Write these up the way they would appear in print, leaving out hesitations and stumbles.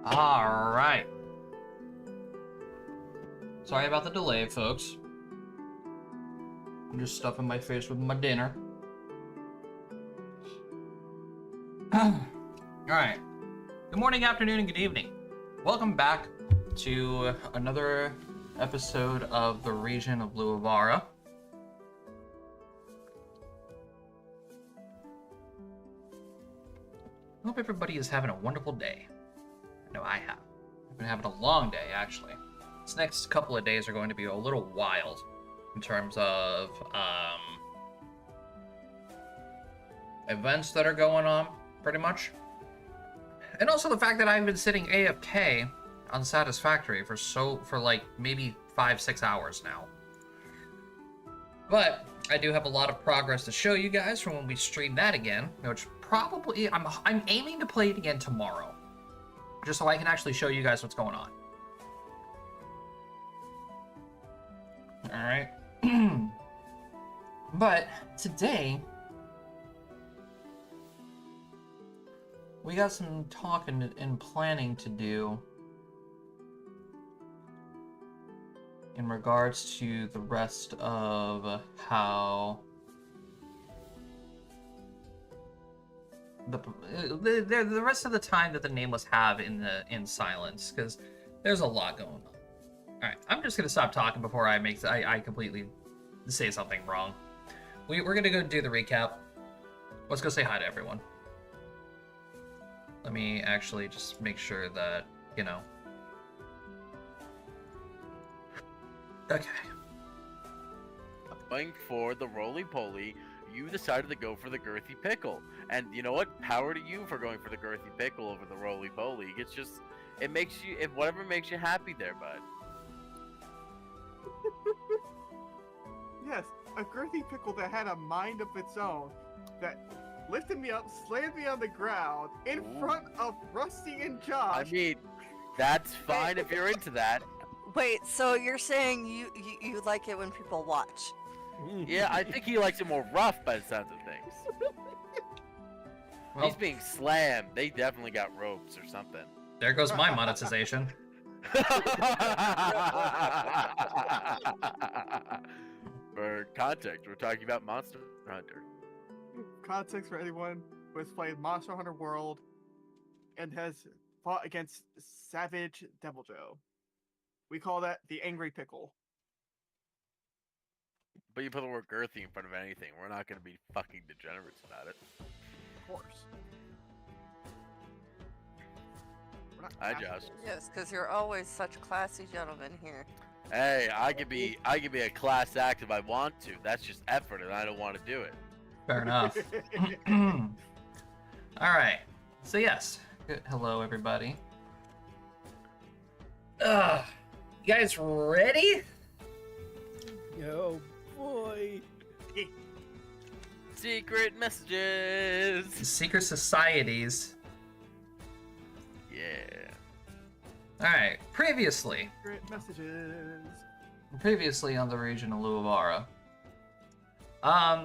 Alright. Sorry about the delay, folks. I'm just stuffing my face with my dinner. Alright. Good morning, afternoon, and good evening. Welcome back to another episode of the region of Luavara. I hope everybody is having a wonderful day. I know I have. I've been having a long day, actually. This next couple of days are going to be a little wild in terms of events that are going on, pretty much. And also the fact that I've been sitting AFK unsatisfactory for like maybe 5-6 hours now. But I do have a lot of progress to show you guys from when we stream that again, which probably I'm aiming to play it again tomorrow, just so I can actually show you guys what's going on. All right. But today we got some talking and planning to do in regards to the rest of how the rest of the time that the Nameless have in silence, because there's a lot going on. All right, I'm just gonna stop talking before I completely say something wrong. We're gonna go do the recap. Let's go say hi to everyone. Let me actually just make sure that, you know. Okay. Going for the roly-poly, you decided to go for the girthy pickle. And you know what? Power to you for going for the girthy pickle over the roly-poly. It's just, it makes you, whatever makes you happy there, bud. Yes, a girthy pickle that had a mind of its own, that lifted me up, slammed me on the ground, in front of Rusty and Josh. I mean, that's fine if you're into that. Wait, so you're saying you like it when people watch? Yeah, I think he likes it more rough by the sounds of things. Well, He's being slammed. They definitely got ropes or something. there goes my monetization. For context, we're talking about Monster Hunter. Context for anyone who has played Monster Hunter World and has fought against Savage Devil Joe. We call that the Angry Pickle. But you put the word girthy in front of anything, we're not going to be fucking degenerates about it. Of course. We're not Hi, casuals. Josh. Yes, because you're always such classy gentlemen here. Hey, I could be a class act if I want to. That's just effort, and I don't want to do it. Fair enough. All right. So yes. Hello, everybody. You guys ready? Oh boy. Secret messages. Secret societies. Yeah. All right. Previously Secret messages. on the region of Luavara,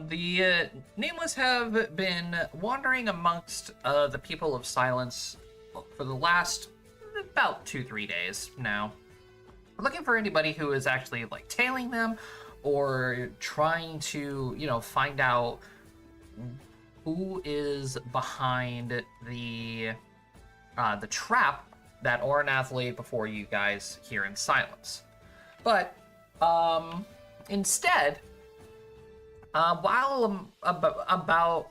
the Nameless have been wandering amongst the people of silence for the last about 2-3 days now. We're looking for anybody who is actually like tailing them or trying to, you know, find out who is behind the trap that Ornath laid before you guys here in silence. But instead, while about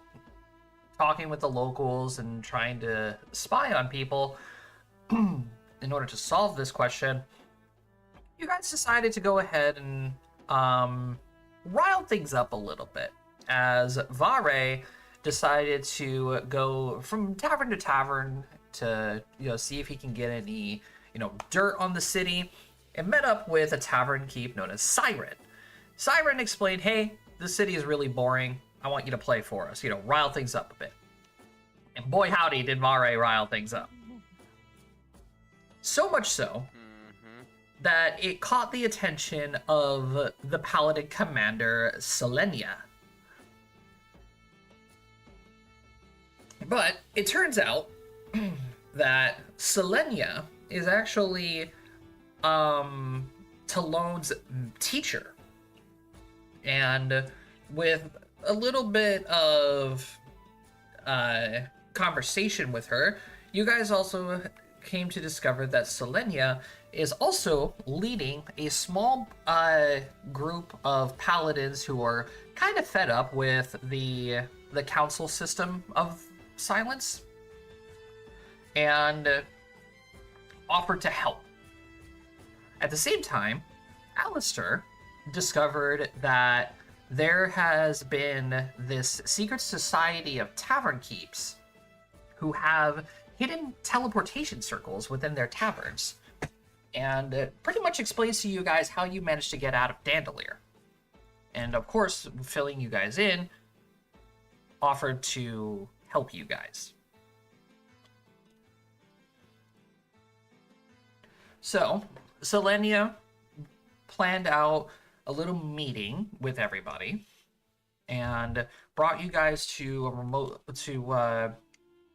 talking with the locals and trying to spy on people in order to solve this question, you guys decided to go ahead and rile things up a little bit, as Vare decided to go from tavern to tavern to, you know, see if he can get any, you know, dirt on the city, and met up with a tavern keep known as Siren. Siren explained, hey, the city is really boring. I want you to play for us, you know, rile things up a bit. And boy howdy did Vare rile things up. So much so that it caught the attention of the Paladin Commander Selenia. But it turns out that Selenia is actually Talon's teacher. And with a little bit of conversation with her, you guys also came to discover that Selenia is also leading a small group of paladins who are kind of fed up with the council system of silence and offered to help. At the same time, Alistair discovered that there has been this secret society of tavern keeps who have hidden teleportation circles within their taverns, and it pretty much explains to you guys how you managed to get out of Dandelier. And of course, filling you guys in, offered to help you guys. So, Selenia planned out a little meeting with everybody and brought you guys to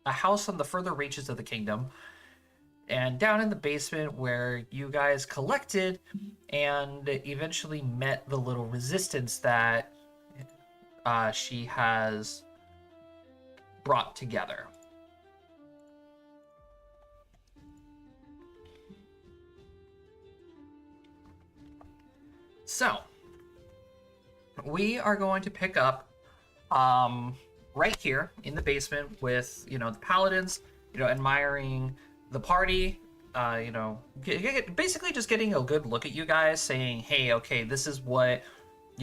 a house on the further reaches of the kingdom, and down in the basement where you guys collected and eventually met the little resistance that she has brought together. So, we are going to pick up right here in the basement with, the paladins, admiring the party, basically just getting a good look at you guys, saying, hey, okay, this is what,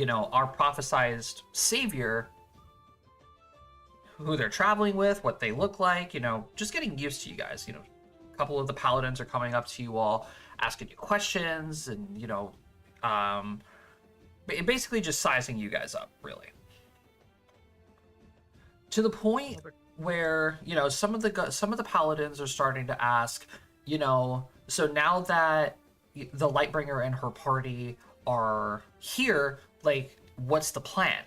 our prophesized savior, who they're traveling with, what they look like, just getting used to you guys. A couple of the paladins are coming up to you all, asking you questions, and, basically just sizing you guys up, really. To the point where, some of the paladins are starting to ask, so now that the Lightbringer and her party are here, like, what's the plan?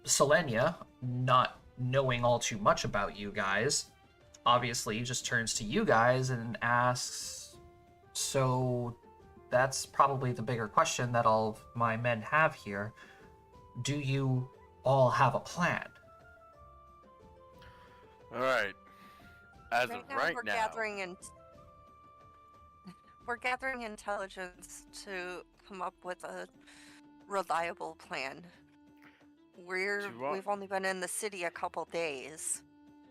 Selenia, not knowing all too much about you guys, obviously just turns to you guys and asks, so that's probably the bigger question that all of my men have here. Do you all have a plan? All right. As Right of now, right we're now, gathering intelligence to come up with a reliable plan. We've only been in the city a couple days.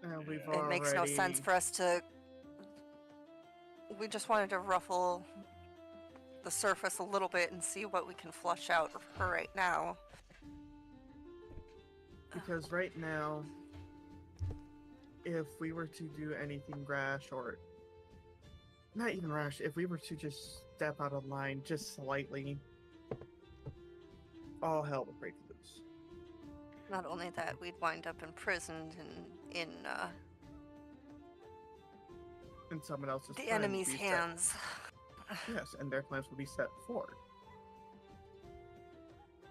And we've It makes no sense for us to. We just wanted to ruffle the surface a little bit and see what we can flush out for right now. Because right now, if we were to do anything rash, or not even rash, if we were to just step out of line just slightly, all hell would break loose. Not only that, we'd wind up imprisoned in someone else's the plans enemy's be set- hands. Yes, and their plans will be set forward.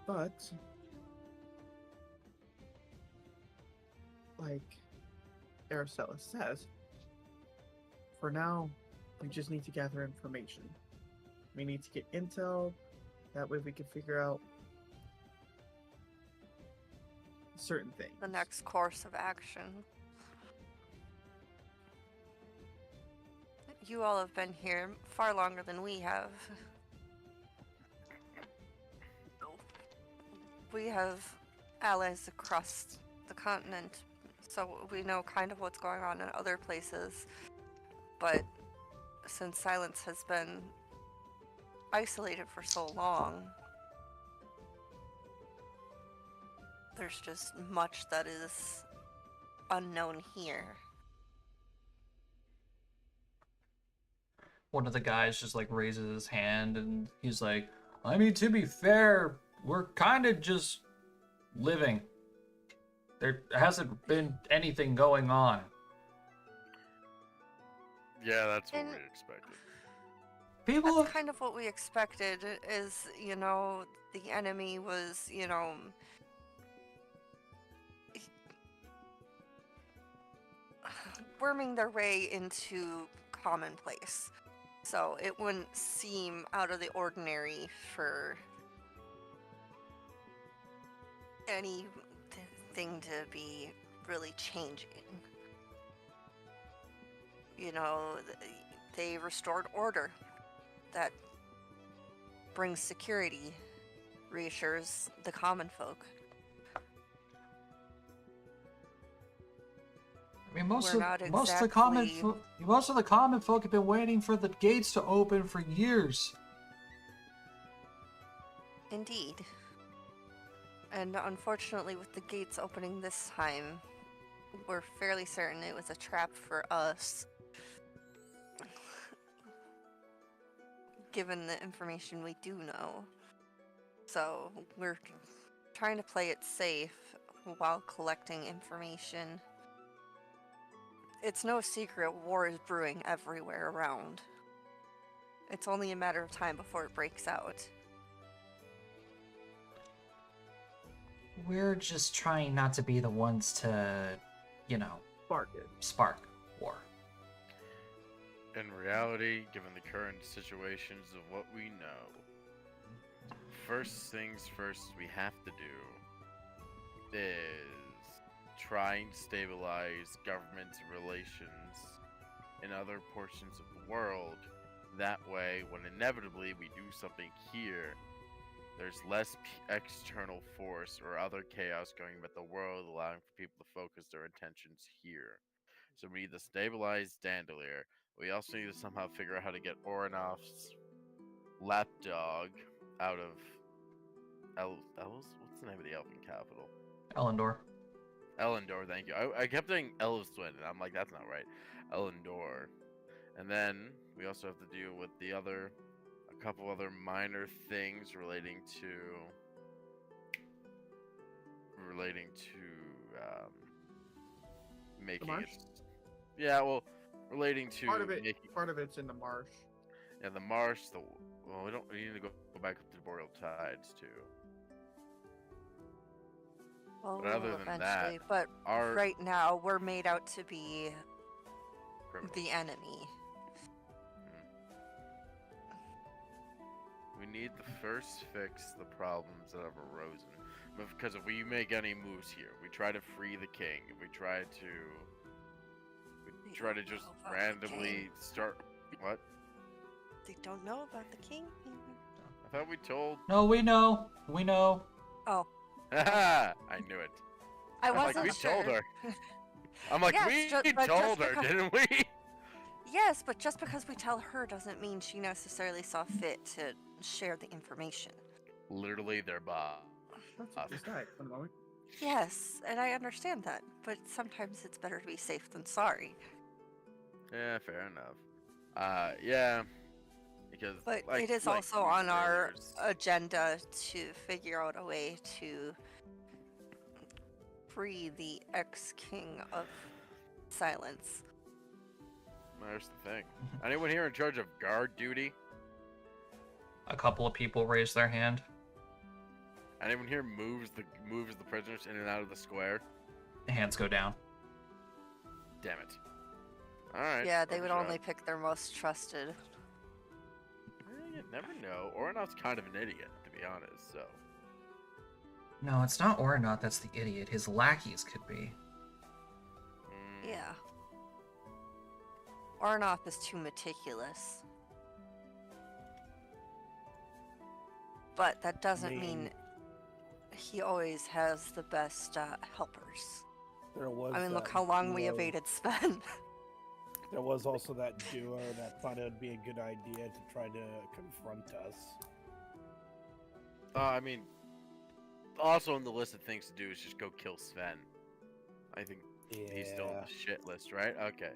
But, like Araceli says, for now, we just need to gather information. We need to get intel, that way we can figure out certain things. The next course of action. You all have been here far longer than we have. We have allies across the continent, so we know kind of what's going on in other places. But since Silence has been isolated for so long, there's just much that is unknown here. One of the guys just like raises his hand and he's like, I mean, to be fair, we're kind of just living. There hasn't been anything going on. yeah, that's what And- we expected. People, That's kind of what we expected, is, the enemy was, worming their way into commonplace. So it wouldn't seem out of the ordinary for anything to be really changing. You know, they restored order. That brings security, reassures the common folk. I mean, most We're of not most of the common exactly- most of the common folk have been waiting for the gates to open for years. Indeed. And unfortunately, with the gates opening this time, we're fairly certain it was a trap for us. Given the information we do know. So we're trying to play it safe while collecting information. It's no secret war is brewing everywhere around. It's only a matter of time before it breaks out. We're just trying not to be the ones to, Spark it. spark war. In reality, given the current situations of what we know, first things first we have to do is try and stabilize government relations in other portions of the world. That way, when inevitably we do something here, there's less external force or other chaos going about the world, allowing for people to focus their attentions here. So we need to stabilize Dandelier. We also need to somehow figure out how to get Oronov's lapdog out of What's the name of the elven capital? Elendor. Elendor, thank you. I kept saying Elvswin, and I'm like, that's not right. Elendor. And then we also have to deal with a couple other minor things relating to making marsh? it. Yeah, well, relating to Part of it. making. Part of it's in the marsh. Yeah, the marsh. We need to go back up to the Boreal Tides too. Well, But other we will than that, eventually. But our right now, we're made out to be criminals. the enemy. We need to first fix the problems that have arisen. Because if we make any moves here, we try to free the king. If we try to don't just know about the randomly king. start. What? They don't know about the king. I thought we told. No, we know. We know. Oh, I knew it. I I'm like, wasn't we sure. told her. I'm like, Yes, we but told just her, because- didn't we? Yes, but just because we tell her doesn't mean she necessarily saw fit to share the information. Literally, their boss. That's just that. One moment. Yes, and I understand that, but sometimes it's better to be safe than sorry. Yeah, fair enough. Yeah. Because, But like, it is like also you on our sailors- agenda to figure out a way to free the ex-king of silence. There's the thing. Anyone here in charge of guard duty? A couple of people raise their hand. Anyone here moves the prisoners in and out of the square? Hands go down. Damn it. Alright. Yeah, they would worth a only shot. pick their most trusted. You never know. Oronov's kind of an idiot, to be honest, so. No, it's not Ornot that's the idiot. His lackeys could be. Yeah. Arnoth is too meticulous. But that doesn't mean he always has the best helpers. There was. I mean, look that how long we duo- evaded Sven. There was also that duo that thought it would be a good idea to try to confront us. I mean, also on the list of things to do is just go kill Sven. I think he's still on Yeah. the shit list, right? Okay.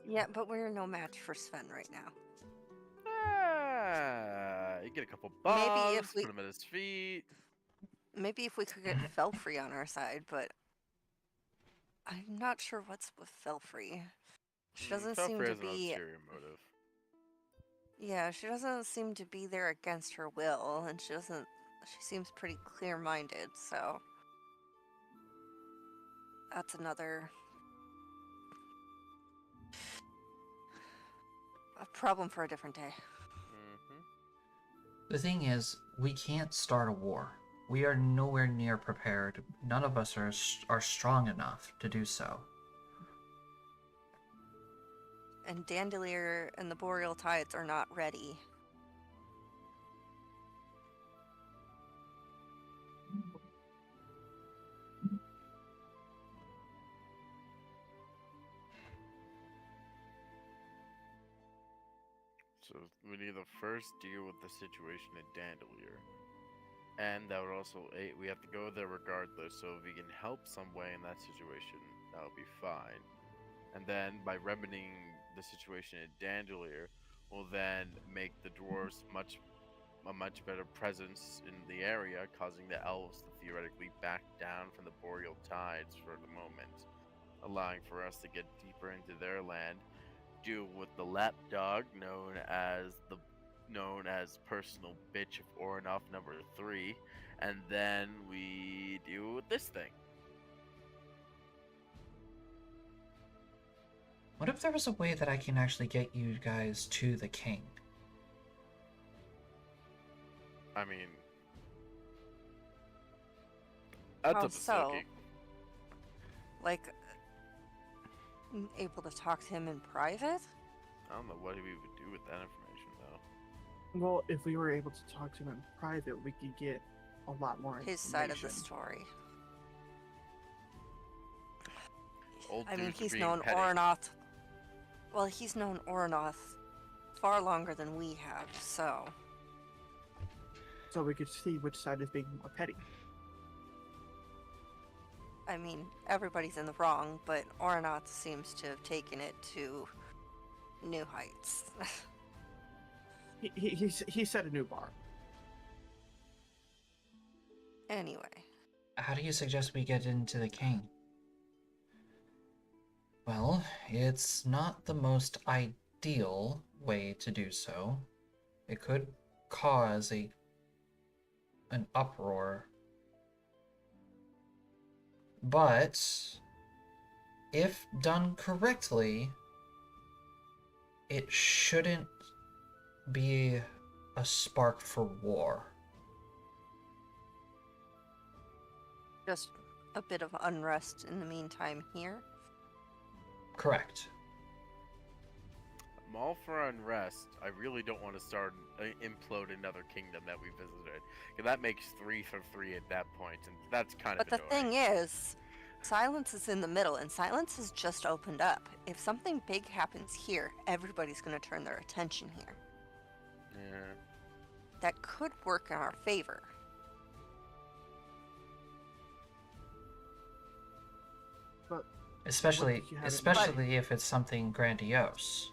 Yeah, but we're no match for Sven right now. You get a couple Maybe bombs, if we- put him at his feet. Maybe if we could get Felfrey on our side, but I'm not sure what's with Felfrey. She doesn't seem Felfrey to has an be. ulterior motive. Yeah, she doesn't seem to be there against her will, and she doesn't. She seems pretty clear-minded, so that's another A problem for a different day. Mm-hmm. The thing is, we can't start a war. We are nowhere near prepared. None of us are strong enough to do so. And Dandelier and the Boreal Tides are not ready. So we need to first deal with the situation at Dandelier. And that would also, we have to go there regardless, so if we can help some way in that situation, that would be fine. And then by remedying the situation at Dandelier, will then make the dwarves a much better presence in the area, causing the elves to theoretically back down from the Boreal Tides for the moment, allowing for us to get deeper into their land, deal with the lapdog known as personal bitch of Oranoff number 3, and then we deal with this thing. What if there was a way that I can actually get you guys to the king? I mean, that's How up to so? Silky. Like, able to talk to him in private? I don't know what we would do with that information though. Well, if we were able to talk to him in private, we could get a lot more His side of the information. story. Old I mean, dudes are he's being known petty. Oranoth. Well, he's known Oranoth far longer than we have, so. So we could see which side is being more petty. I mean, everybody's in the wrong, but Oranoth seems to have taken it to new heights. He set a new bar. Anyway, How do you suggest we get into the king? Well, it's not the most ideal way to do so. It could cause an uproar. But if done correctly, it shouldn't be a spark for war. just a bit of unrest in the meantime here. Correct. I'm all for unrest. I really don't want to start implode another kingdom that we visited. 'Cause that makes 3 for 3 at that point, and that's kind of But the thing is, Silence is in the middle, and Silence has just opened up. If something big happens here, everybody's going to turn their attention here. Yeah. That could work in our favor. But Especially did you have in especially if it's something grandiose.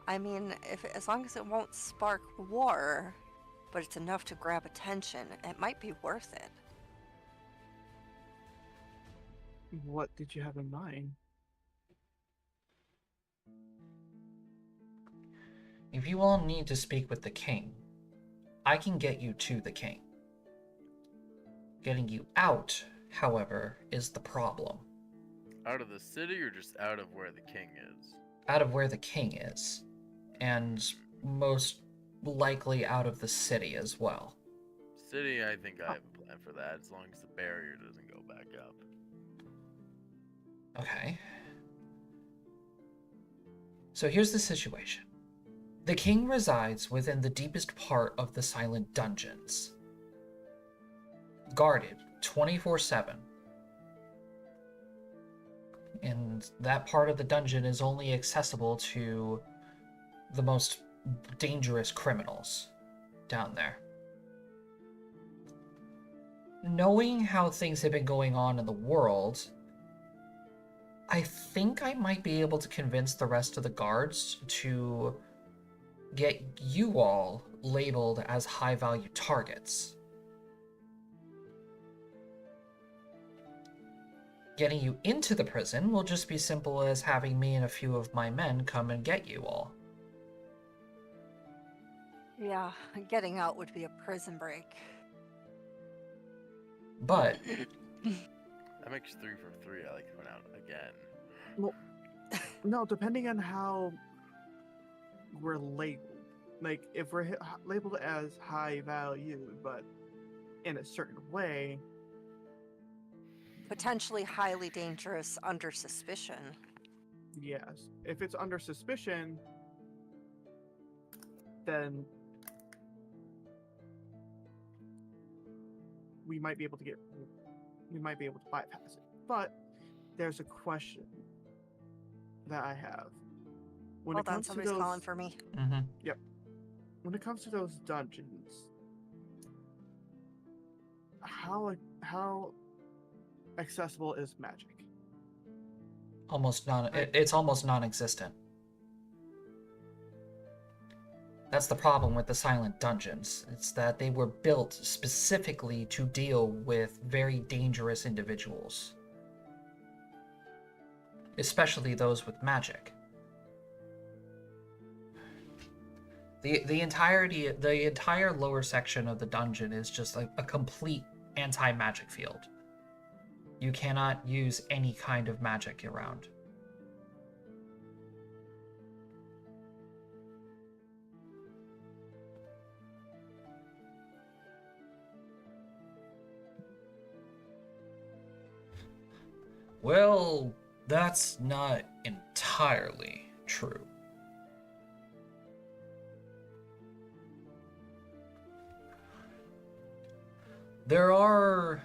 I mean, as long as it won't spark war, but it's enough to grab attention, it might be worth it. what did you have in mind? If you all need to speak with the king, I can get you to the king. Getting you out, however, is the problem. Out of the city or just out of where the king is? Out of where the king is, and most likely out of the city as well. City, I think I have a plan for that, as long as the barrier doesn't go back up. Okay. So here's the situation. The king resides within the deepest part of the Silent Dungeons, guarded 24/7. And that part of the dungeon is only accessible to the most dangerous criminals down there. Knowing how things have been going on in the world, I think I might be able to convince the rest of the guards to get you all labeled as high-value targets. Getting you into the prison will just be simple as having me and a few of my men come and get you all. Yeah, getting out would be a prison break. But That makes 3 for 3. I like coming out again. No, depending on how we're labeled. Like, if we're labeled as high value, but in a certain way, Potentially highly dangerous under suspicion. yes. If it's under suspicion, then we might be able to bypass it. But there's a question that I have. When Hold it on, comes to somebody's those, calling for me. Mm-hmm. when it comes to those dungeons, how accessible is magic? It's almost non-existent. That's the problem with the silent dungeons. It's that they were built specifically to deal with very dangerous individuals. Especially those with magic. The entire lower section of the dungeon is just a complete anti-magic field. You cannot use any kind of magic around. Well, that's not entirely true. There are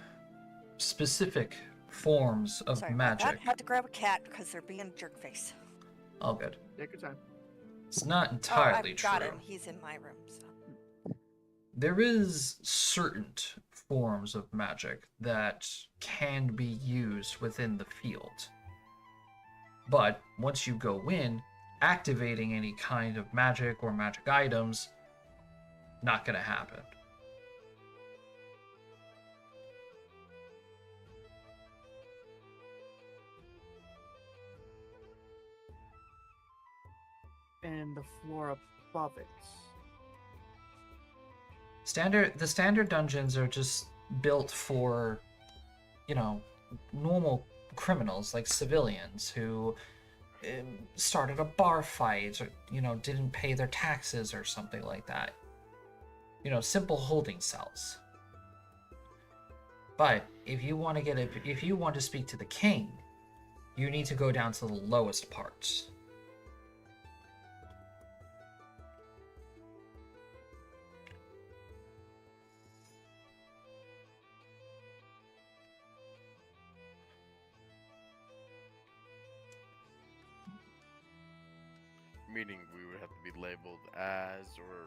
specific forms of Sorry about magic. that. Had to grab a cat because they're being a jerkface. All good. Take your time. It's not Oh, entirely I've true. got him. He's in my room. So. There is certain forms of magic that can be used within the field. But once you go in, activating any kind of magic or magic items, not gonna happen. And the floor above it. The standard dungeons are just built for, normal criminals like civilians who started a bar fight or didn't pay their taxes or something like that. Simple holding cells. But if you want to speak to the king, you need to go down to the lowest parts. Meaning we would have to be labeled as or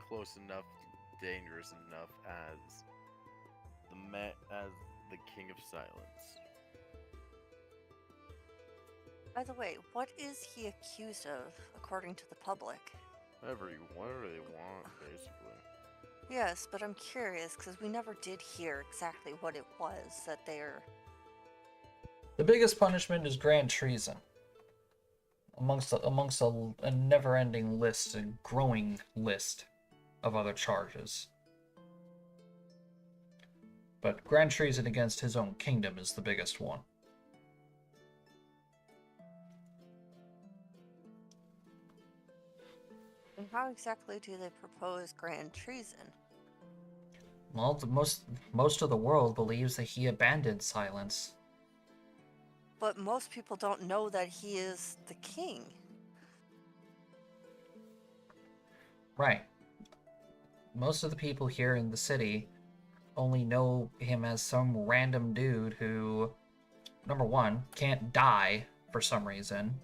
close enough, dangerous enough as the King of Silence. By the way, what is he accused of, according to the public? Whatever they want, basically. Yes, but I'm curious because we never did hear exactly what it was that they're. The biggest punishment is grand treason. Amongst a never-ending list, a growing list of other charges. But grand treason against his own kingdom is the biggest one. And how exactly do they propose grand treason? Well, most of the world believes that he abandoned Silence. But most people don't know that he is the king. Right. Most of the people here in the city only know him as some random dude who, number one, can't die for some reason,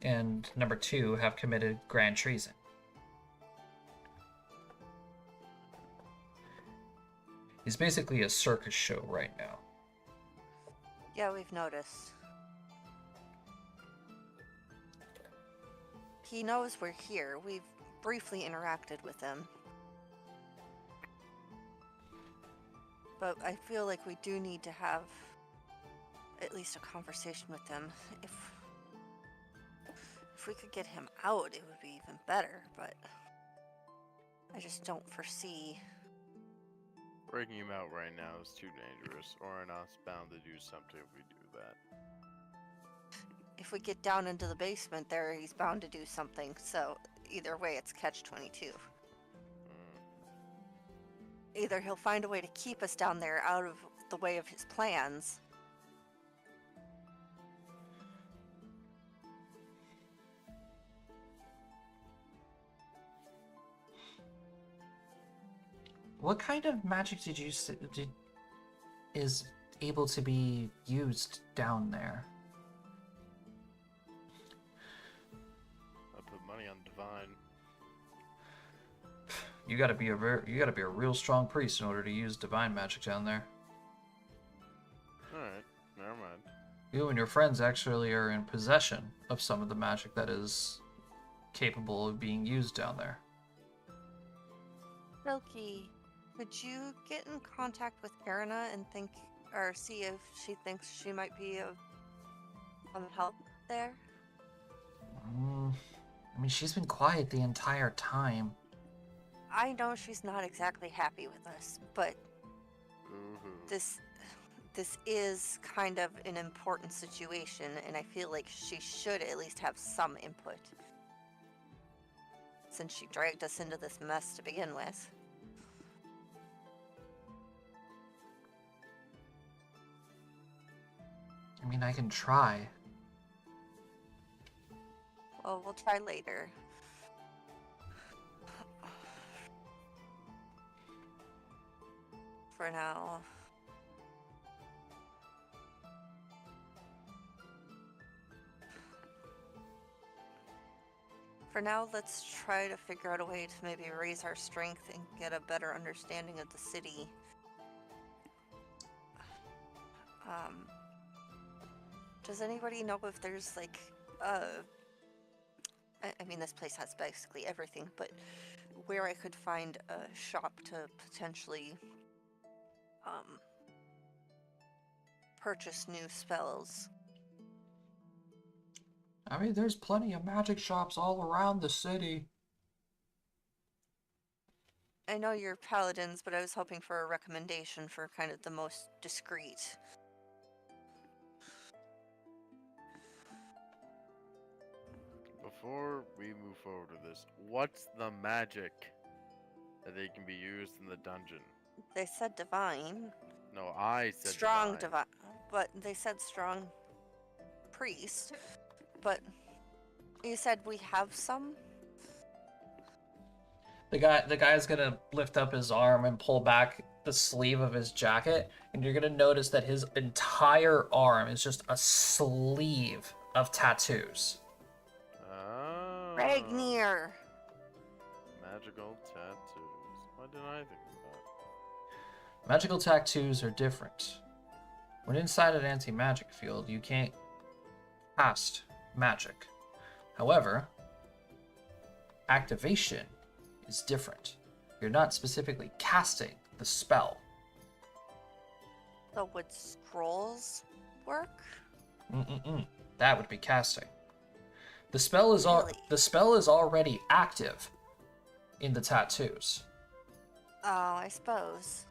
and number two, have committed grand treason. He's basically a circus show right now. Yeah, we've noticed. He knows we're here. We've briefly interacted with him. But I feel like we do need to have at least a conversation with him. If we could get him out, it would be even better, but I just don't foresee. Breaking him out right now is too dangerous. Or are not bound to do something if we do that. if we get down into the basement there, he's bound to do something. So either way, it's catch-22. Either he'll find a way to keep us down there out of the way of his plans. What kind of magic did you is able to be used down there? I put money on divine. You gotta be a real strong priest in order to use divine magic down there. Alright, never mind. You and your friends actually are in possession of some of the magic that is capable of being used down there. Silky, could you get in contact with Erina and see if she thinks she might be of some help there? I mean, she's been quiet the entire time. I know she's not exactly happy with us, but this is kind of an important situation, and I feel like she should at least have some input, since she dragged us into this mess to begin with. I mean, I can try. Well, we'll try later. For now. For now, let's try to figure out a way to maybe raise our strength and get a better understanding of the city. Does anybody know if there's like, I mean, this place has basically everything, but where I could find a shop to potentially purchase new spells? I mean, there's plenty of magic shops all around the city. I know you're paladins, but I was hoping for a recommendation for kind of the most discreet. Before we move forward with this, what's the magic that they can be used in the dungeon? They said divine. No, I said Strong divine. But they said strong priest. But you said we have some? The guy's gonna lift up his arm and pull back the sleeve of his jacket, and you're gonna notice that his entire arm is just a sleeve of tattoos. Oh. Ragnir! Magical tattoos. Why didn't I think of that? Magical tattoos are different. When inside an anti-magic field, you can't cast magic. However, activation is different. You're not specifically casting the spell. So would scrolls work? That would be casting. The spell is Really? the spell is already active in the tattoos. Oh, I suppose.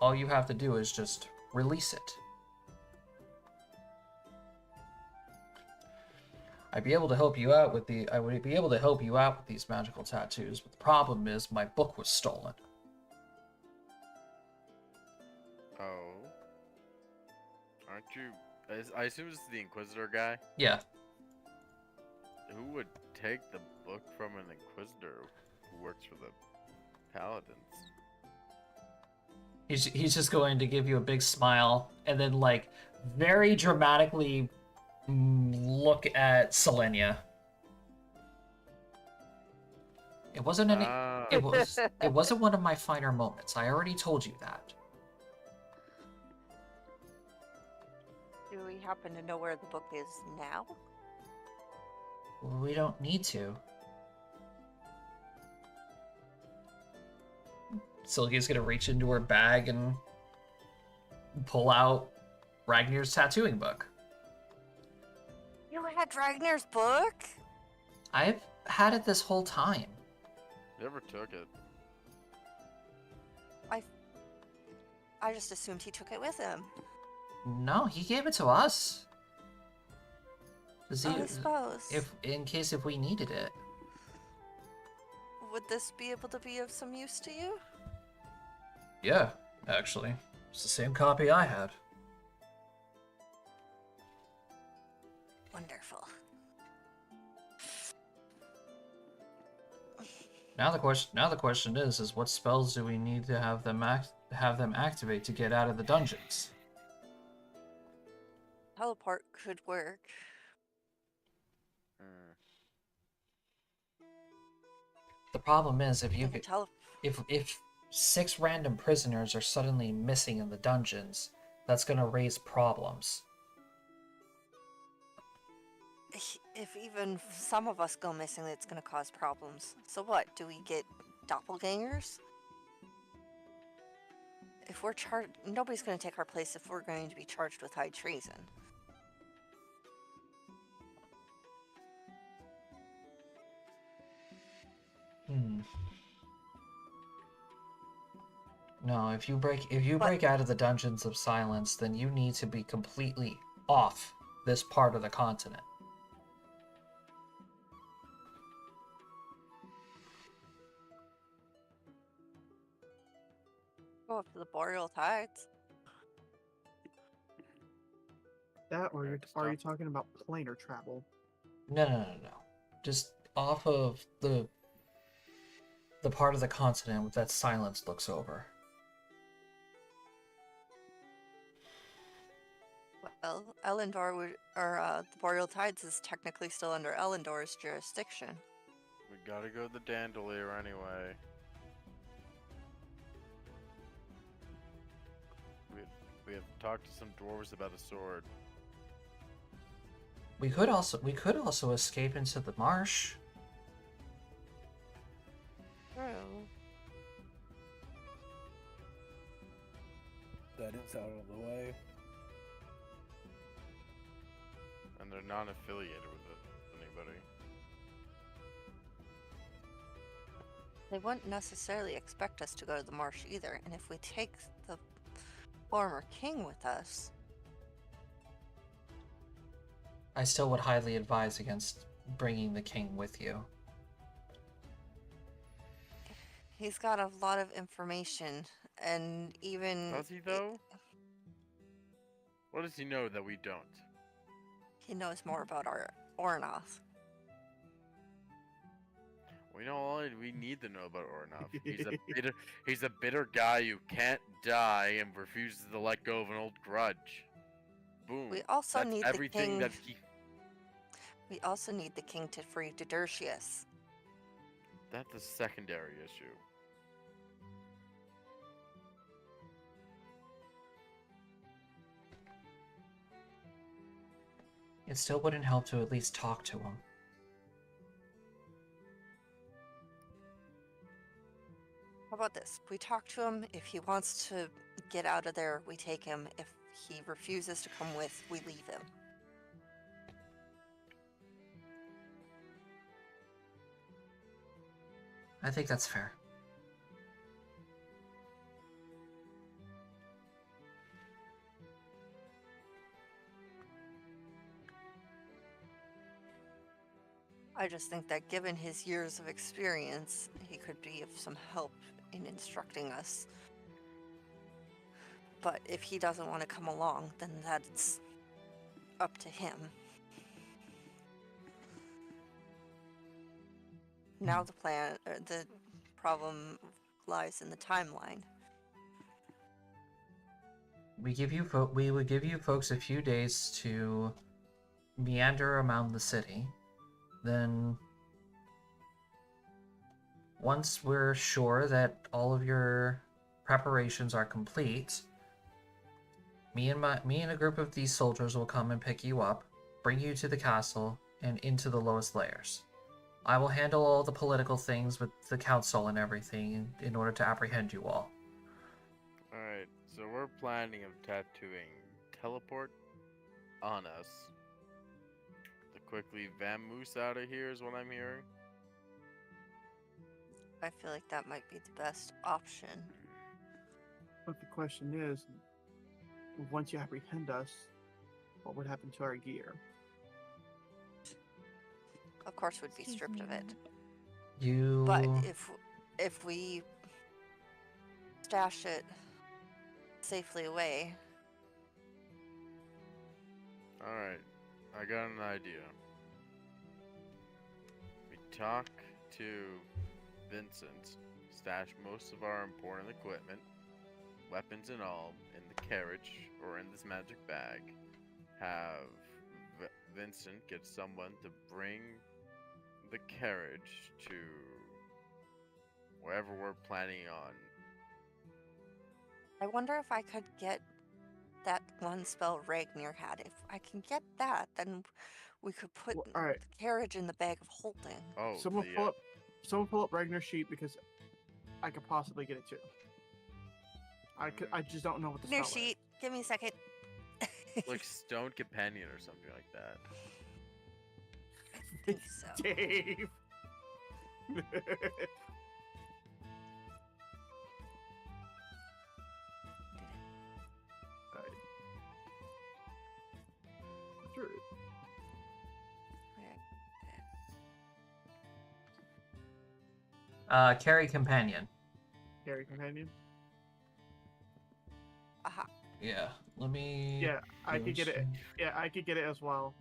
All you have to do is just release it. I would be able to help you out with these magical tattoos, but the problem is my book was stolen. Oh. Aren't you... I assume this is the Inquisitor guy? Yeah. Who would take the book from an Inquisitor who works for the Paladins? He's just going to give you a big smile and then like very dramatically look at Selenia. It wasn't any it wasn't one of my finer moments. I already told you that. Do we happen to know where the book is now? We don't need to. Silky's gonna reach into her bag and pull out Ragnar's tattooing book. You had Ragnar's book? I've had it this whole time. Never took it. I just assumed he took it with him. No, he gave it to us. See, I suppose. if in case if we needed it. Would this be able to be of some use to you? Yeah, actually, it's the same copy I had. Wonderful. Now the question is what spells do we need to have them activate to get out of the dungeons? Teleport could work. Hmm. The problem is if you And could, tele- if 6 random prisoners are suddenly missing in the dungeons, that's gonna raise problems. if even some of us go missing, it's going to cause problems. So what? Do we get doppelgangers? If we're charged, nobody's going to take our place if we're going to be charged with high treason. No, if you break out of the dungeons of silence, then you need to be completely off this part of the continent. Go up to the Boreal Tides. That, or Next are you up. talking about planar travel? No. Just off of the part of the continent that silence looks over. Well, Elendor would, or the Boreal Tides is technically still under Elendor's jurisdiction. We gotta go to the Dandelier anyway. We have talked to some dwarves about a sword. We could also escape into the marsh. True. That is out of the way. And they're not affiliated with anybody. They wouldn't necessarily expect us to go to the marsh either, and if we take the former king with us, I still would highly advise against bringing the king with you. he's got a lot of information, and even Does he though? What does he know that we don't? he knows more about our Ornoth. We know all we need to know about Ornoff. He's a bitter guy who can't die and refuses to let go of an old grudge. Boom. We also That's need everything the that king. he. We also need the king to free Didertius. That's a secondary issue. It still wouldn't help to at least talk to him. How about this? We talk to him. If he wants to get out of there, we take him. If he refuses to come with, we leave him. I think that's fair. I just think that given his years of experience, he could be of some help in instructing us. But if he doesn't want to come along, then that's up to him. Now the problem lies in the timeline. We would give you folks a few days to meander around the city. Then, once we're sure that all of your preparations are complete, me and a group of these soldiers will come and pick you up, bring you to the castle, and into the lowest layers. I will handle all the political things with the council and everything in order to apprehend you all. Alright, so we're planning of tattooing teleport on us. To quickly vamoose out of here is what I'm hearing. I feel like that might be the best option. But the question is, once you apprehend us, what would happen to our gear? of course, would be Excuse stripped me, of it. ma'am. You. But if we stash it safely away, Alright, I got an idea. We talk to Vincent, stash most of our important equipment, weapons and all, in the carriage or in this magic bag. Have Vincent get someone to bring the carriage to wherever we're planning on. I wonder if I could get that one spell Ragnar had. If I can get that, then we could put Well, all right. the carriage in the bag of holding. Oh, Someone pull up Ragnar's sheet because I could possibly get it too. I just don't know what the New spell sheet. Give me a second. like Stone Companion or something like that. I think so. is. Dave. Alright. Sure. Carry companion. Carry companion. Aha. Yeah. Let me. Yeah, I could get it. Yeah, I could get it as well.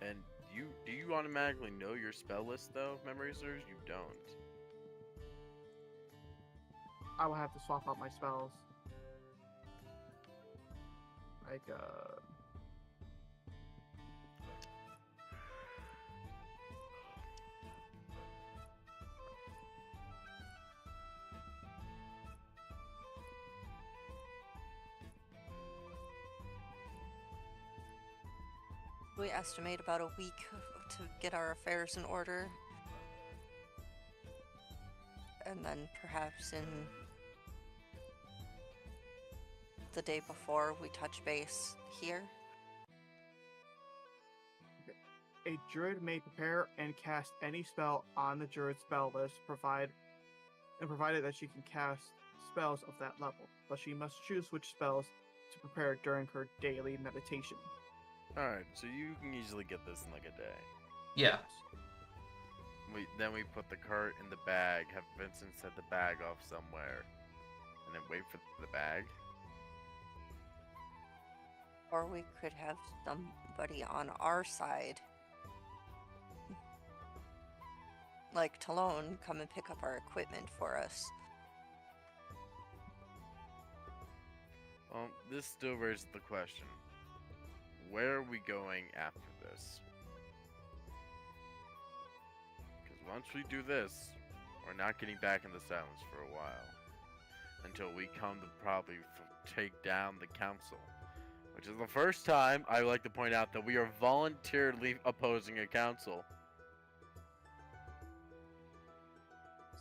And do you automatically know your spell list though, memory serves? You don't. I will have to swap out my spells. Like We estimate about a week to get our affairs in order. And then perhaps in the day before we touch base here. a druid may prepare and cast any spell on the druid spell list, provided that she can cast spells of that level, but she must choose which spells to prepare during her daily meditation. Alright, so you can easily get this in like a day. Yeah. Then we put the cart in the bag, have Vincent set the bag off somewhere, and then wait for the bag. Or we could have somebody on our side, like Talon, come and pick up our equipment for us. This still raises the question. Where are we going after this? Because once we do this, we're not getting back in the silence for a while. Until we come to probably take down the council. Which is the first time, I would like to point out, that we are voluntarily opposing a council.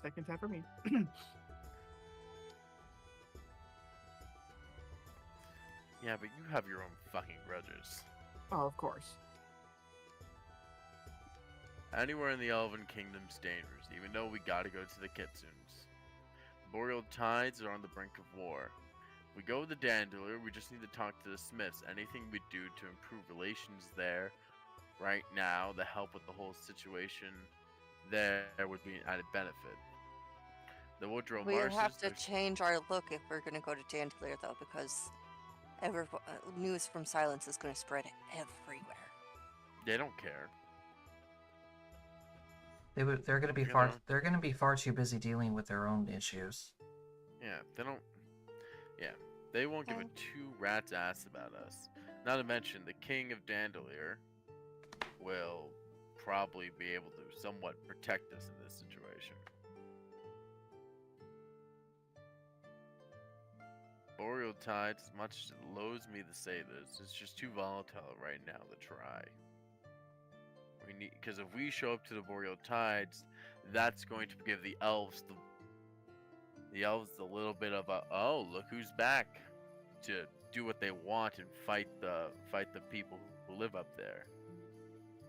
Second time for me. Yeah, but you have your own fucking grudges. Oh, of course. Anywhere in the Elven Kingdom's dangerous, even though we gotta go to the Kitsunes. Boreal tides are on the brink of war. If we go to Dandelier, we just need to talk to the Smiths. Anything we do to improve relations there, right now, to help with the whole situation, there would be an added benefit. The Woodrow We Marshes, have to there's- change our look if we're going to go to Dandelier, though, because news from Silence is going to spread everywhere. they don't care. They're gonna be You far. know. They're gonna be far too busy dealing with their own issues. Yeah, they don't. Yeah, they won't give a two rat's ass about us. Not to mention, the King of Dandelier will probably be able to somewhat protect us in this situation. Boreal tides, as much as it loathes me to say this, it's just too volatile right now to try. We need, because if we show up to the Boreal tides, that's going to give the elves a little bit of a, oh, look who's back, to do what they want and fight the people who live up there.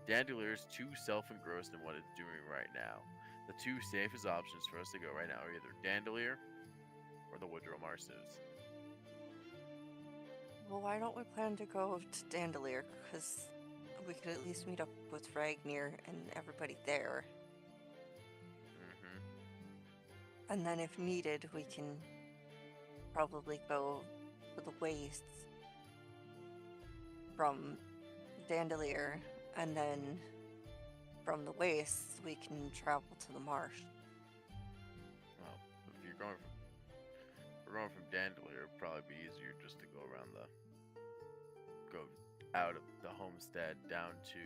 Dandelier is too self-engrossed in what it's doing right now. The two safest options for us to go right now are either Dandelier or the Woodrow Marshes. Well, why don't we plan to go to Dandelier? Because we could at least meet up with Ragnir and everybody there. Mm-hmm. And then if needed, we can probably go to the wastes from Dandelier, and then from the wastes we can travel to the marsh. Well, if you're going we're going from Dandelier, it'd probably be easier just to go around go out of the homestead down to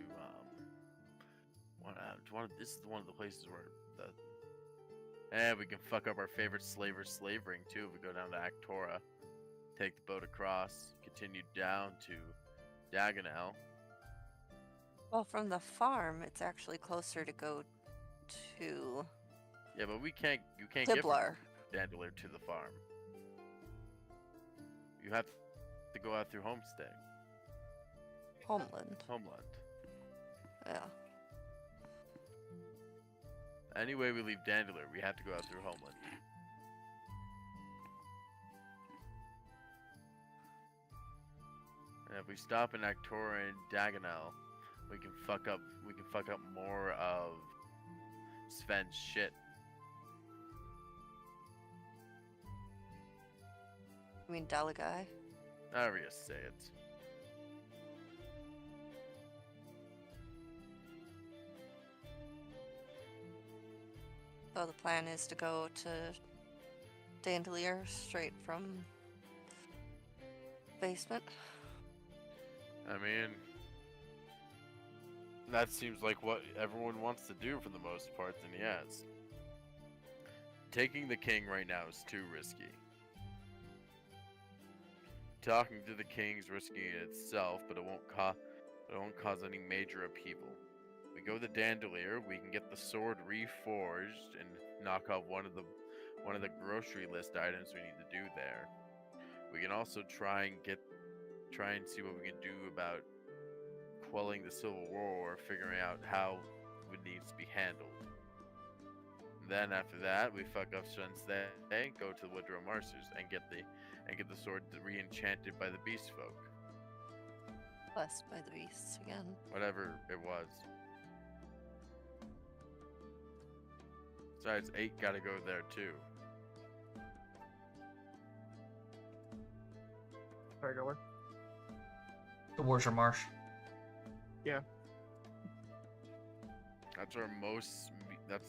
this is one of the places where we can fuck up our favorite slave ring too if we go down to Actora, take the boat across, continue down to Dagonel. Well, from the farm, it's actually closer to go to Yeah, but you can't get from Tiblar. Dandelier to the farm. You have to go out through Homestead. Homeland. Homeland. Yeah. Anyway, we leave Dandelier, we have to go out through Homeland. And if we stop in Actora and Dagonel, we can fuck up more of Sven's shit. You mean Dalagai? However you say it. So the plan is to go to Dandelier straight from basement. I mean, that seems like what everyone wants to do for the most part, then yes. Taking the king right now is too risky. Talking to the king is risky in itself, but it won't cause any major upheaval. We go to Dandelier, we can get the sword reforged and knock off one of the grocery list items we need to do there. We can also try and see what we can do about quelling the Civil War, figuring out how it needs to be handled. And then after that, we fuck up Shense, go to the Woodrow Marsters and get the sword re-enchanted by the beast folk. Blessed by the beasts again. Whatever it was. Besides, 8 gotta go there too. Sorry, go where? The Warshire Marsh. Yeah. That's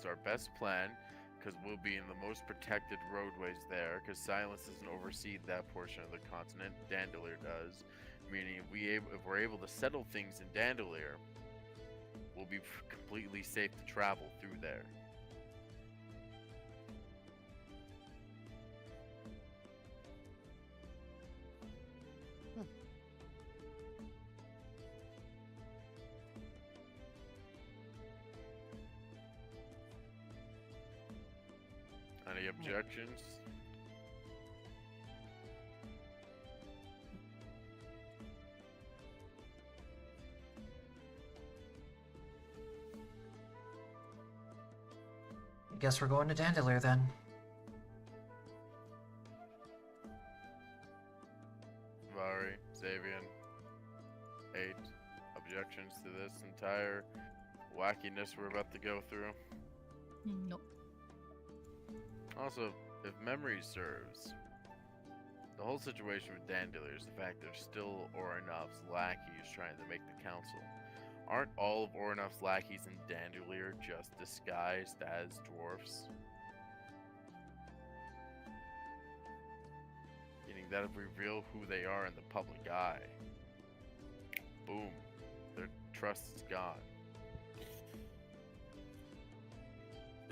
our best plan, because we'll be in the most protected roadways there, because Silence doesn't oversee that portion of the continent, Dandelier does. Meaning if we're able to settle things in Dandelier, we'll be completely safe to travel through there. Any objections? I guess we're going to Dandelier then. Vari, Xavian, 8 objections to this entire wackiness we're about to go through. Nope. Also, if memory serves, the whole situation with Dandelier is the fact there's still Oranov's lackeys trying to make the council. Aren't all of Oranov's lackeys in Dandelier just disguised as dwarfs? Meaning that if we reveal who they are in the public eye, boom, their trust is gone.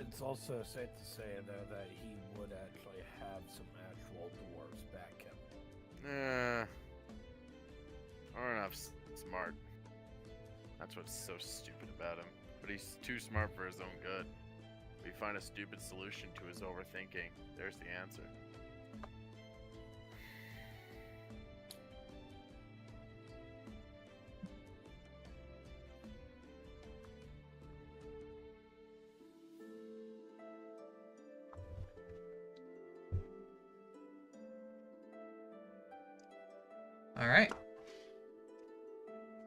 It's also safe to say, though, that he would actually have some actual dwarves back him. Oranov's smart. That's what's so stupid about him. But he's too smart for his own good. If we find a stupid solution to his overthinking, there's the answer. All right.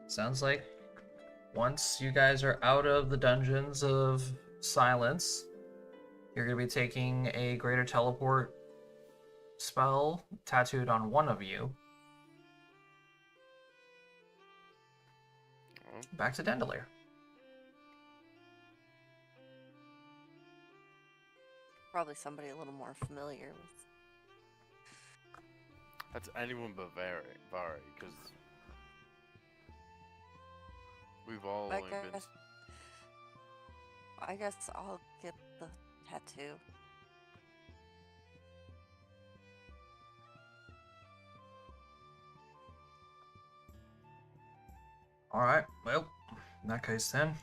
Sounds like once you guys are out of the dungeons of silence, you're going to be taking a greater teleport spell tattooed on one of you. Back to Dandelier. Probably somebody a little more familiar with. That's anyone but Vari, because we've all I only been. guess I'll get the tattoo. All right. Well, in that case, then,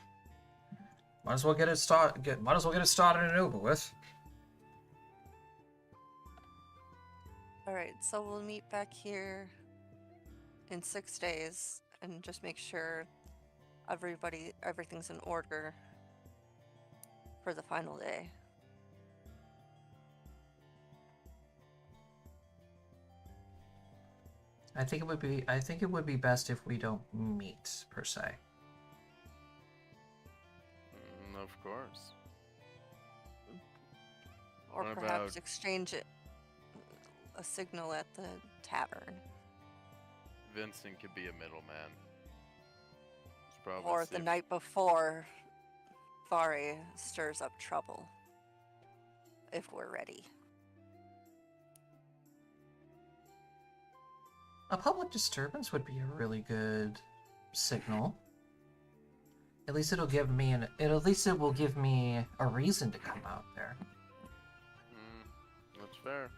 might as well get it started and over with. All right, so we'll meet back here in 6 days and just make sure everything's in order for the final day. I think it would be best if we don't meet per se. Of course. Or What perhaps about- exchange a signal at the tavern. Vincent could be a middleman. It's probably Or the safe- night before Vari stirs up trouble. If we're ready. A public disturbance would be a really good signal. At least it'll give me at least it will give me a reason to come out there. That's fair.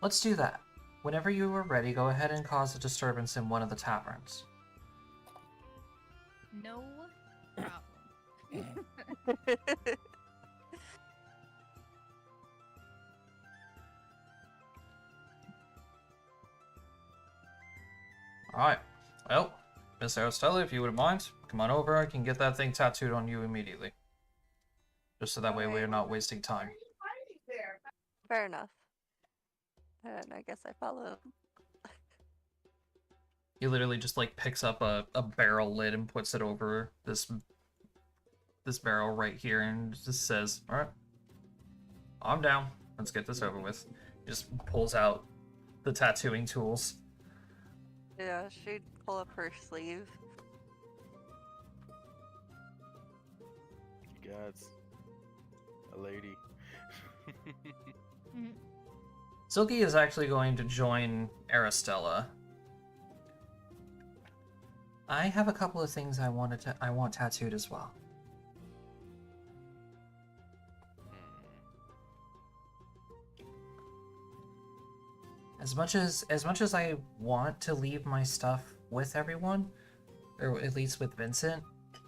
Let's do that. Whenever you are ready, go ahead and cause a disturbance in one of the taverns. No problem. Alright. Well, Miss Aristella, if you wouldn't mind, come on over. I can get that thing tattooed on you immediately. Just so that way we're not wasting time. Fair enough. And I guess I follow. He literally just like picks up a barrel lid and puts it over this barrel right here and just says, "Alright, I'm down. Let's get this over with." He just pulls out the tattooing tools. Yeah, she'd pull up her sleeve. God's a lady. Silky is actually going to join Aristella. I have a couple of things I want tattooed as well. As much as I want to leave my stuff with everyone, or at least with Vincent,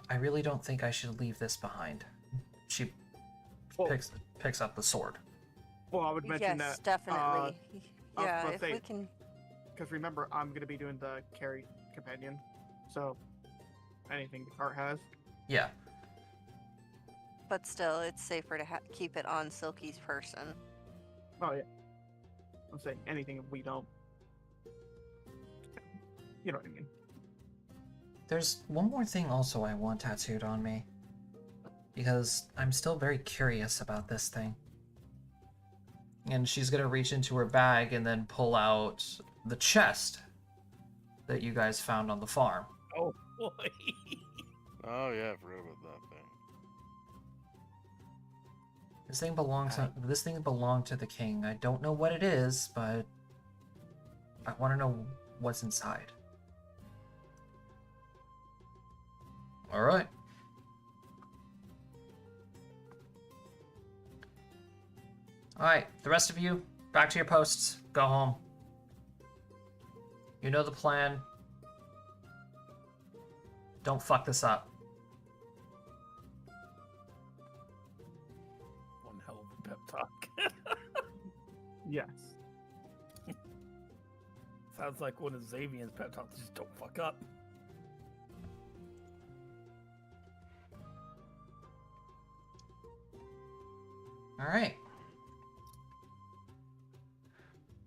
I really don't think I should leave this behind. She Well- picks up the sword. Well, I would mention Yes, that. definitely. Yeah, gonna if say- we can. Because remember, I'm going to be doing the carry companion. So, anything the cart has. Yeah. But still, it's safer to keep it on Silky's person. Oh, yeah. I'm saying anything we don't. You know what I mean. There's one more thing also I want tattooed on me. Because I'm still very curious about this thing. And she's gonna reach into her bag and then pull out the chest that you guys found on the farm. Oh boy. Oh yeah, I forgot about that thing. This thing belonged to the king. I don't know what it is, but I want to know what's inside. All right. All right, the rest of you, back to your posts. Go home. You know the plan. Don't fuck this up. One hell of a pep talk. Yes. Sounds like one of Xavier's pep talks. Just don't fuck up. All right.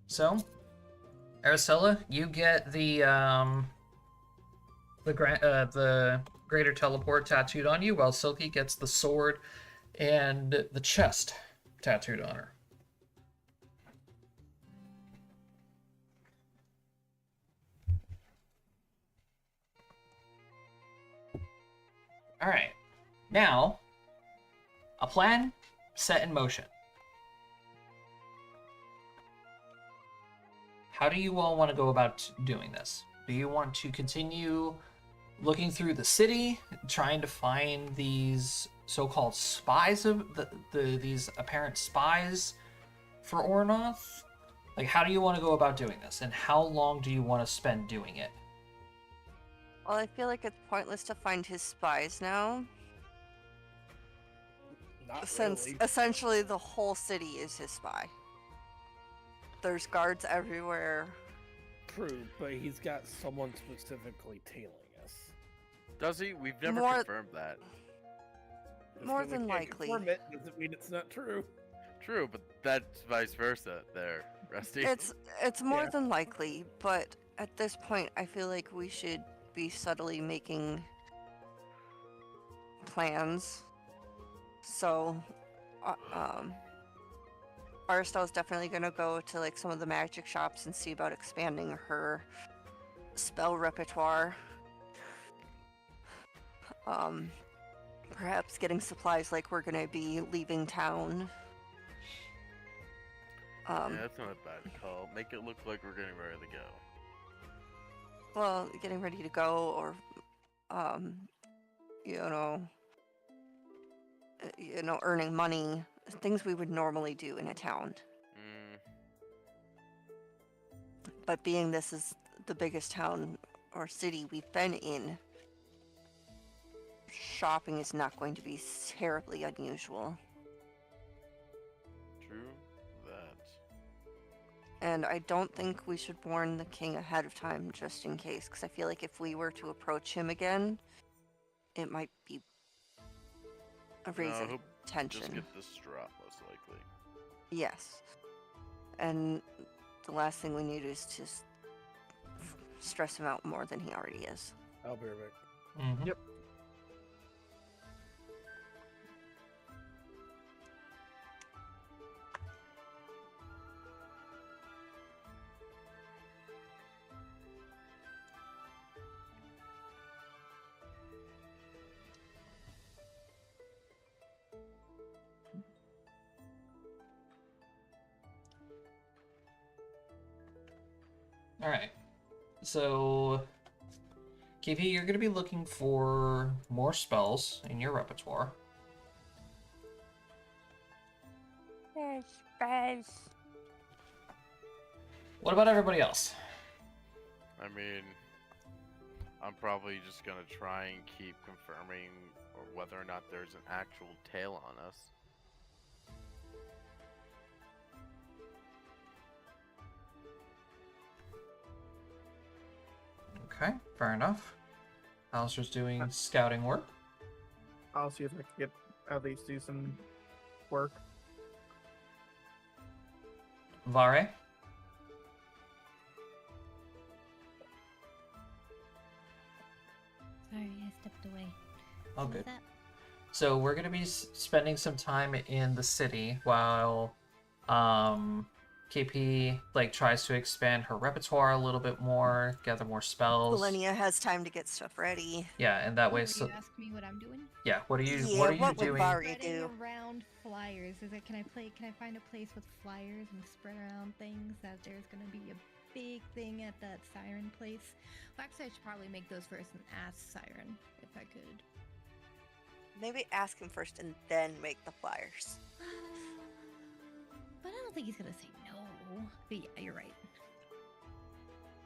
So, Aristella, you get the the greater teleport tattooed on you, while Silky gets the sword and the chest tattooed on her. All right, now a plan set in motion. How do you all want to go about doing this? Do you want to continue looking through the city, trying to find these so-called spies of these apparent spies for Ornoth? Like, how do you want to go about doing this, and how long do you want to spend doing it? Well, I feel like it's pointless to find his spies now, Not since really. essentially the whole city is his spy. There's guards everywhere. True, but he's got someone specifically tailing us. Does he? We've never More- confirmed that. Just More 'cause we than can't likely. confirm it doesn't mean it's not true. True, but that's vice versa there, Rusty. It's more Yeah. than likely, but at this point, I feel like we should be subtly making plans. So, Aristel's definitely gonna go to like some of the magic shops and see about expanding her spell repertoire. Perhaps getting supplies like we're gonna be leaving town. Yeah, that's not a bad call. Make it look like we're getting ready to go. Well, getting ready to go, or earning money, things we would normally do in a town. Mm, But being this is the biggest town or city we've been in, shopping is not going to be terribly unusual. true that. And I don't think we should warn the king ahead of time just in case, because I feel like if we were to approach him again, it might be a raise No, of he'll tension. just get this drop, most likely. Yes. And the last thing we need is to stress him out more than he already is. I'll be right back. Mm-hmm. Yep. All right. So, KP, you're going to be looking for more spells in your repertoire. What about everybody else? I mean, I'm probably just gonna try and keep confirming or whether or not there's an actual tail on us. Okay, fair enough. Alistair's doing scouting work. I'll see if I can get at least do some work. Vare? Sorry, I stepped away. Oh, What was good. that? So we're gonna be spending some time in the city while KP like tries to expand her repertoire a little bit more, gather more spells. Selenia has time to get stuff ready. Yeah, and that way. Were So you asking me what I'm doing? yeah, what are you Yeah, what are what you would doing? Vari- What do you Spreading do? around flyers. Can I find a place with flyers and spread around things that there's gonna be a big thing at that siren place? Well, actually, I should probably make those first and ask Siren if I could. Maybe ask him first and then make the flyers. But I don't think he's gonna say no. But yeah, you're right.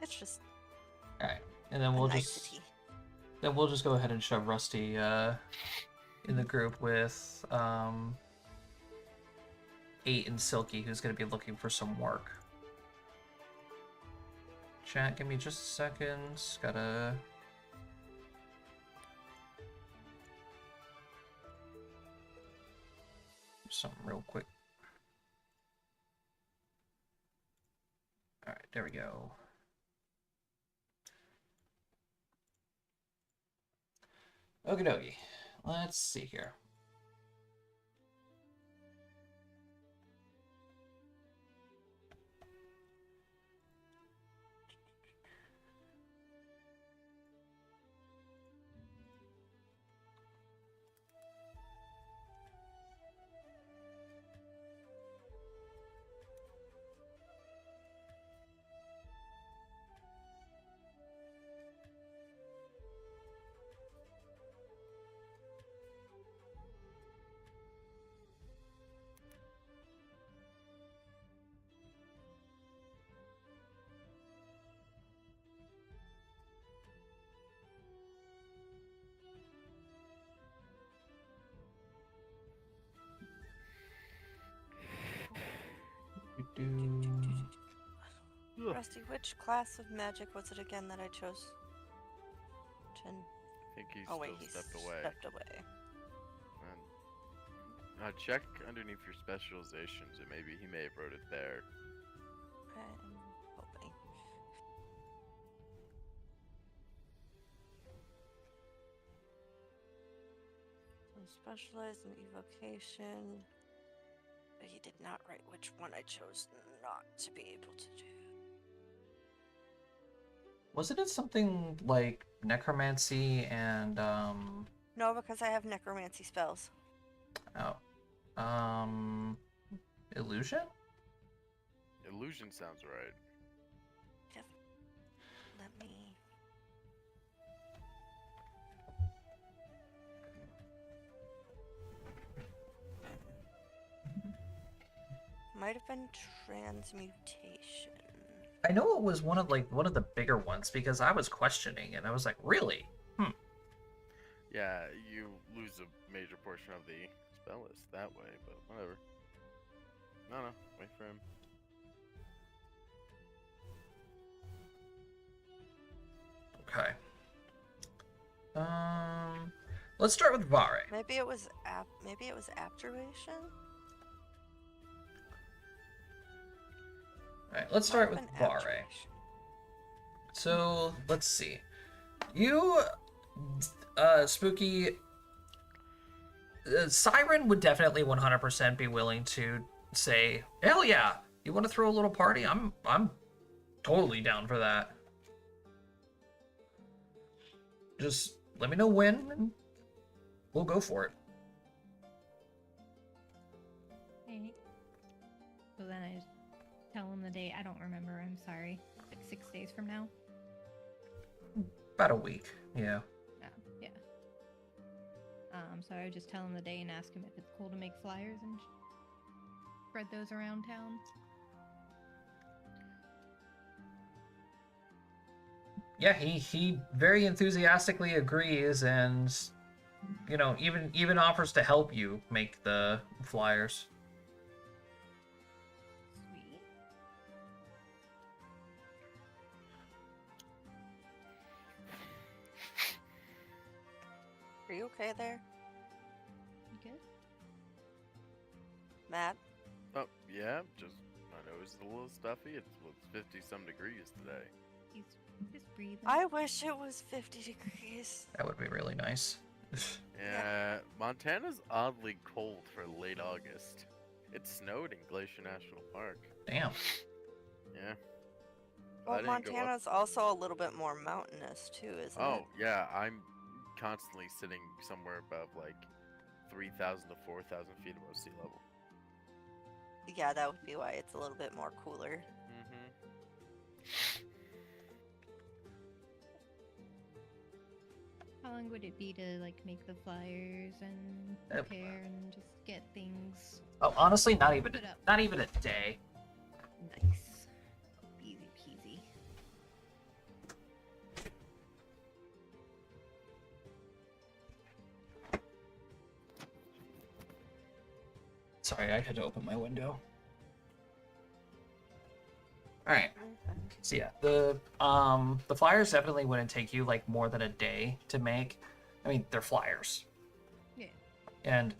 It's just All right, and then a we'll nicety. just go ahead and shove Rusty in the group with 8 and Silky, who's gonna be looking for some work. Chat, give me just a second. Gotta. Something real quick. Alright, there we go. Okie dokie. Let's see here. Rusty, which class of magic was it again that I chose? Chin. I think he's Oh wait, still he stepped away. stepped away. Check underneath your specializations, and maybe he may have wrote it there. I'm hoping. So specialized in evocation, but he did not write which one I chose not to be able to do. Wasn't it something like necromancy and No, because I have necromancy spells. illusion? Illusion sounds right. Let me. Might have been transmutation. I know it was one of the bigger ones because I was questioning and I was like, really? Yeah, you lose a major portion of the spell list that way, but whatever. No, wait for him. Okay. Let's start with Vare. Maybe it was abjuration. Alright, let's start with Might have been Vare. abjuration. So, let's see. You, Spooky, Siren would definitely 100% be willing to say, hell yeah, you want to throw a little party? I'm totally down for that. Just let me know when, and we'll go for it. Okay. So then I just tell him the date. I don't remember. I'm sorry. Like 6 days from now. About a week, yeah. Oh, yeah. So I would just tell him the day and ask him if it's cool to make flyers and spread those around town. Yeah, he very enthusiastically agrees, and you know, even offers to help you make the flyers. Sweet. Are you okay there, You good? Matt? Oh, yeah, just my nose is a little stuffy. It's 50-some degrees today. He's just breathing. I wish it was 50 degrees. That would be really nice. Yeah, Montana's oddly cold for late August. It snowed in Glacier National Park. Damn. Yeah. Well, I didn't go up- Montana's also a little bit more mountainous too, isn't it? Oh, yeah, I'm constantly sitting somewhere above like 3,000 to 4,000 feet above sea level. Yeah, that would be why it's a little bit more cooler. Mm-hmm. How long would it be to like make the flyers and prepare and just get things Oh, honestly, not even Put up. a day. nice? Easy peasy. Sorry, I had to open my window. All right. So yeah, the flyers definitely wouldn't take you like more than a day to make. I mean, they're flyers. Yeah. And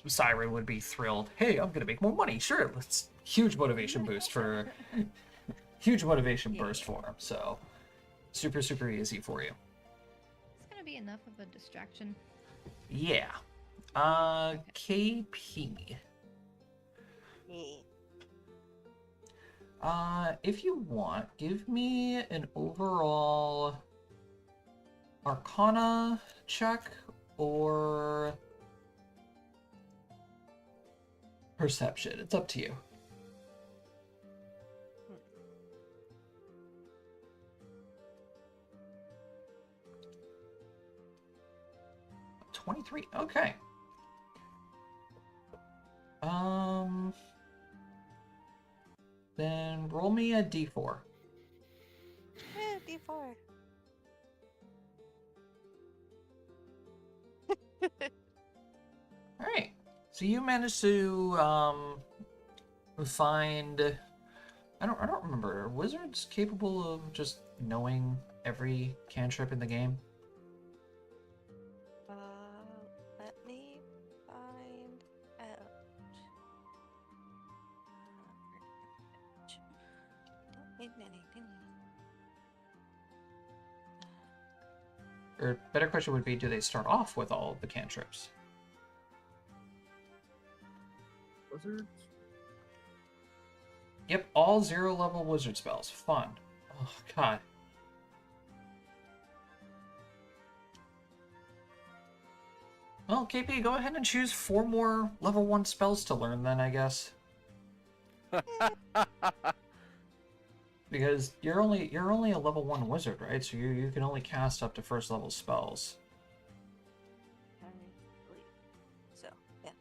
Siren would be thrilled. Hey, I'm gonna make more money. Sure, let's huge motivation boost for huge motivation Yeah. burst for him. So super easy for you. It's gonna be enough of a distraction? Yeah. KP. If you want, give me an overall Arcana check or Perception. It's up to you. Hmm. 23. Okay. Then roll me a d4. D4. All right. So you managed to find. I don't remember. Are wizards capable of just knowing every cantrip in the game? Let me find out. Or better question would be, do they start off with all the cantrips? Wizards? Yep, all 0-level wizard spells. Fun. Oh, God. Well, KP, go ahead and choose 4 more level 1 spells to learn then, I guess. Because you're only a level 1 wizard, right? So you can only cast up to first level spells. So, yeah.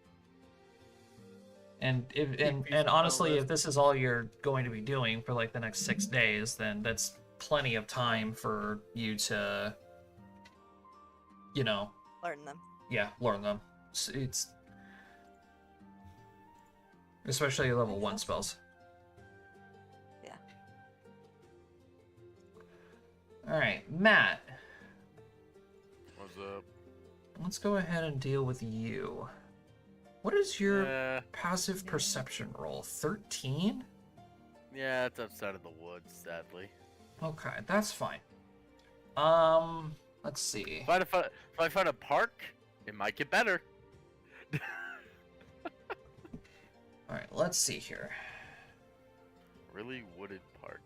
And and honestly, if this is all you're going to be doing for like the next 6 days, then that's plenty of time for you to, you know, Learn them. yeah, learn them. It's especially level 1 spells. Yeah. All right, Matt. What's up? Let's go ahead and deal with you. What is your passive perception roll? 13? Yeah, it's outside of the woods, sadly. Okay, that's fine. Let's see. If I find a park, it might get better. All right, let's see here. Really wooded park.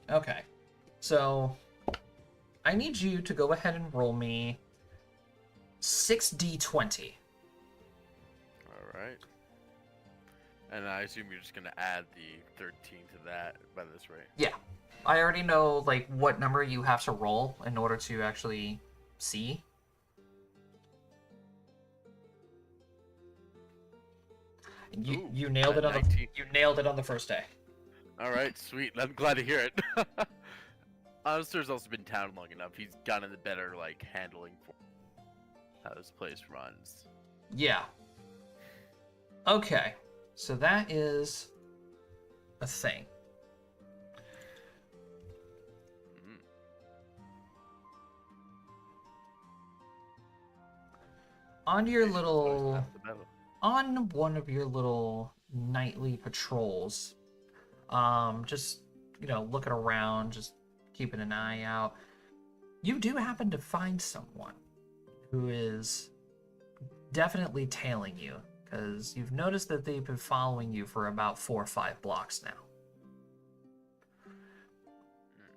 Okay, so I need you to go ahead and roll me 6d20. All right. And I assume you're just gonna add the 13 to that by this rate. Yeah, I already know like what number you have to roll in order to actually see. You nailed it on 19. you nailed it on the first day. All right, sweet. I'm glad to hear it. Alistair's also been in town long enough. He's gotten the better like handling for how this place runs. Yeah. Okay, so that is a thing. Mm. On your Patience always little half the battle. on one of your little nightly patrols, just looking around, just keeping an eye out, you do happen to find someone who is definitely tailing you, because you've noticed that they've been following you for about 4 or 5 blocks now.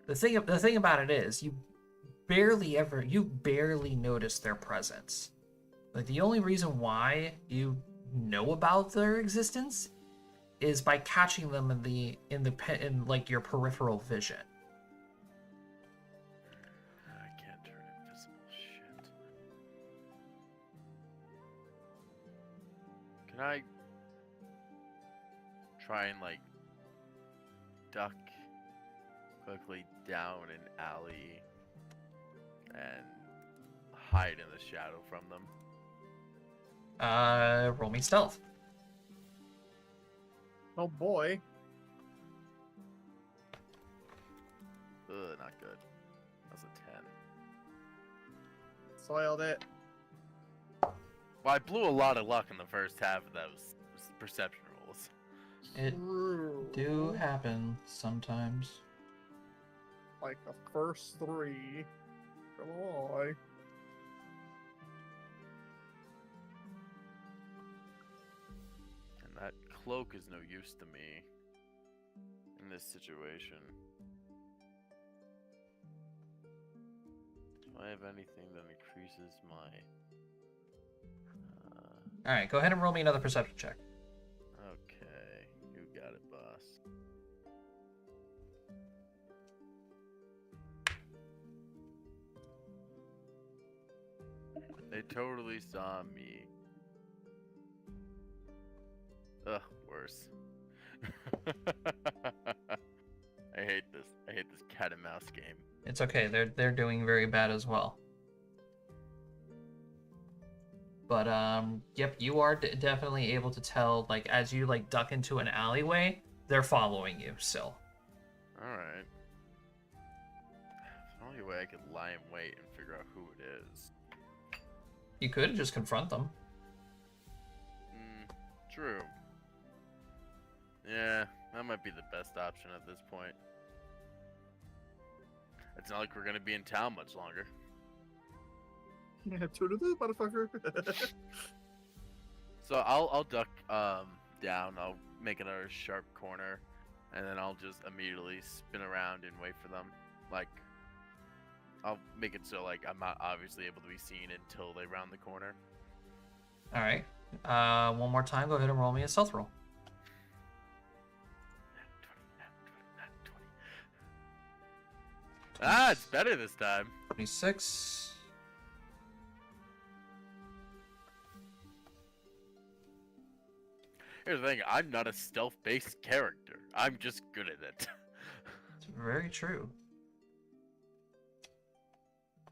The thing about it is, you barely notice their presence. Like, the only reason why you know about their existence is by catching them in like your peripheral vision. I can't turn invisible. Shit. Can I try and like duck quickly down an alley and hide in the shadow from them? Roll me stealth. Oh boy. Ugh, not good. That's a 10. Soiled it. Well, I blew a lot of luck in the first half of those perception rolls. It True. do happen sometimes. like the first 3. Come on. And that cloak is no use to me in this situation. Do I have anything that increases my... Alright, go ahead and roll me another perception check. Okay, you got it, boss. They totally saw me. Ugh, worse. I hate this. I hate this cat and mouse game. It's okay, they're doing very bad as well. But yep, you are definitely able to tell, like, as you like duck into an alleyway, they're following you still. Alright. The only way I could lie in wait and figure out who it is. You could just confront them. True. Yeah, that might be the best option at this point. It's not like we're gonna be in town much longer. Yeah, toodaloo, motherfucker. So I'll duck down. I'll make another sharp corner, and then I'll just immediately spin around and wait for them. Like, I'll make it so like I'm not obviously able to be seen until they round the corner. Alright. One more time, go ahead and roll me a stealth roll. Ah, it's better this time. 26. Here's the thing, I'm not a stealth-based character. I'm just good at it. It's very true.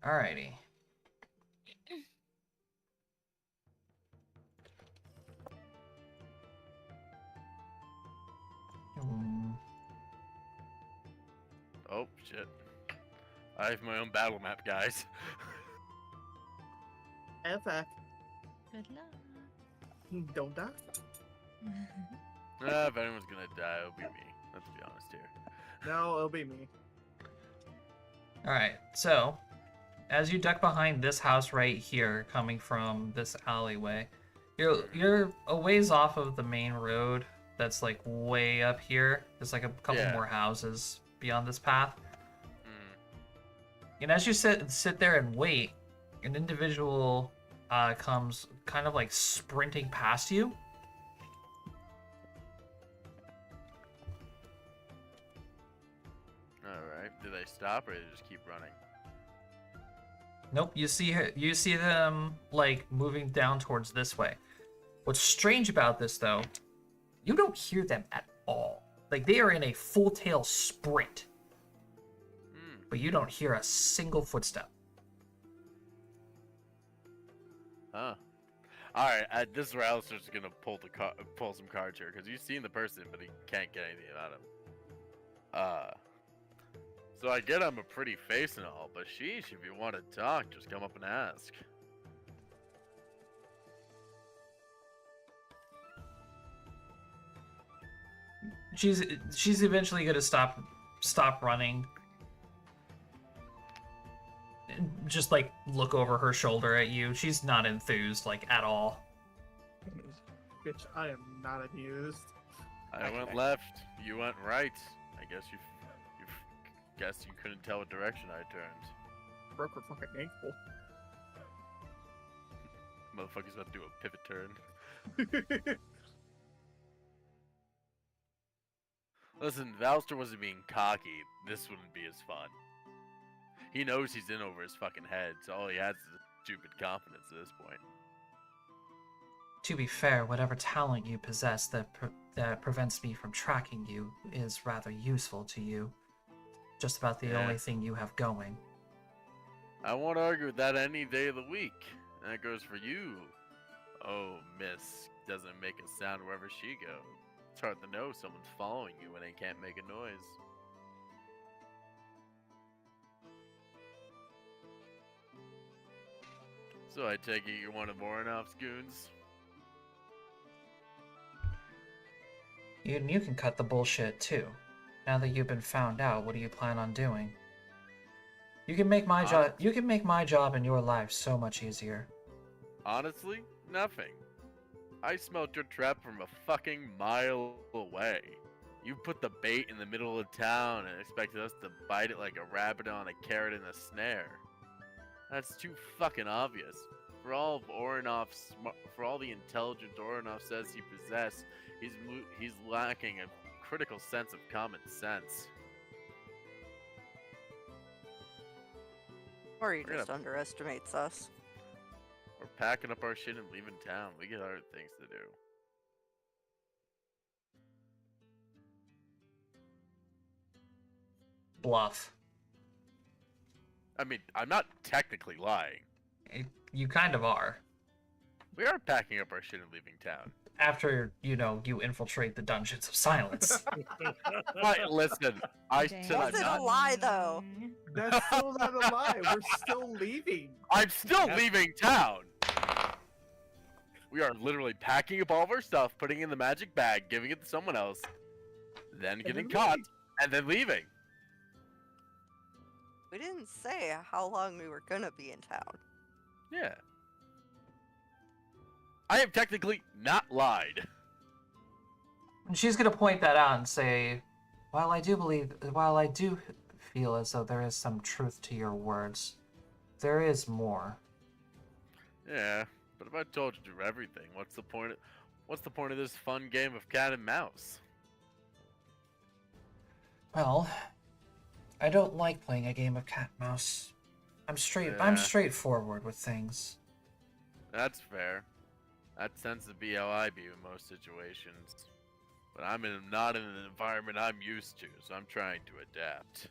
Alrighty. Oh, shit. I have my own battle map, guys. And fact, Good luck. don't die. If anyone's gonna die, it'll be me. Let's be honest here. No, it'll be me. Alright, so as you duck behind this house right here, coming from this alleyway, you're a ways off of the main road that's like way up here. There's like a couple Yeah. more houses beyond this path. Mm. And as you sit there and wait, an individual comes kind of like sprinting past you. Alright. Do they stop or do they just keep running? Nope, you see them like moving down towards this way. What's strange about this though, you don't hear them at all. Like they are in a full tail sprint, but you don't hear a single footstep. Huh. Alright, this is where Alistair's gonna pull some cards here, because you've seen the person, but he can't get anything out of him. So I get I'm a pretty face and all, but sheesh, if you want to talk, just come up and ask. She's eventually gonna stop running. And just like look over her shoulder at you. She's not enthused like at all. Bitch, I am not amused. I went left, you went right. I guess you couldn't tell what direction I turned. Broke her fucking ankle. Motherfucker's about to do a pivot turn. Listen, if Alistair wasn't being cocky, this wouldn't be as fun. He knows he's in over his fucking head, so all he has is stupid confidence at this point. To be fair, whatever talent you possess that prevents me from tracking you is rather useful to you. Just about the Yeah. only thing you have going. I won't argue with that any day of the week. And that goes for you. Oh, miss doesn't make a sound wherever she goes. It's hard to know someone's following you when they can't make a noise. So I take it you're one of Voronov's goons? You can cut the bullshit too. Now that you've been found out, what do you plan on doing? You can make my job. Honest- You can make my job and your life so much easier. Honestly, nothing. I smelled your trap from a fucking mile away. You put the bait in the middle of town and expected us to bite it like a rabbit on a carrot in a snare. That's too fucking obvious. For all of for all the intelligence Orenov says he possesses, he's lacking a critical sense of common sense. Or he We're just gonna- underestimates us. We're packing up our shit and leaving town. We got other things to do. Bluff. I mean, I'm not technically lying. You kind of are. We are packing up our shit and leaving town. After, you infiltrate the Dungeons of Silence. Right, listen, I said I'm Wasn't not. a lie, though. That's still not a lie. We're still leaving. I'm still leaving town. We are literally packing up all of our stuff, putting it in the magic bag, giving it to someone else, then getting then caught, leaving. and then leaving. We didn't say how long we were gonna be in town. Yeah. I have technically not lied. And she's gonna point that out and say, while I do feel as though there is some truth to your words, there is more. Yeah, but if I told you to do everything, what's the point of this fun game of cat and mouse? Well, I don't like playing a game of cat and mouse. I'm Yeah. straightforward with things. That's fair. That tends to be how I be in most situations. But I'm not in an environment I'm used to, so I'm trying to adapt.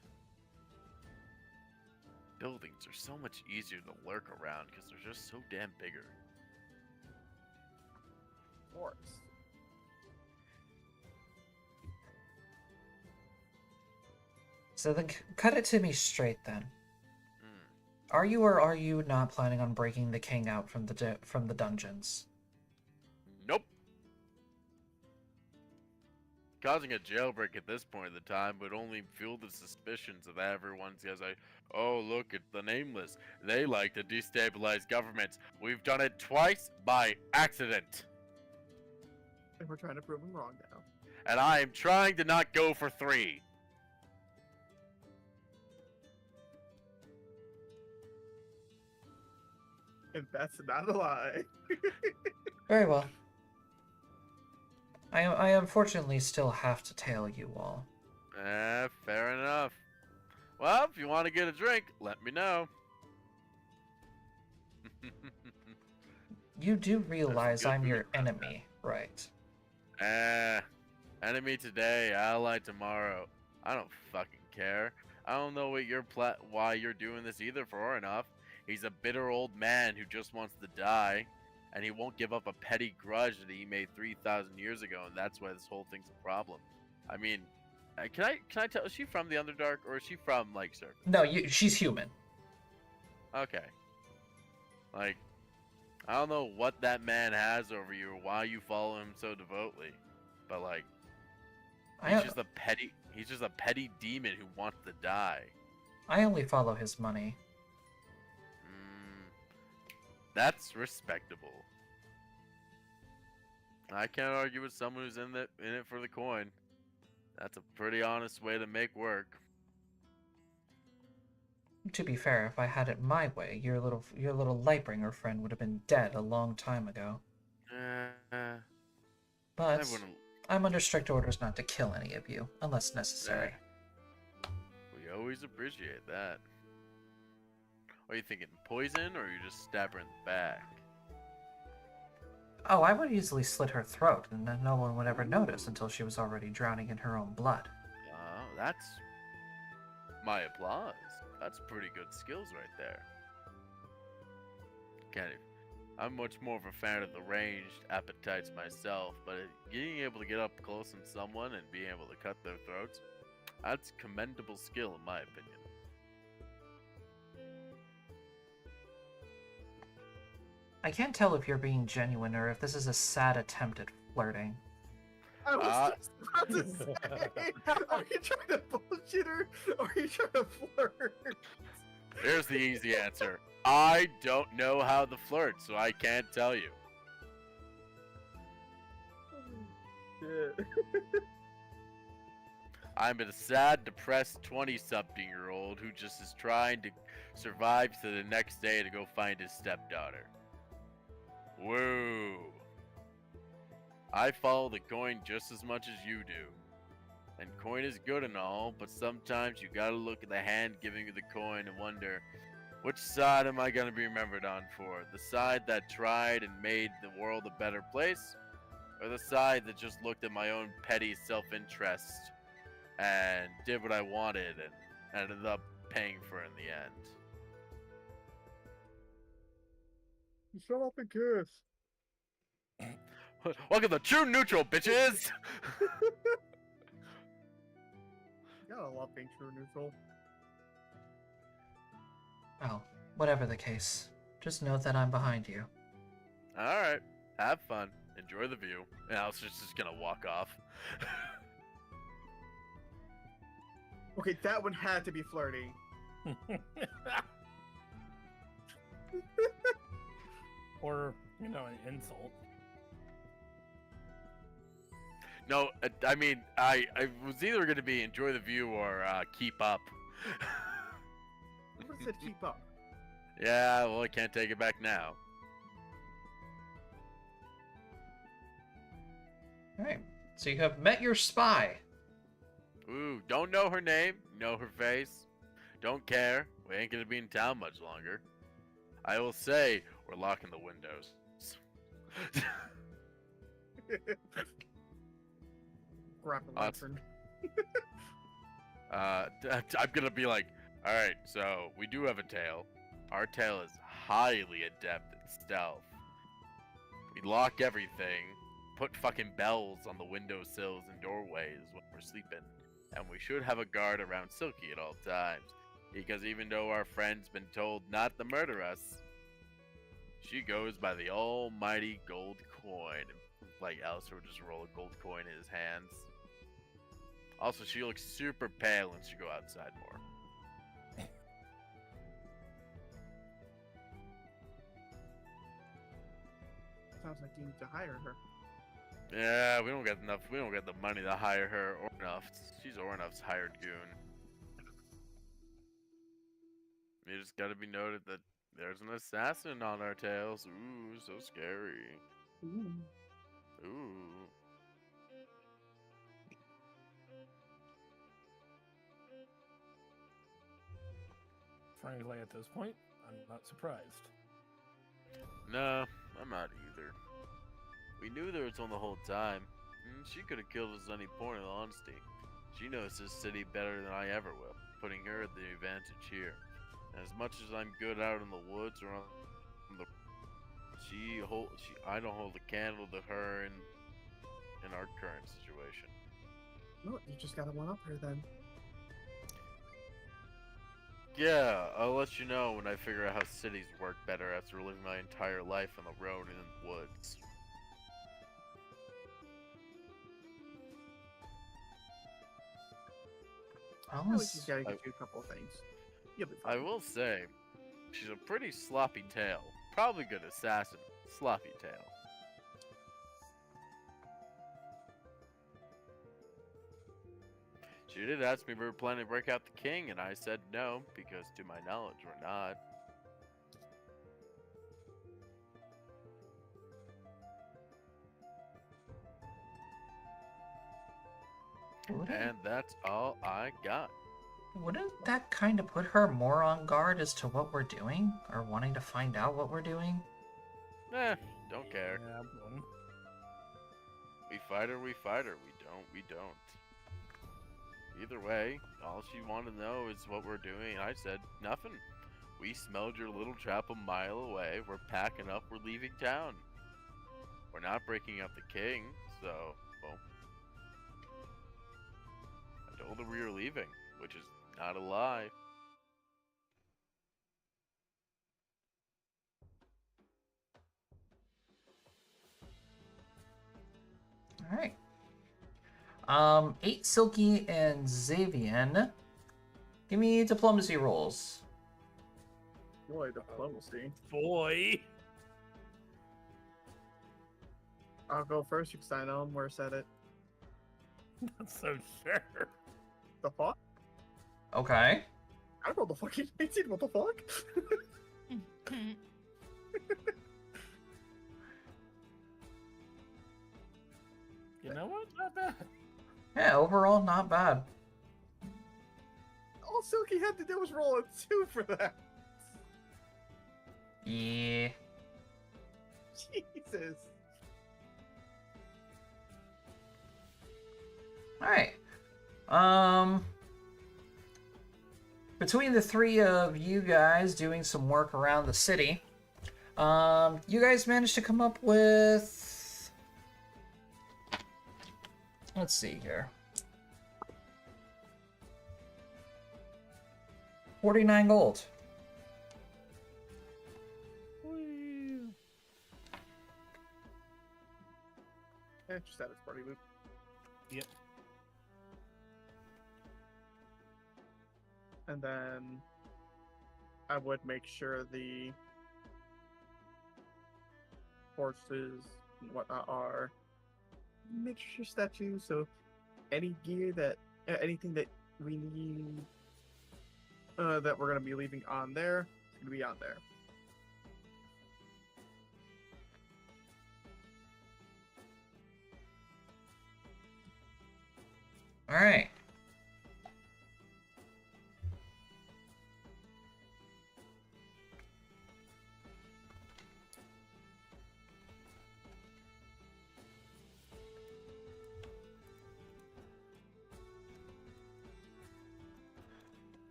Buildings are so much easier to lurk around because they're just so damn bigger. Forest. So then, cut it to me straight then. Hmm. Are you or are you not planning on breaking the king out from the dungeons? Nope. Causing a jailbreak at this point in the time would only fuel the suspicions of everyone's guys like, oh look, it's the Nameless. They like to destabilize governments. We've done it twice by accident. And we're trying to prove them wrong now. And I am trying to not go for 3. And that's not a lie. Very well. I unfortunately still have to tail you all. Fair enough. Well, if you want to get a drink, let me know. You do realize good I'm your food around enemy, right? Enemy today, ally tomorrow. I don't fucking care. I don't know what why you're doing this either for Orenov. He's a bitter old man who just wants to die, and he won't give up a petty grudge that he made 3,000 years ago, and that's why this whole thing's a problem. I mean, can I tell? Is she from the Underdark or is she from like Surface? No, she's human. Okay. Like, I don't know what that man has over you or why you follow him so devotedly, but like, he's just a petty demon who wants to die. I only follow his money. That's respectable. I can't argue with someone who's in it for the coin. That's a pretty honest way to make work. To be fair, if I had it my way, your little Lightbringer friend would have been dead a long time ago. I But wouldn't. I'm under strict orders not to kill any of you, unless necessary. We always appreciate that. Are you thinking poison, or you just stab her in the back? Oh, I would easily slit her throat, and then no one would ever notice until she was already drowning in her own blood. Oh, that's my applause. That's pretty good skills right there. I'm much more of a fan of the ranged appetites myself, but being able to get up close on someone and being able to cut their throats, that's commendable skill in my opinion. I can't tell if you're being genuine or if this is a sad attempt at flirting. I was just about to say, are you trying to bullshit her or are you trying to flirt? Here's the easy answer. I don't know how to flirt, so I can't tell you. Shit. I'm a sad, depressed 20-something-year-old who just is trying to survive to the next day to go find his stepdaughter. Woo. I follow the coin just as much as you do. And coin is good and all, but sometimes you gotta look at the hand giving you the coin and wonder, which side am I gonna be remembered on for? The side that tried and made the world a better place? Or the side that just looked at my own petty self-interest and did what I wanted and ended up paying for it in the end? Shut up and kiss. Welcome to True Neutral, bitches! You gotta love being true neutral. Well, whatever the case, just note that I'm behind you. Alright, have fun. Enjoy the view. And I was just gonna walk off. Okay, that one had to be flirty. Or, you know, an insult. No, I mean, I was either gonna be enjoy the view or keep up. Who said keep up? Yeah, well, I can't take it back now. Alright, so you have met your spy. Ooh, don't know her name, know her face. Don't care, we ain't gonna be in town much longer. I will say, we're locking the windows. Grab the Awesome. lantern. I'm gonna be like, alright, so we do have a tail. Our tail is highly adept at stealth. We lock everything, put fucking bells on the windowsills and doorways when we're sleeping, and we should have a guard around Silky at all times. Because even though our friend's been told not to murder us, she goes by the almighty gold coin. Like Alistair would just roll a gold coin in his hands. Also, she looks super pale and should go outside more. Sounds like you need to hire her. Yeah, we don't get enough. We don't get the money to hire her. Ornuff. She's Ornuff's hired goon. It just gotta be noted that there's an assassin on our tails. Ooh, so scary. Ooh. Ooh. Frankly, at this point, I'm not surprised. No, I'm not either. We knew there was on the whole time. She could have killed us at any point, in honesty. She knows this city better than I ever will, putting her at the advantage here. And as much as I'm good out in the woods or on the, I don't hold a candle to her in our current situation. No, you just gotta one up her then. Yeah, I'll let you know when I figure out how cities work better after living my entire life on the road and in the woods. At least she's gotta get you a couple of things. You'll be I fine. will say, she's a pretty sloppy tail. Probably good assassin. Sloppy tail. She did ask me if we were planning to break out the king, and I said no, because to my knowledge, we're not. And that's all I got. Wouldn't that kind of put her more on guard as to what we're doing? Or wanting to find out what we're doing? Don't care. Yeah, well, We fight her, we fight her. We don't. Either way, all she wanted to know is what we're doing, and I said, nothing. We smelled your little trap a mile away. We're packing up, we're leaving town. We're not breaking up the king, so, well, I told her we were leaving, which is not a lie. Alright. 8 Silky and Xavian. Give me diplomacy rolls. Boy, diplomacy. Boy. I'll go first because I know I'm worse at it. Not so sure. The fuck? Okay. I rolled the fucking 18. What the fuck? You know what? Not bad. Yeah, overall, not bad. All Silky had to do was roll a 2 for that. Yeah. Jesus. Alright. Between the three of you guys doing some work around the city, you guys managed to come up with... Let's see here. 49 gold. Just at its party loop. Yep. And then I would make sure the horses and whatnot are miniature statues. So any gear that, anything that we need, that we're gonna be leaving on there, it's gonna be on there. Alright.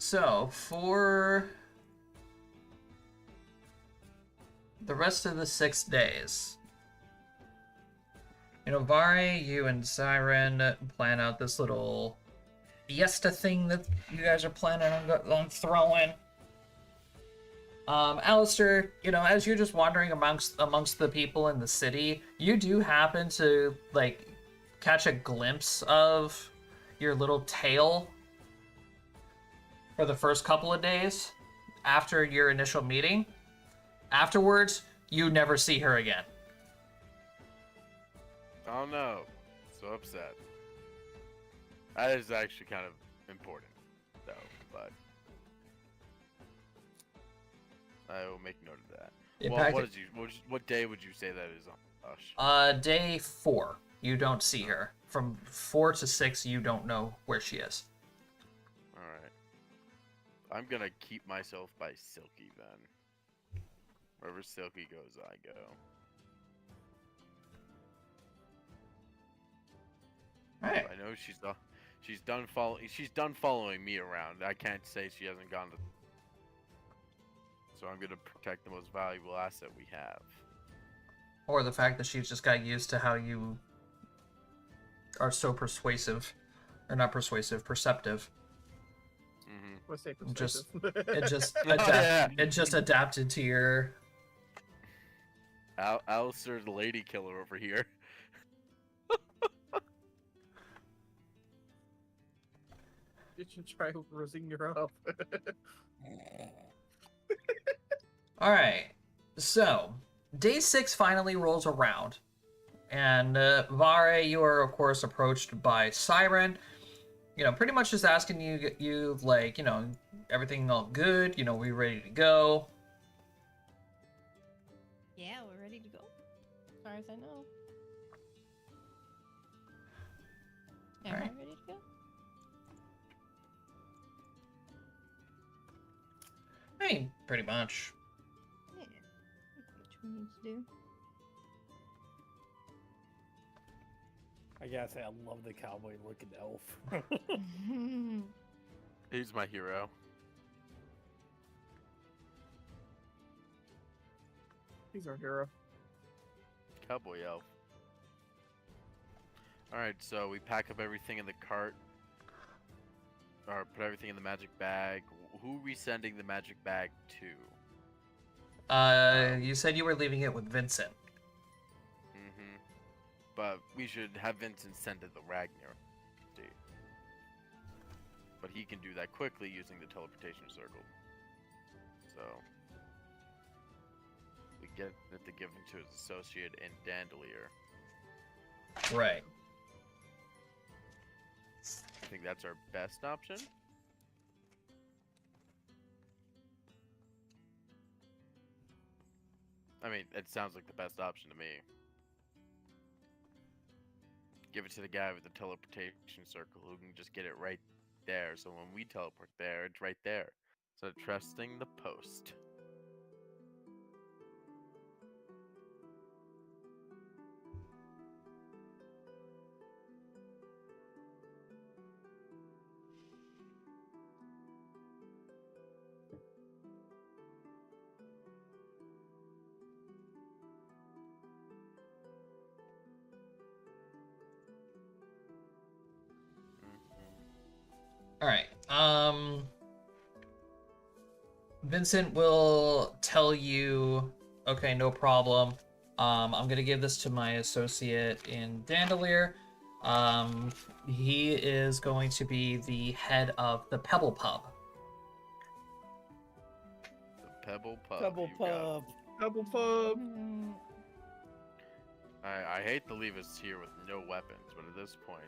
So, for the rest of the 6 days, Vari, you and Siren plan out this little fiesta thing that you guys are planning on throwing. Alistair, as you're just wandering amongst the people in the city, you do happen to, catch a glimpse of your little tail for the first couple of days after your initial meeting. Afterwards, you never see her again. Oh no, so upset. That is actually kind of important, though, but I will make note of that. What day would you say that is on, Ush? Day 4, you don't see her. From 4 to 6, you don't know where she is. Alright. I'm gonna keep myself by Silky then. Wherever Silky goes, I go. Alright. I know she's done following me around. I can't say she hasn't gone to. So I'm gonna protect the most valuable asset we have. Or the fact that she's just got used to how you are so persuasive. Or not persuasive, perceptive. Mm-hmm. Let's say Just- persuasive. It just adapted to your... Alistair, the lady killer over here. You should try rosing her up. Alright, so, day 6 finally rolls around. And, Vare, you are, of course, approached by Siren. Pretty much just asking you everything all good? We ready to go? Yeah, we're ready to go. As far as I know. Am Alright. I ready to go? I mean, pretty much. Yeah. Which we need to do. I gotta say, I love the cowboy-looking elf. He's my hero. He's our hero. Cowboy elf. Alright, so we pack up everything in the cart. Or put everything in the magic bag. Who are we sending the magic bag to? You said you were leaving it with Vincent. Mm-hmm. But we should have Vincent send it to Ragnar. But he can do that quickly using the teleportation circle. So we get it to give him to his associate in Dandelier. Right. I think that's our best option. I mean, it sounds like the best option to me. Give it to the guy with the teleportation circle who can just get it right there. So when we teleport there, it's right there. So trusting the post. All right. Vincent will tell you, okay, no problem. I'm gonna give this to my associate in Dandelier. He is going to be the head of the Pebble Pub. The Pebble Pub. Double you got it. pub. Double pub. Mm, I hate to leave us here with no weapons, but at this point,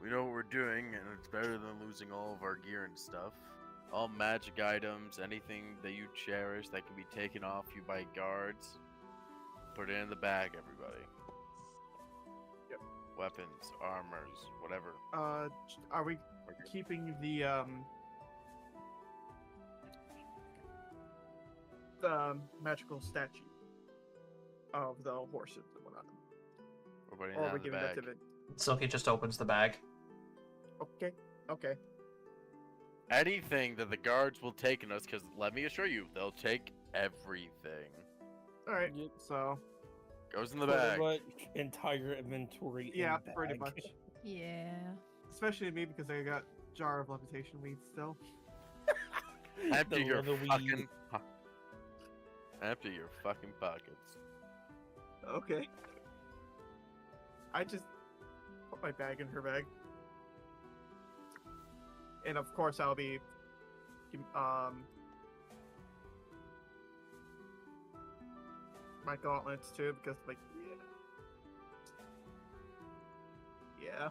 we know what we're doing, and it's better than losing all of our gear and stuff. All magic items, anything that you cherish that can be taken off you by guards, put it in the bag, everybody. Yep. Weapons, armors, whatever. Are we keeping the magical statue of the horses and whatnot? We're putting Or that are we in the giving that bag. to Vin? Silky just opens the bag. Okay. Okay. Anything that the guards will take in us, because let me assure you, they'll take everything. All right. Yep. So Goes in the Pretty bag. much entire inventory. yeah, in pretty bag. much. yeah. Especially me because I got jar of levitation weed still. Empty The your leather weed. fucking empty your fucking pockets. Okay. I just put my bag in her bag. And of course I'll be my gauntlets too because like yeah.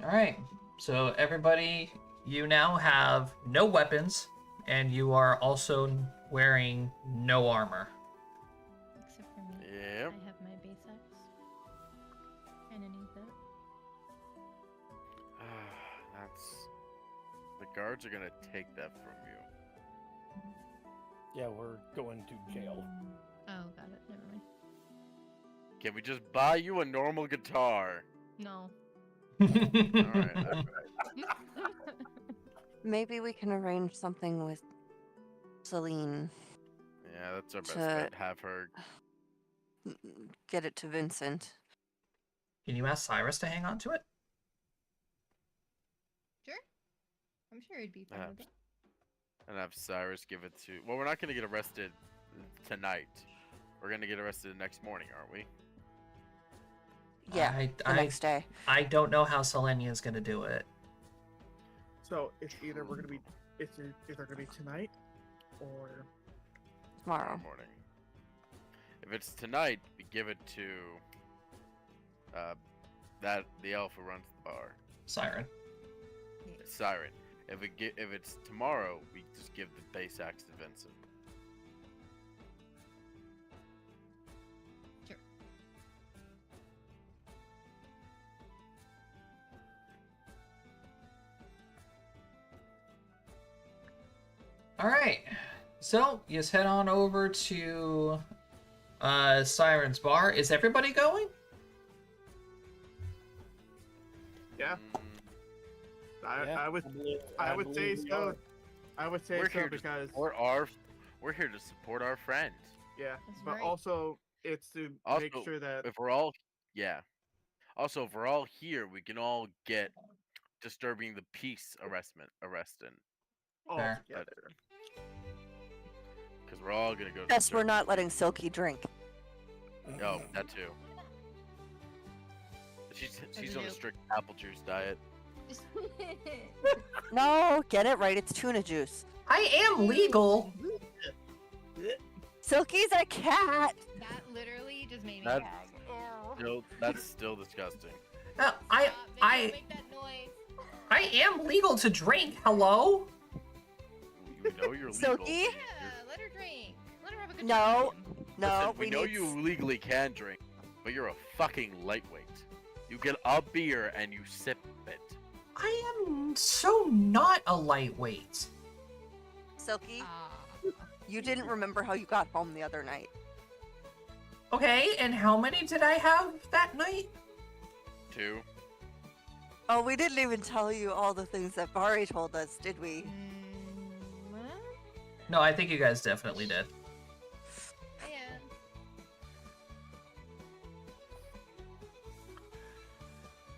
All right. So everybody, you now have no weapons, and you are also wearing no armor. Except for me. Yep. I have my base axe. And I need that. That's the guards are gonna take that from you. Yeah, we're going to jail. Oh, got it. Never mind. Can we just buy you a normal guitar? No. Alright. Maybe we can arrange something with Celine. Yeah, that's our best To- bet. Have her. Get it to Vincent. Can you ask Cyrus to hang on to it? Sure. I'm sure it'd be fine with it. And have Cyrus give it to. Well, we're not gonna get arrested tonight. We're gonna get arrested the next morning, aren't we? Yeah, the I next day. I don't know how Selenia is gonna do it. So it's either either gonna be tonight or Tomorrow. Morning. If it's tonight, we give it to the elf who runs the bar, Siren. Siren. If it's tomorrow, we just give the base axe to Vincent. Sure. All right. So you just head on over to Siren's bar. Is everybody going? yeah. Mm, I would believe say we so. are. I would say We're so here to because support we're here to support our friend. yeah, That's but right. also it's to make Also, sure that If we're all Also, if we're all here, we can all get disturbing the peace arrested. all Fair. together. Because we're all gonna go. Yes, we're disturb- not letting Silky drink. Oh, that too. She's on a nope. strict apple juice diet. No, get it right. It's tuna juice. I am legal. Silky's a cat. That literally just made me That- gag. That's still disgusting. I Make that noise. I am legal to drink. Hello. You know you're legal. Silky? Yeah, let her drink. Let her have a good No. time. No, Listen, we know need you legally can drink, but you're a fucking lightweight. You get a beer and you sip it. I am so not a lightweight. Silky, Ah. you didn't remember how you got home the other night. Okay, and how many did I have that night? 2. Oh, we didn't even tell you all the things that Bari told us, did we? What? No, I think you guys definitely did. Yeah.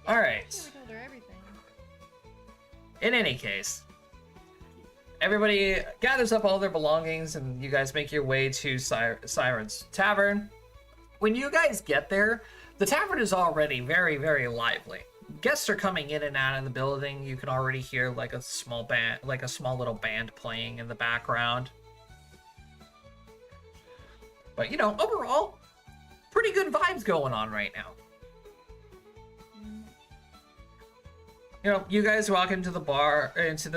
All right. We told her everything. In any case, everybody gathers up all their belongings and you guys make your way to Siren's Tavern. When you guys get there, the tavern is already very, very lively. Guests are coming in and out of the building. You can already hear like a small little band playing in the background. But you know, overall, pretty good vibes going on right now. You know, you guys walk into the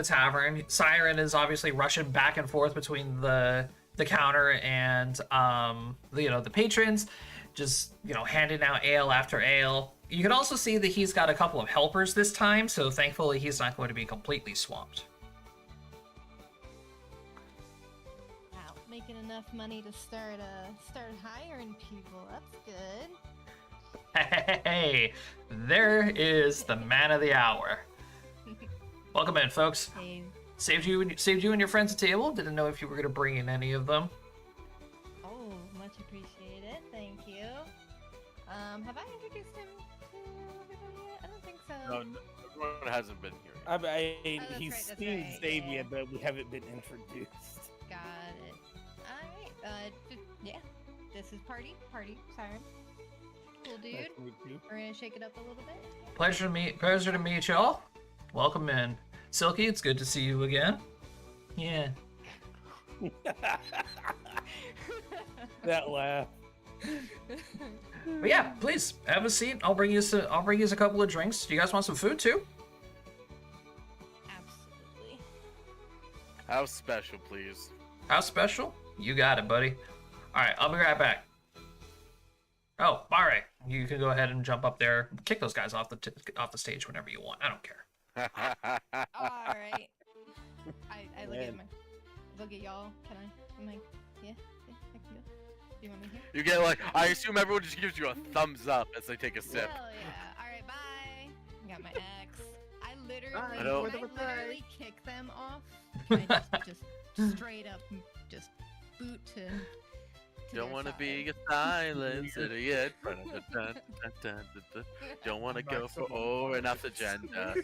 tavern. Siren is obviously rushing back and forth between the counter and the patrons, just handing out ale after ale. You can also see that he's got a couple of helpers this time, so thankfully he's not going to be completely swamped. Wow, making enough money to start hiring people. That's good. Hey, there is the man of the hour. Welcome in, folks. Hey. Saved you and your friends a table. Didn't know if you were going to bring in any of them. Oh, much appreciated. Thank you. Have I introduced him to everybody yet? I don't think so. No, everyone hasn't been here. I mean, Oh, that's he's right, that's seen right, Xavier, yeah. but we haven't been introduced. Got it. Alright, yeah. This is Party, Siren. Cool dude. Nice to meet you. We're gonna shake it up a little bit. Pleasure to meet y'all. Welcome in. Silky, it's good to see you again. Yeah. That laugh. But yeah, please have a seat. I'll bring you a couple of drinks. Do you guys want some food too? Absolutely. How special, please. How special? You got it, buddy. All right, I'll be right back. Oh, Bare, you can go ahead and jump up there. Kick those guys off the stage whenever you want. I don't care. Alright. I look at y'all. I'm like, yeah, I can go. Do you want me here? You get I assume everyone just gives you a thumbs up as they take a sip. Hell yeah. Alright, bye. Got my ex. I I literally kick them off. I just straight up just boot to Don't their want to side. be a silence idiot. Don't want to go for enough agenda.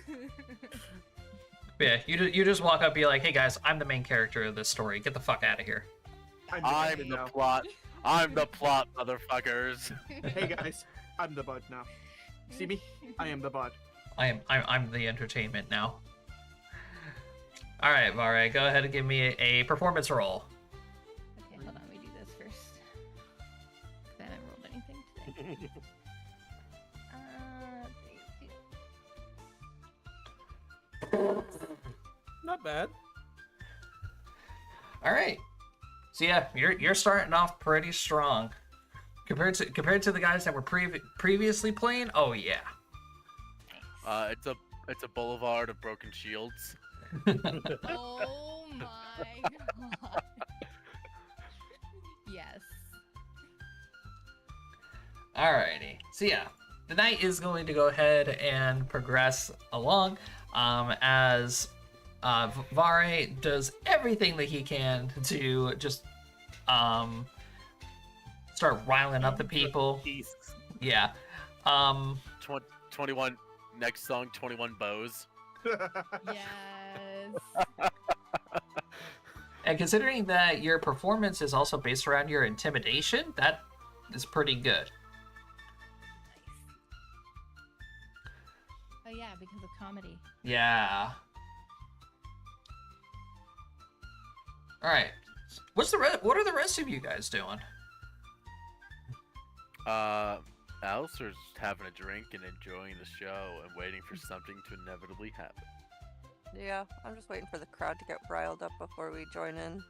Yeah, you just walk up, be like, "Hey guys, I'm the main character of this story. Get the fuck out of here." I'm the plot. I'm the plot, motherfuckers. Hey guys, I'm the bud now. See me? I am the bud. I'm the entertainment now. All right, Bare, go ahead and give me a performance roll. Okay, hold on, we do this first. 'Cause I haven't rolled anything today. Not bad. All right. So yeah, you're starting off pretty strong compared to the guys that were previously playing. Oh yeah. It's a boulevard of broken shields. Oh my god. Yes. Alrighty. So yeah, the night is going to go ahead and progress along as Vare does everything that he can to just start riling up the people. Peace. Yeah. 21. Next song, 21 bows. Yes. And considering that your performance is also based around your intimidation, that is pretty good. Nice. Oh yeah, because of comedy. Yeah. All right. What are the rest of you guys doing? Alistair's having a drink and enjoying the show and waiting for something to inevitably happen. Yeah, I'm just waiting for the crowd to get riled up before we join in.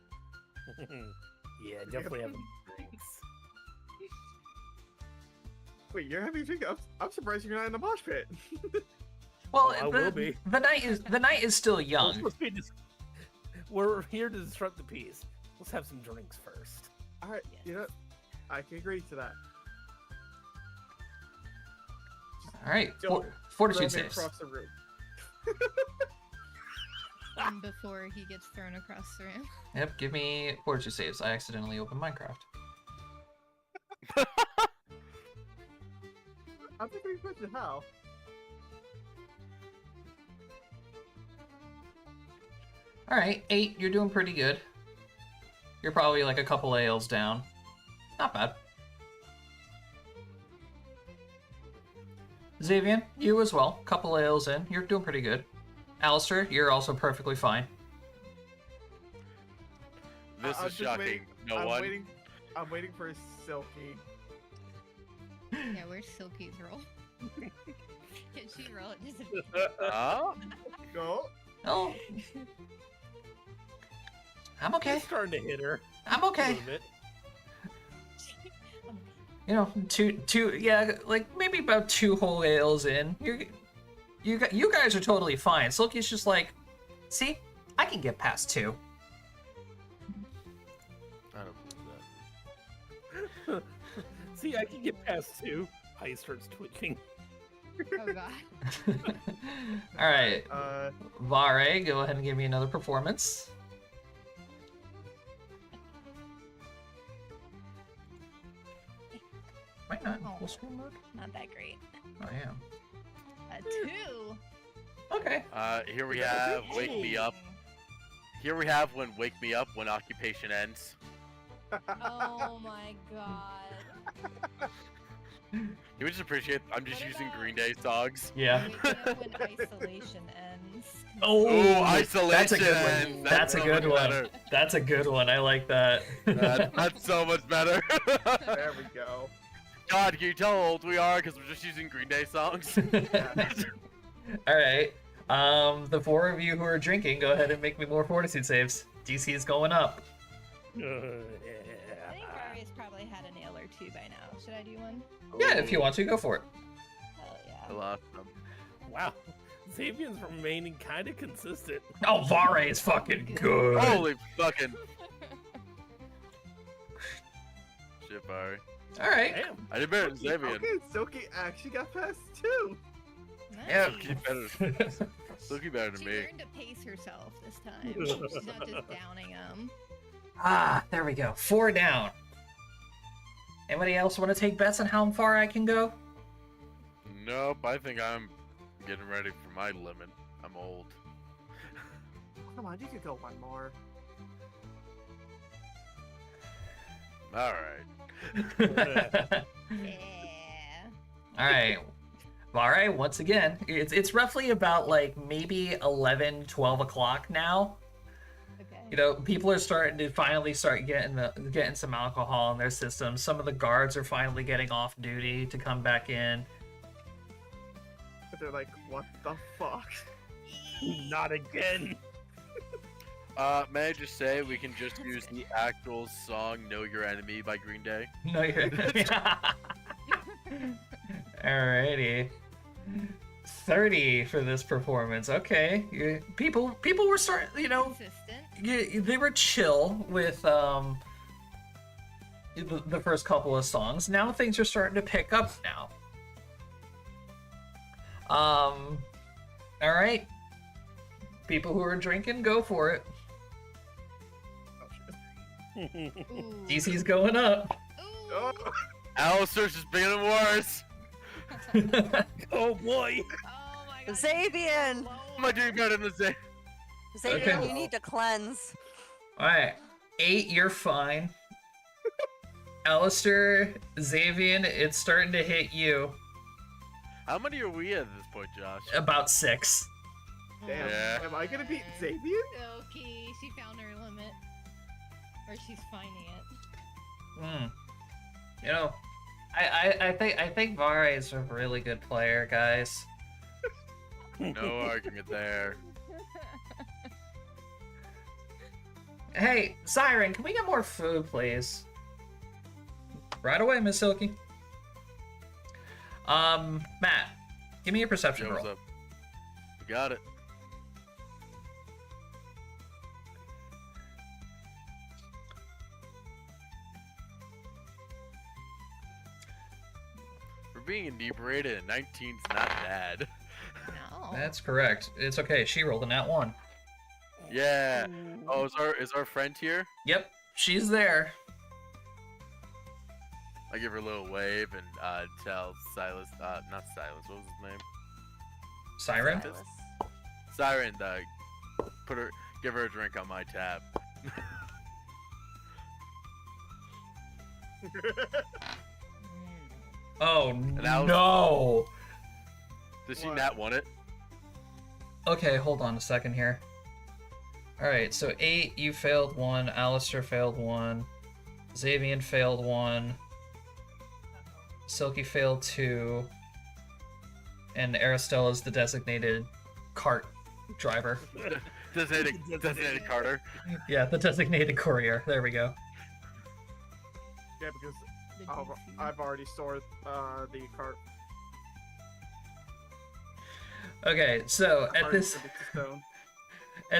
Yeah, definitely having drinks. Wait, you're having a drink? I'm surprised you're not in the mosh pit. Well, I will be. the night is still young. We're here to disrupt the peace. Let's have some drinks first. All right, you know, I can agree to that. All right. Don't Fortitude throw me saves. across the room. Before he gets thrown across the room. Yep. Give me fortitude saves. I accidentally opened Minecraft. I'm thinking you question how. All right. 8. You're doing pretty good. You're probably like a couple ales down. Not bad. Xavier, you as well. Couple ales in. You're doing pretty good. Alistair, you're also perfectly fine. This I'm is just shocking. waiting- No I'm one. waiting for Silky. Yeah, where's Silky's roll? Can she roll it? Oh, Go. Oh. I'm okay. It's starting to hit her. I'm A okay. little bit. You know, yeah, like maybe about 2 whole ales in. You guys are totally fine. Silky's just like, see, I can get past 2. I don't believe See, I can get past 2. Ice starts twitching. Oh god. All right, Uh, Vare, go ahead and give me another performance. Why not? Oh. Full screen mode? Not that great. Oh yeah. A 2. Okay. Here we have Wake Me Up. Here we have when Wake Me Up when occupation ends. Oh my god. You would just appreciate. I'm just What using about- Green Day songs. Yeah. Wake me up when isolation ends. Oh, Ooh, isolation. That's a good one. ends. That's a so good much one. better. That's a good one. I like that. That's so much better. there we go. God, can you tell how old we are? Because we're just using Green Day songs. All right. The 4 of you who are drinking, go ahead and make me more fortitude saves. DC is going up. I think Ari's probably had a nail or 2 by now. Should I do one? Yeah, if you want to, go for it. Hell I yeah. lost them. Wow. Xavier's remaining kind of consistent. Oh, Vare is fucking good. Holy fucking shit, Barry. All right. Damn. I did better than Xavier. Okay, Silky actually got past 2. Nice. Yeah. Keep better. Silky better than She me. learned to pace herself this time. She's not just downing them. Ah, there we go. 4 down. Anybody else want to take bets on how far I can go? Nope, I think I'm getting ready for my limit. I'm old. Come on, you could go one more. Alright. Yeah. All right. Vare, once again, it's roughly about like maybe 11, 12 o'clock now. Okay. You know, people are starting to finally start getting some alcohol in their system. Some of the guards are finally getting off duty to come back in. But they're like, what the fuck? Not again. May I just say we can just use the actual song "Know Your Enemy" by Green Day. No, you're. Alrighty. 30 for this performance. Okay, people were starting. You know, Consistent. they were chill with the first couple of songs. Now things are starting to pick up now. All right. People who are drinking, go for it. Ooh. DC's going up. Ooh. Oh, Alistair's just being worse. Oh boy. Oh my god. Xavier! Low Am I doing better than Xavier? Xavier, Okay. you need to cleanse. Alright. 8, you're fine. Alistair, Xavier, it's starting to hit you. How many are we at this point, Josh? About 6. Damn. Yeah. Am I gonna beat Xavier? Okay, she found her limit. Or she's finding it. You know, I think Vare is a really good player, guys. No argument there. Hey, Siren, can we get more food, please? Right away, Miss Silky. Matt, give me a perception Yo, what's roll. up? You got it. For being inebriated, 19's not bad. No. That's correct. It's okay. She rolled a nat 1. Yeah. Oh, is our friend here? Yep, she's there. I give her a little wave and tell Silas, not Silas, what was his name? Siren? Siren, give her a drink on my tab. Oh, that was- no! Did she What? not want it? Okay, hold on a second here. Alright, so 8, you failed 1, Alistair failed 1, Xavian failed 1, Silky failed 2, and Aristella is the designated cart driver. Designated Carter. Yeah, the designated courier. There we go. Yeah, because The I've, juicy. I've already stored the cart. Okay, so Cart at to the stone.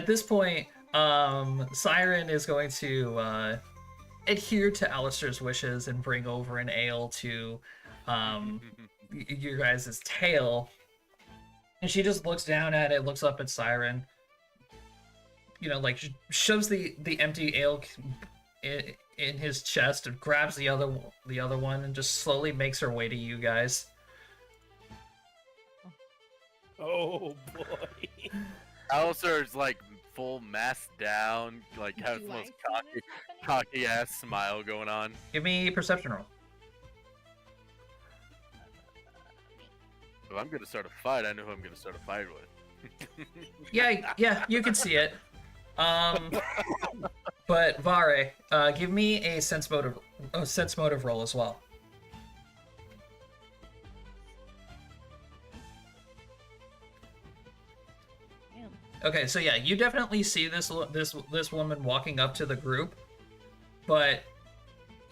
this point, Siren is going to adhere to Alistair's wishes and bring over an ale to your guys' tail. And she just looks down at it, looks up at Siren, you know, like shoves the empty ale in his chest and grabs the other one and just slowly makes her way to you guys. Oh boy. Alistair's like full mask down, like has the Do I most see this happening? cocky ass smile going on. Give me a perception roll. If I'm gonna start a fight, I know who I'm gonna start a fight with. Yeah, you can see it. But Vare, give me a sense motive roll as well. Damn. Okay, so yeah, you definitely see this woman walking up to the group, but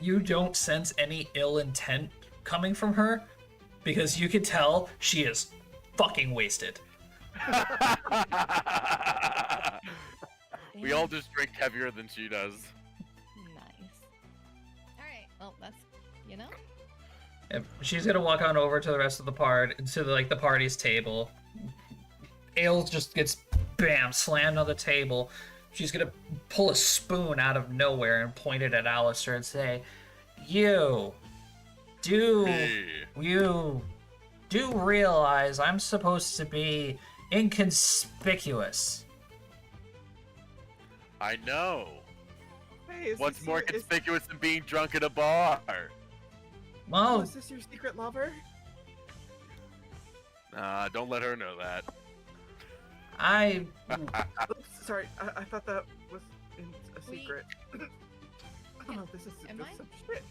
you don't sense any ill intent coming from her because you can tell she is fucking wasted. We all just drink heavier than she does. Nice. Alright, well, that's, you know? And she's gonna walk on over to the rest of the the party's table. Ale just gets bam slammed on the table. She's gonna pull a spoon out of nowhere and point it at Alistair and say, You do realize I'm supposed to be inconspicuous. I know. Hey, is What's this more your, conspicuous than being drunk at a bar? Well, is this your secret lover? Don't let her know that. Oops, sorry. I thought that was a Wait. secret. Oh, this is Am I? some shit.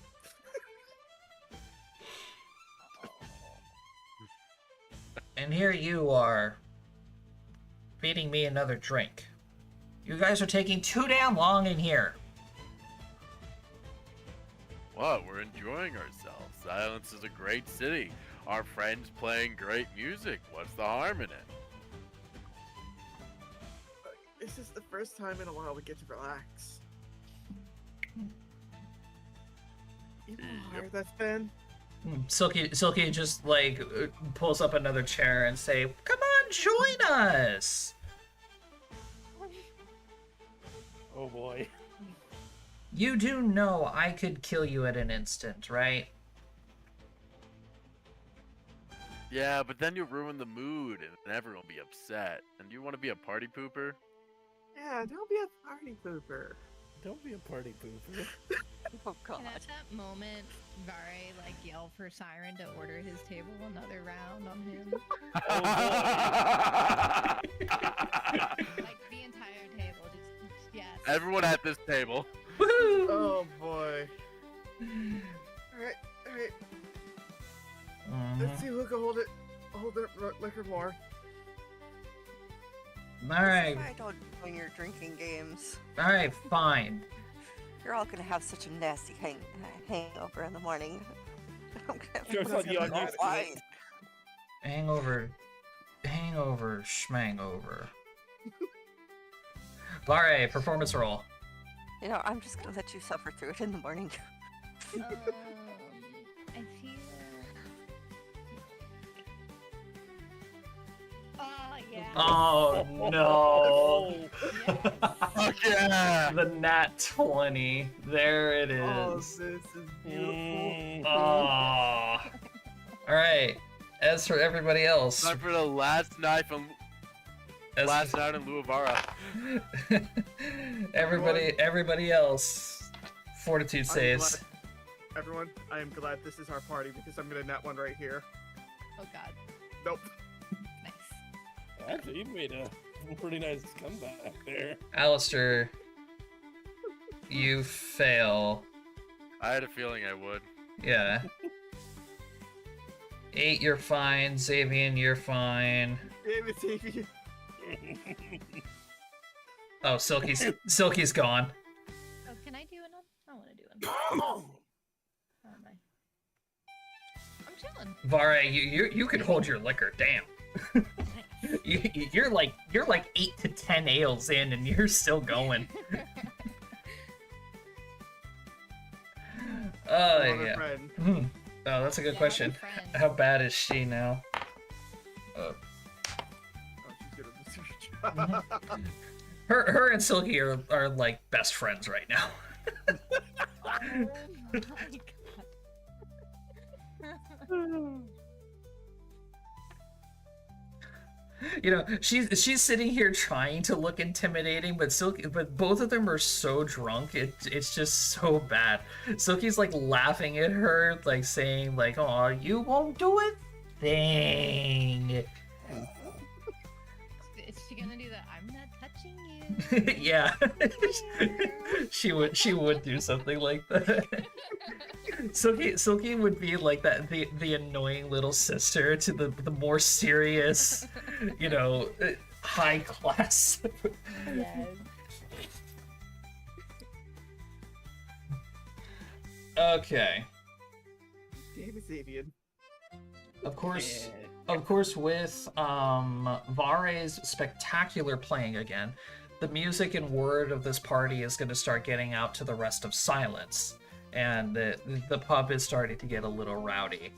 And here you are, feeding me another drink. You guys are taking too damn long in here. What? We're enjoying ourselves. Silence is a great city. Our friends playing great music. What's the harm in it? This is the first time in a while we get to relax. You know how hard that's been? Silky just like pulls up another chair and say, "Come on, join us." Oh boy. You do know I could kill you at an instant, right? Yeah, but then you ruin the mood and everyone will be upset. And you want to be a party pooper? Yeah, don't be a party pooper. Don't be a party pooper. Oh god. And at that moment, Vare like yell for Siren to order his table another round on him. Like the entire table, just yes. Everyone at this table. Woohoo! Oh boy. Alright, alright. Let's see who can hold it liquor more. All right, I don't join your drinking games. all right, fine. You're all gonna have such a nasty hangover in the morning. I'm gonna Sure, fuck you, I'm all just- wine. Hangover, schmangover. Vare, performance roll. You know, I'm just gonna let you suffer through it in the morning. I feel. Oh yeah. Oh no! Fuck yeah! The nat 20. There it Oh, is. this is beautiful. Oh. All right. As for everybody else, Time for the last night in Luavara. everybody else, fortitude saves. Everyone, I am glad this is our party because I'm gonna net one right here. Oh god. Nope. Nice. Actually, you made a pretty nice comeback there. Alistair, you fail. I had a feeling I would. Yeah. 8, you're fine. Xavian, you're fine. Damn it, Davey. Oh, Silky's gone. Oh, can I do another? I want to do one. Oh my. I'm chilling. Vare, you can hold your liquor. Damn. You're like 8 to 10 ales in, and you're still going. Oh Another yeah. friend. Oh, that's a good Yeah, question. I'm friend. How bad is she now? Oh, she's gonna miss her job. Her and Silky are like best friends right now. Oh my god. You know, she's sitting here trying to look intimidating, but both of them are so drunk. It's just so bad. Silky's like laughing at her, like saying like, "Oh, you won't do a thing." Is she gonna do that? I'm not touching you. Yeah, she would do something like that. Silky would be like that, the annoying little sister to the more serious, you know, high class. Yes. Okay. Damn it, Xavier. Of course, with Vare's spectacular playing again, the music and word of this party is going to start getting out to the rest of Silence, and the pub is starting to get a little rowdy.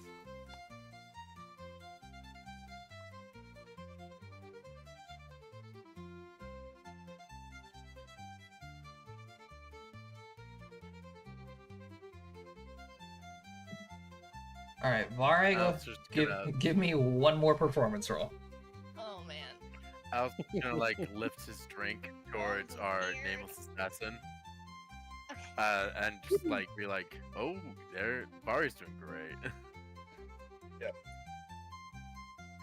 All right, Vare, go Alistair's gonna- give me one more performance roll. Oh man. I was gonna like lift his drink towards our nameless assassin, Okay. and just like be like, "Oh, there, Bari's doing great."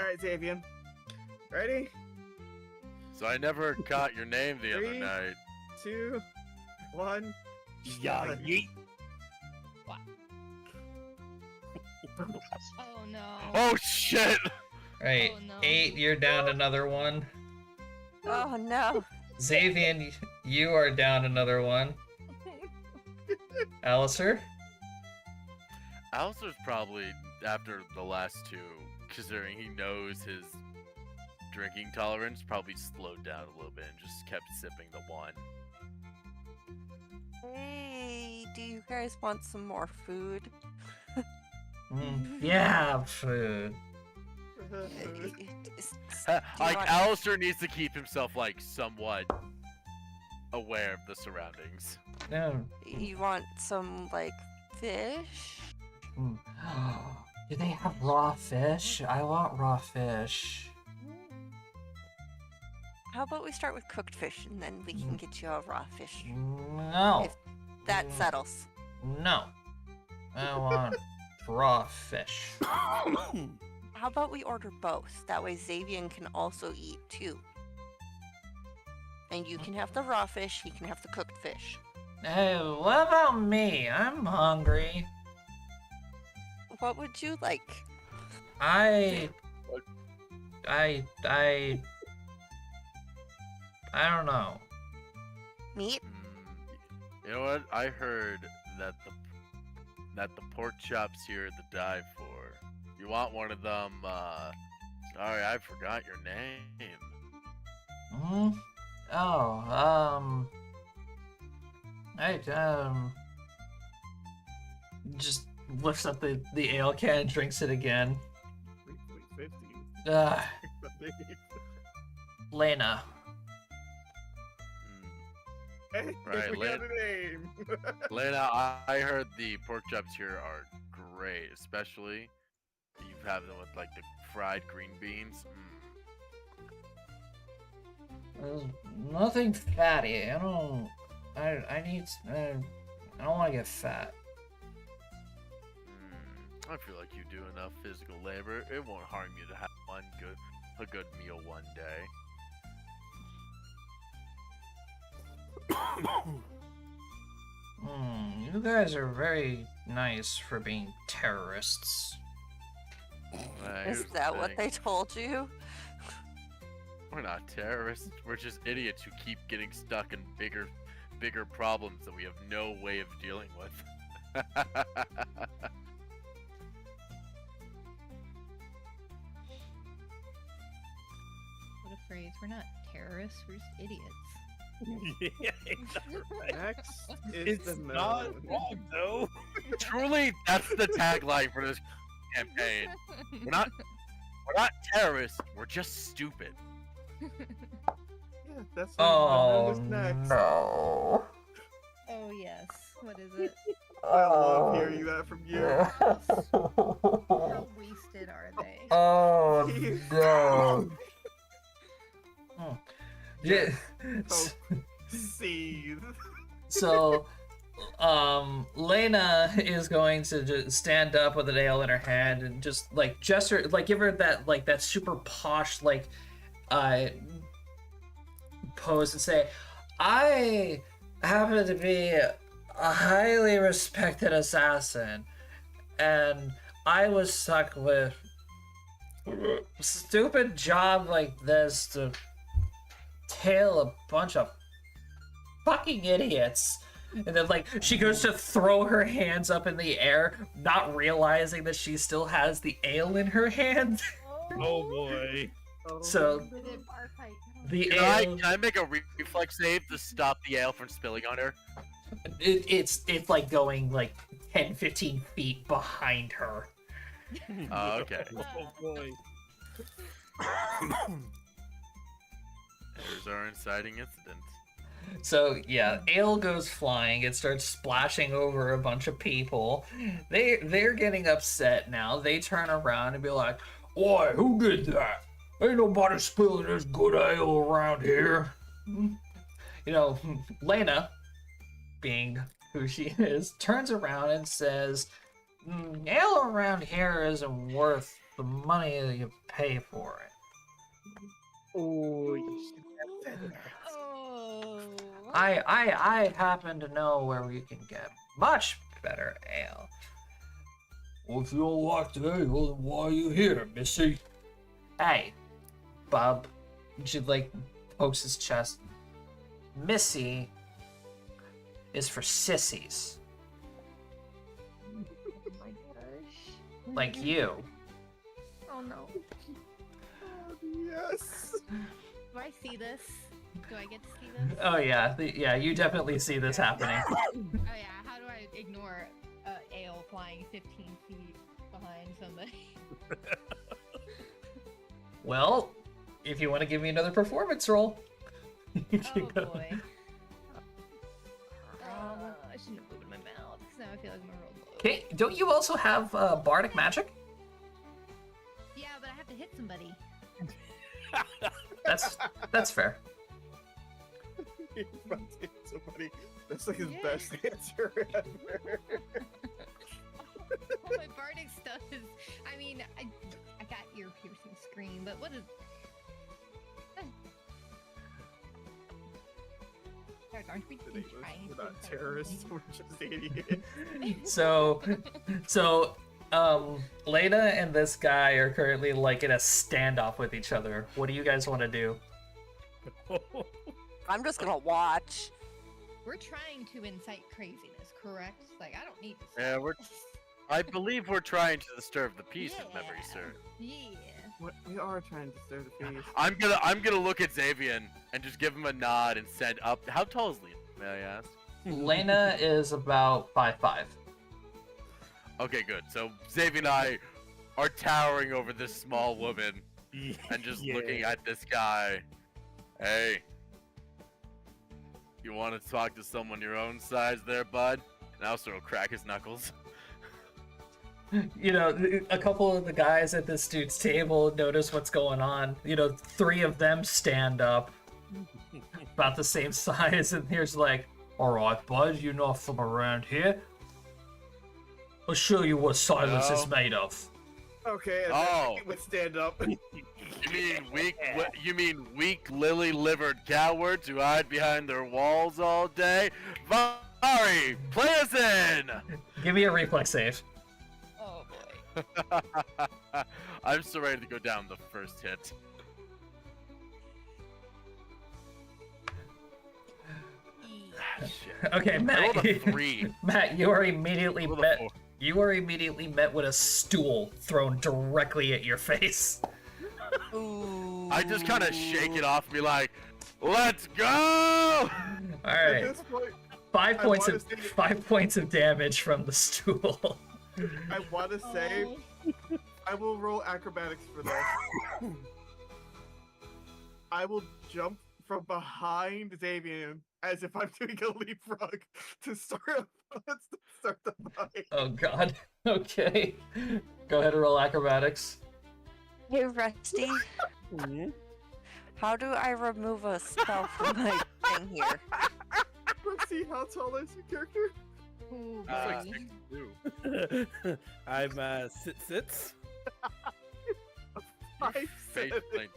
Alright, Xavier. Ready? So I never caught your name the other Three. night. 2, 1. Yeah, Done. yeet. Oh no. Oh shit! All right, Oh, no. 8, you're down another one. Oh no. Xavian, you are down another one. Alistair? Alistair's probably after the last two, considering he knows his drinking tolerance, probably slowed down a little bit and just kept sipping the one. Hey, do you guys want some more food? Yeah, food. Do Like you want- Alistair needs to keep himself like somewhat aware of the surroundings. No. You want some like fish? Mm. Do they have raw fish? I want raw fish. How about we start with cooked fish and then we can get you a raw fish? No. If that settles. No. I want raw fish. How about we order both? That way Xavier can also eat too. And you can have the raw fish, he can have the cooked fish. Hey, what about me? I'm hungry. What would you like? I don't know. Meat? You know what? I heard that the pork chops here are the die for. You want one of them? Sorry, I forgot your name. Hmm? Oh, just lifts up the ale can and drinks it again. 3.50. Ugh, Lena. Hey, Right, we got a name. Lena, I heard the pork chops here are great, especially you have them with like the fried green beans. There's nothing fatty. I don't want to get fat. I feel like you do enough physical labor. It won't harm you to have a good meal one day. You guys are very nice for being terrorists. Here's Is the that what thing. they told you? We're not terrorists. We're just idiots who keep getting stuck in bigger problems that we have no way of dealing with. What a phrase. We're not terrorists, we're just idiots. Yeah, I know, right? Next is It's the not moon. wrong, though. Truly, that's the tagline for this campaign. We're not terrorists. We're just stupid. Yeah, that's Oh what the moon is next. no. Oh yes. What is it? I love hearing that from you. How wasted are they? Oh no. Yeah. Oh, seethe. So, Lena is going to just stand up with an ale in her hand and just like gesture, like give her that super posh pose and say, "I happen to be a highly respected assassin, and I was stuck with a stupid job like this to tail a bunch of fucking idiots." And then, like, she goes to throw her hands up in the air, not realizing that she still has the ale in her hand. Oh boy. Oh, So, Is it bar fight? No. the Can ale, I make a reflex save to stop the ale from spilling on her? it's like going like 10-15 feet behind her. Oh, okay. Oh boy. There's our inciting incident. So yeah, ale goes flying. It starts splashing over a bunch of people. They're getting upset now. They turn around and be like, "Oi, who did that? Ain't nobody spilling this good ale around here." You know, Lena, being who she is, turns around and says, "Ale around here isn't worth the money that you pay for it. Oh, you should have said that. Oh. I happen to know where we can get much better ale." "Well, if you don't like the ale, then why are you here, missy?" "Hey, bub." She like pokes his chest. "Missy is for sissies Oh my gosh. like you." Oh no. Oh, yes. Do I see this? Do I get to see this? Oh yeah, yeah, you definitely see this happening. Oh yeah, how do I ignore ale flying 15 feet behind somebody? Well, if you want to give me another performance roll, you Oh can go. boy. I shouldn't have opened my mouth because now I feel like I'm gonna roll low. Okay, don't you also have bardic magic? Yeah, but I have to hit somebody. That's fair. Somebody, that's like his Yeah. best answer ever. All my bardic stuff is. I mean, I got ear piercing scream, but what is? Guys, aren't we We're trying to not incite terrorists, something? we're just idiots. So, Lena and this guy are currently like in a standoff with each other. What do you guys want to do? I'm just gonna watch. We're trying to incite craziness, correct? Like, I don't need to. Yeah, stop. I believe we're trying to disturb the peace of memory, Yeah. sir. Yeah. We are trying to stir the peace. I'm gonna look at Xavier and just give him a nod and send up. How tall is Lena, may I ask? Lena is about 5'5". Okay, good. So Xavier and I are towering over this small woman and just looking at this guy. Hey, you want to talk to someone your own size there, bud? And also he'll crack his knuckles. You know, a couple of the guys at this dude's table notice what's going on. You know, 3 of them stand up, about the same size, and here's like, all right, bud, you're not from around here. I'll show you what silence is No. made of. Okay, and Oh. then he would stand up. You mean weak lily-livered cowards who hide behind their walls all day? Vari, play us in! Give me a reflex save. Oh boy. I'm so ready to go down the first hit. Shit. Okay, I Matt. rolled a 3. Matt, you are immediately I rolled a met. 4. You are immediately met with a stool thrown directly at your face. Ooh. I just kind of shake it off and be like, let's go! All At right, this point, 5 I points wanna of say- 5 points of damage from the stool. I want to say Oh. I will roll acrobatics for this. I will jump from behind Xavier as if I'm doing a leapfrog to start the fight. Oh God. Okay. Go ahead and roll acrobatics. Hey, Rusty. How do I remove a spell from my thing here? Let's see, how tall is your character? Oh, That's boy. like 6'2". I'm sits. 5'7". Face plate.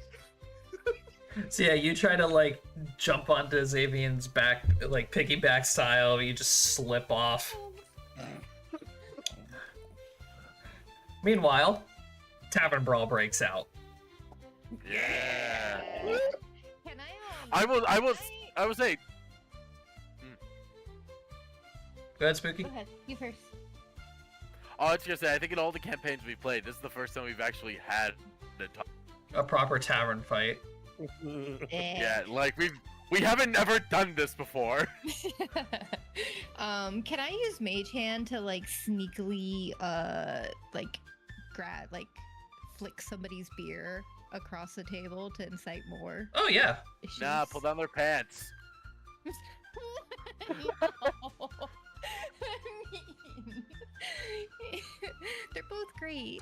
So yeah, you try to like jump onto Xavier's back, like piggyback style. You just slip off. Meanwhile, tavern brawl breaks out. Yeah. Can I will say, Go ahead, Spooky. Go ahead. You first. I was gonna say, I think in all the campaigns we played, this is the first time we've actually had A proper tavern fight. yeah, like we haven't ever done this before. Can I use Mage Hand to like sneakily like flick somebody's beer across the table to incite more Oh yeah. issues? Nah, pull down their pants. No. I mean, they're both great.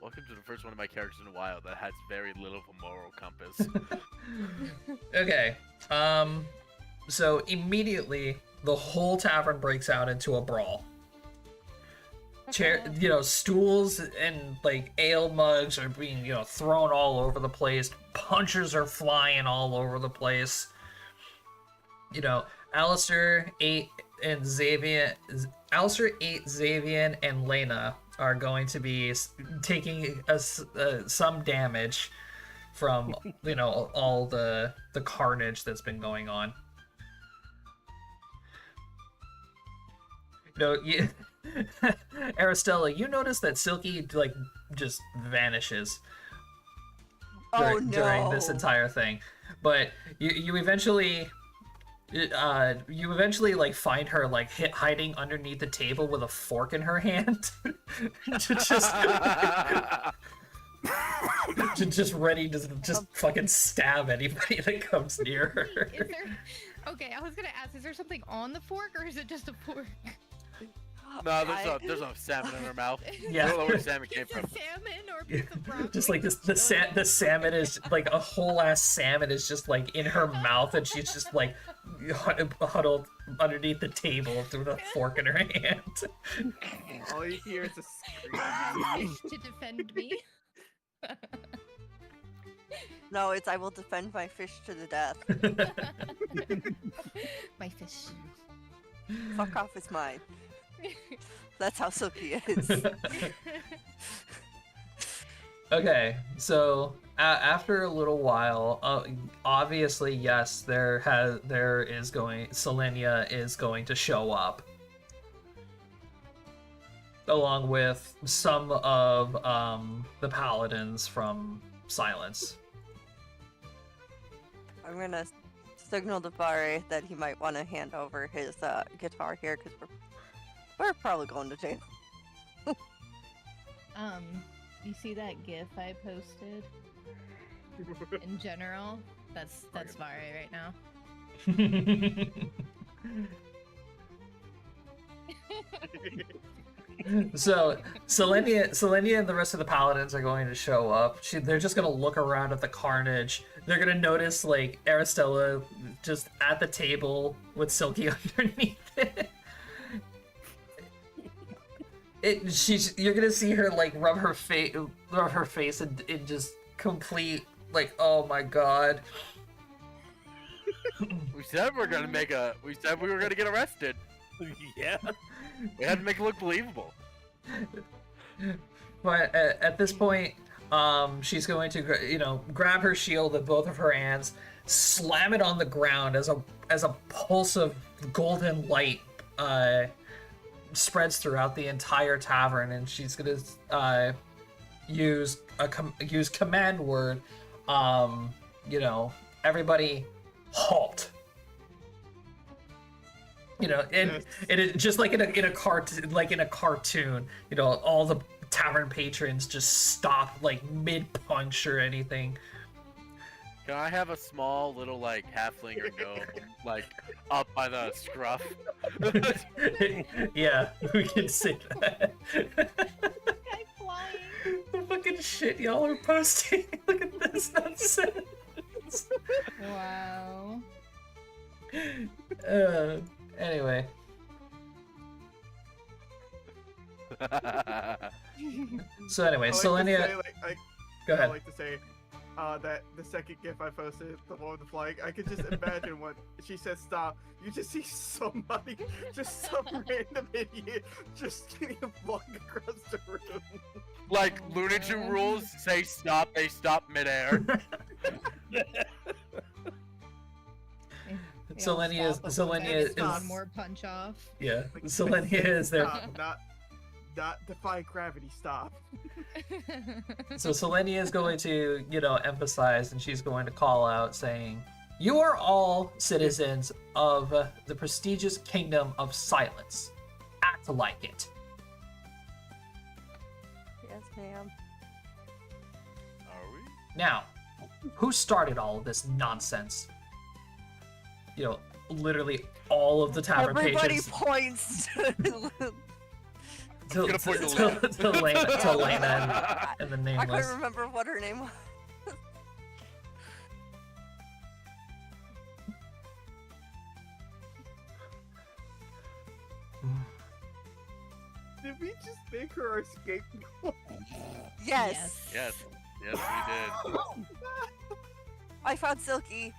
Welcome to the first one of my characters in a while that has very little of a moral compass. Okay. So immediately the whole tavern breaks out into a brawl. Stools and like ale mugs are being, thrown all over the place. Punches are flying all over the place. Alistair, 8, and Xavier. Alistair, 8, Xavier, and Lena are going to be taking some damage from all the carnage that's been going on. Aristella, you notice that Silky just vanishes during this entire thing, but you eventually find her hiding underneath the table with a fork in her hand, just ready to just fucking stab anybody that comes near her. Okay, I was gonna ask, is there something on the fork or is it just a fork? No, there's a salmon in her mouth. Yeah. I don't know where salmon came It's a from. salmon or a piece of broccoli. Just like this, the salmon is like a whole ass salmon is just like in her mouth, and she's just like huddled underneath the table with a fork in her hand. All you hear is a Fish scream. to defend me. No, it's I will defend my fish to the death. My fish. Fuck off is mine. That's how Silky is. Okay, so after a little while, obviously, yes, Selenia is going to show up, along with some of the paladins from Silence. I'm gonna signal to Vare that he might want to hand over his guitar here because we're probably going to jail. You see that GIF I posted? In general, that's Vare right now. So Selenia and the rest of the paladins are going to show up. They're just gonna look around at the carnage. They're gonna notice like Aristella just at the table with Silky underneath it. You're gonna see her like rub her face in just complete like, oh my god. We said we were gonna get arrested. Yeah. We had to make it look believable. But at this point, she's going to, grab her shield with both of her hands, slam it on the ground as a pulse of golden light spreads throughout the entire tavern, and she's gonna use command word. Everybody halt. It is just like in a cartoon, all the tavern patrons just stop like mid-punch or anything. Can I have a small little like halfling or gnome like up by the scruff? Yeah, we can say that. Guy flying. The fucking shit y'all are posting. Look at this nonsense. Wow. Anyway. So anyway, Selenia. Go ahead. I like to say that the second GIF I posted, the one with the flag, I could just imagine when she said stop, you just see somebody, just some random idiot, just getting flung across the room. Like Looney Tunes rules say stop, they stop midair. Selenia is one more punch off. yeah. Selenia is there. Not defy gravity. Stop. So Selenia is going to, emphasize, and she's going to call out saying, "You are all citizens of the prestigious kingdom of Silence. Act like it." Yes, ma'am. Are we? Now, who started all of this nonsense? Literally all of the tavern Everybody patrons. points To Gonna point to Lena and the I Nameless. couldn't remember what her name was. Did we just make her our scapegoat? Yes. Yes. Yes, we did. I found Silky.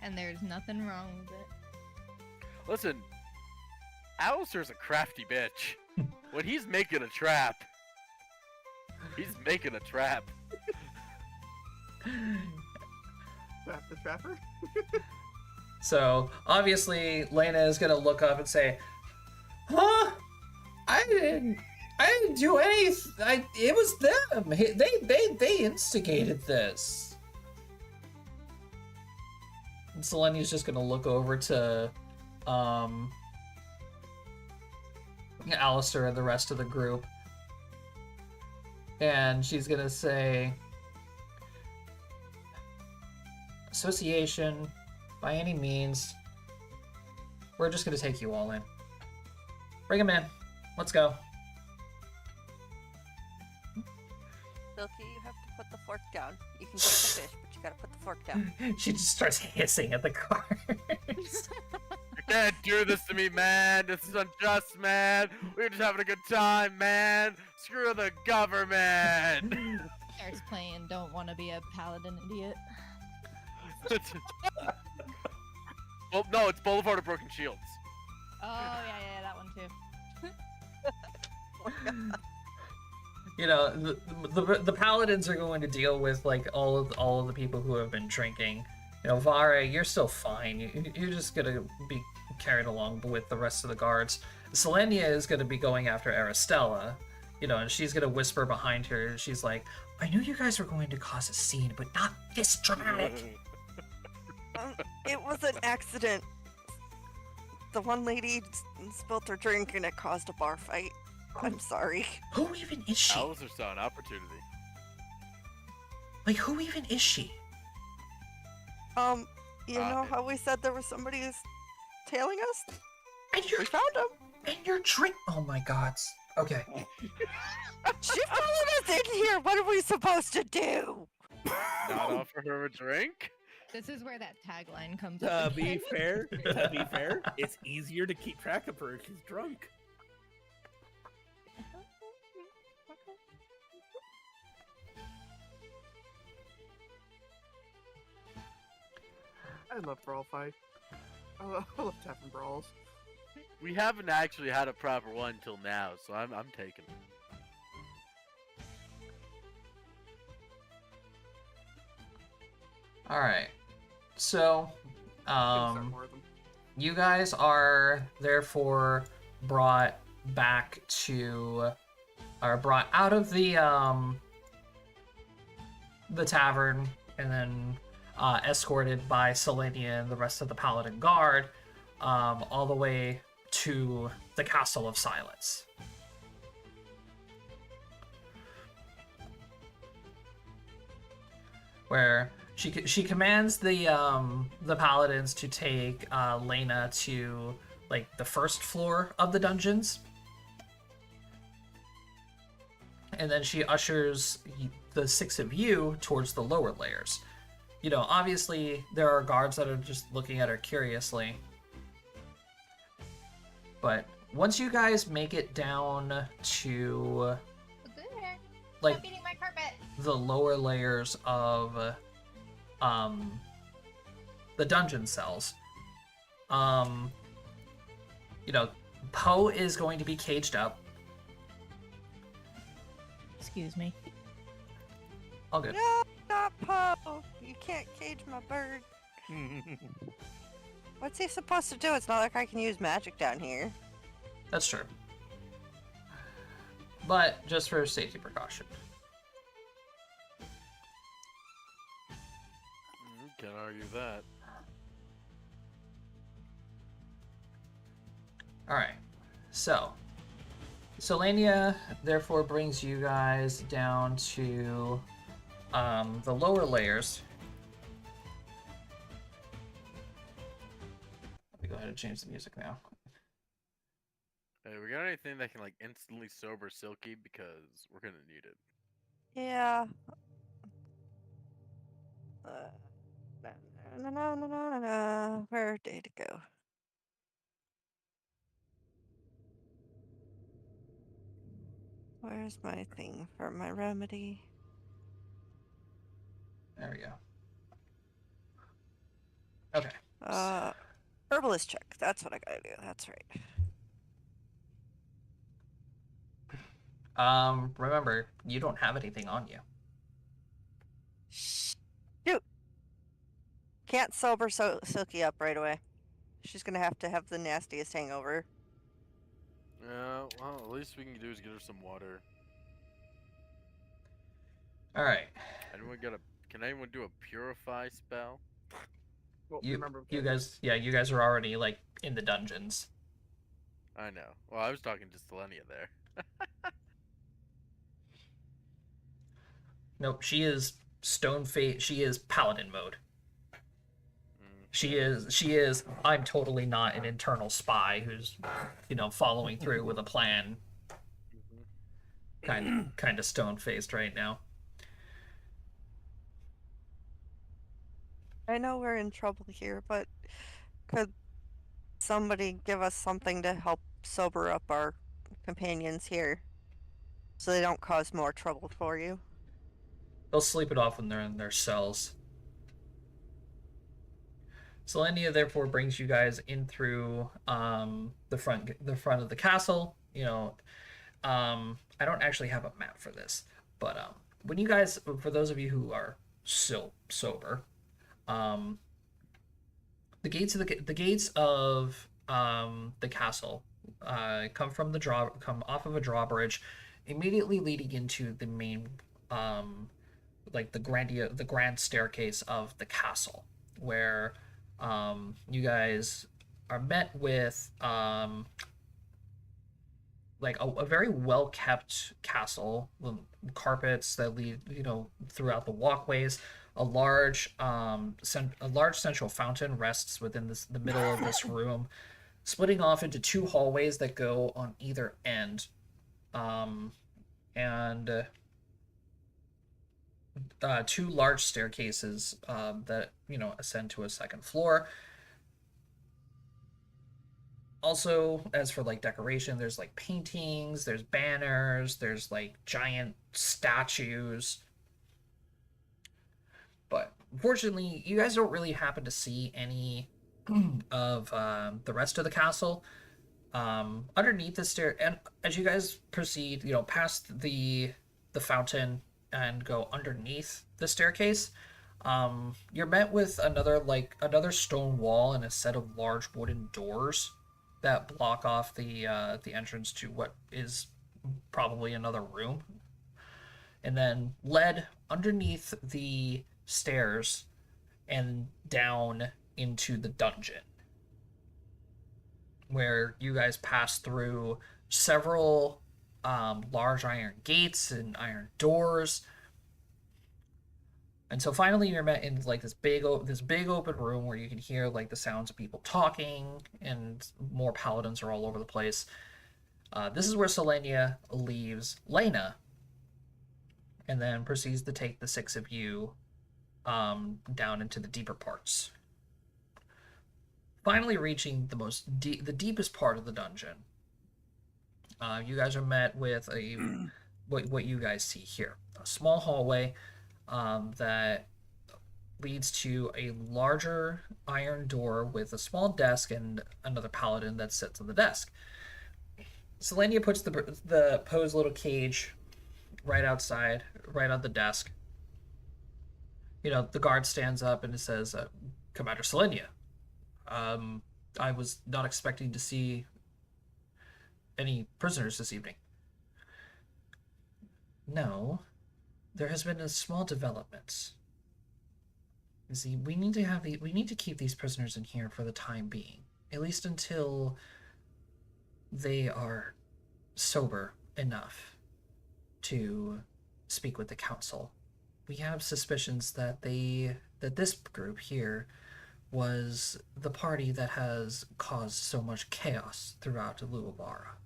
And there's nothing wrong with it. Listen, Alistair's a crafty bitch. When he's making a trap, he's making a trap. Trap the trapper? So obviously Lena is gonna look up and say, "Huh? I didn't do anything. It was them. They instigated this." And Selenia's just gonna look over to Alistair and the rest of the group, and she's gonna say, "Association, by any means, we're just gonna take you all in. Bring them in. let's go. Silky, you have to put the fork down. You can take the fish, but you gotta put the fork down. She just starts hissing at the cars. You can't do this to me, man. This is unjust, man. We're just having a good time, man. Screw the government. Starts playing Don't Want to Be a Paladin Idiot. Well, no, it's Boulevard of Broken Shields. Oh, yeah, that one too. You know, the paladins are going to deal with like all of the people who have been drinking. You know, Vare, you're still fine. You're just gonna be carried along with the rest of the guards. Selenia is gonna be going after Aristella. You know, and she's gonna whisper behind her. She's like, "I knew you guys were going to cause a scene, but not this dramatic." It was an accident. The one lady spilled her drink and it caused a bar fight. I'm sorry. Who even is she? Alistair saw an opportunity. Like, who even is she? You know how we said there was somebody who's tailing us? And We found him. and your drink. Oh my God. Okay. She followed us in here. What are we supposed to do? Not offer her a drink? This is where that tagline comes To up. be fair, it's easier to keep track of her if she's drunk. I love brawl fight. I love tapping brawls. We haven't actually had a proper one till now, so I'm taking it. All right. So, Start more of them. you guys are therefore brought back to, are brought out of the tavern, and then escorted by Selenia and the rest of the Paladin Guard, all the way to the Castle of Silence. Where she commands the paladins to take Lena to like the first floor of the dungeons, and then she ushers the six of you towards the lower layers. You know, obviously there are guards that are just looking at her curiously, but once you guys make it down to like Stop eating my carpet. the lower layers of the dungeon cells, you know, Poe is going to be caged up. Excuse me. All good. No, not Poe. You can't cage my bird. What's he supposed to do? It's not like I can use magic down here. That's true. But just for safety precaution. Can't argue that. Alright. So Selenia therefore brings you guys down to the lower layers. Let me go ahead and change the music now. Hey, we got anything that can like instantly sober Silky, because we're gonna need it. Yeah. No. Where did it go? Where's my thing for my remedy? There we go. Okay. Herbalist check. That's what I gotta do. That's right. Remember, you don't have anything on you. Shoot. Can't sober Silky up right away. She's gonna have to have the nastiest hangover. Yeah, well, at least we can do is get her some water. Alright. Can anyone do a purify spell? Well, You remember, you guys are already like in the dungeons. I know. Well, I was talking to Selenia there. Nope, she is stone fate. She is paladin mode. She is. She is. I'm totally not an internal spy who's, following through with a plan. Mhm. Kind of stone faced right now. I know we're in trouble here, but could somebody give us something to help sober up our companions here so they don't cause more trouble for you? They'll sleep it off when they're in their cells. Selenia therefore brings you guys in through the front of the castle. I don't actually have a map for this, but when you guys, for those of you who are still sober, um, the gates of the castle come off of a drawbridge, immediately leading into the main like the grand staircase of the castle, where you guys are met with like a very well kept castle, with carpets that lead throughout the walkways. A large central fountain rests within the middle of this room, splitting off into two hallways that go on either end, and two large staircases that ascend to a second floor. Also, as for like decoration, there's like paintings, there's banners, there's like giant statues. But unfortunately, you guys don't really happen to see any of the rest of the castle. Underneath the stair, and as you guys proceed, past the fountain and go underneath the staircase, you're met with another stone wall and a set of large wooden doors that block off the entrance to what is probably another room, and then led underneath the stairs and down into the dungeon, where you guys pass through several large iron gates and iron doors. And so finally, you're met in like this big open room where you can hear like the sounds of people talking, and more paladins are all over the place. This is where Selenia leaves Lena, and then proceeds to take the six of you down into the deeper parts. Finally, reaching the deepest part of the dungeon, you guys are met with what you guys see here: a small hallway that leads to a larger iron door with a small desk and another paladin that sits on the desk. Selenia puts the posed little cage right outside, right on the desk. The guard stands up and it says, "Commander Selenia, I was not expecting to see any prisoners this evening." "No, there has been a small development. You see, we need to keep these prisoners in here for the time being, at least until they are sober enough to speak with the council. We have suspicions that this group here was the party that has caused so much chaos throughout Luavara."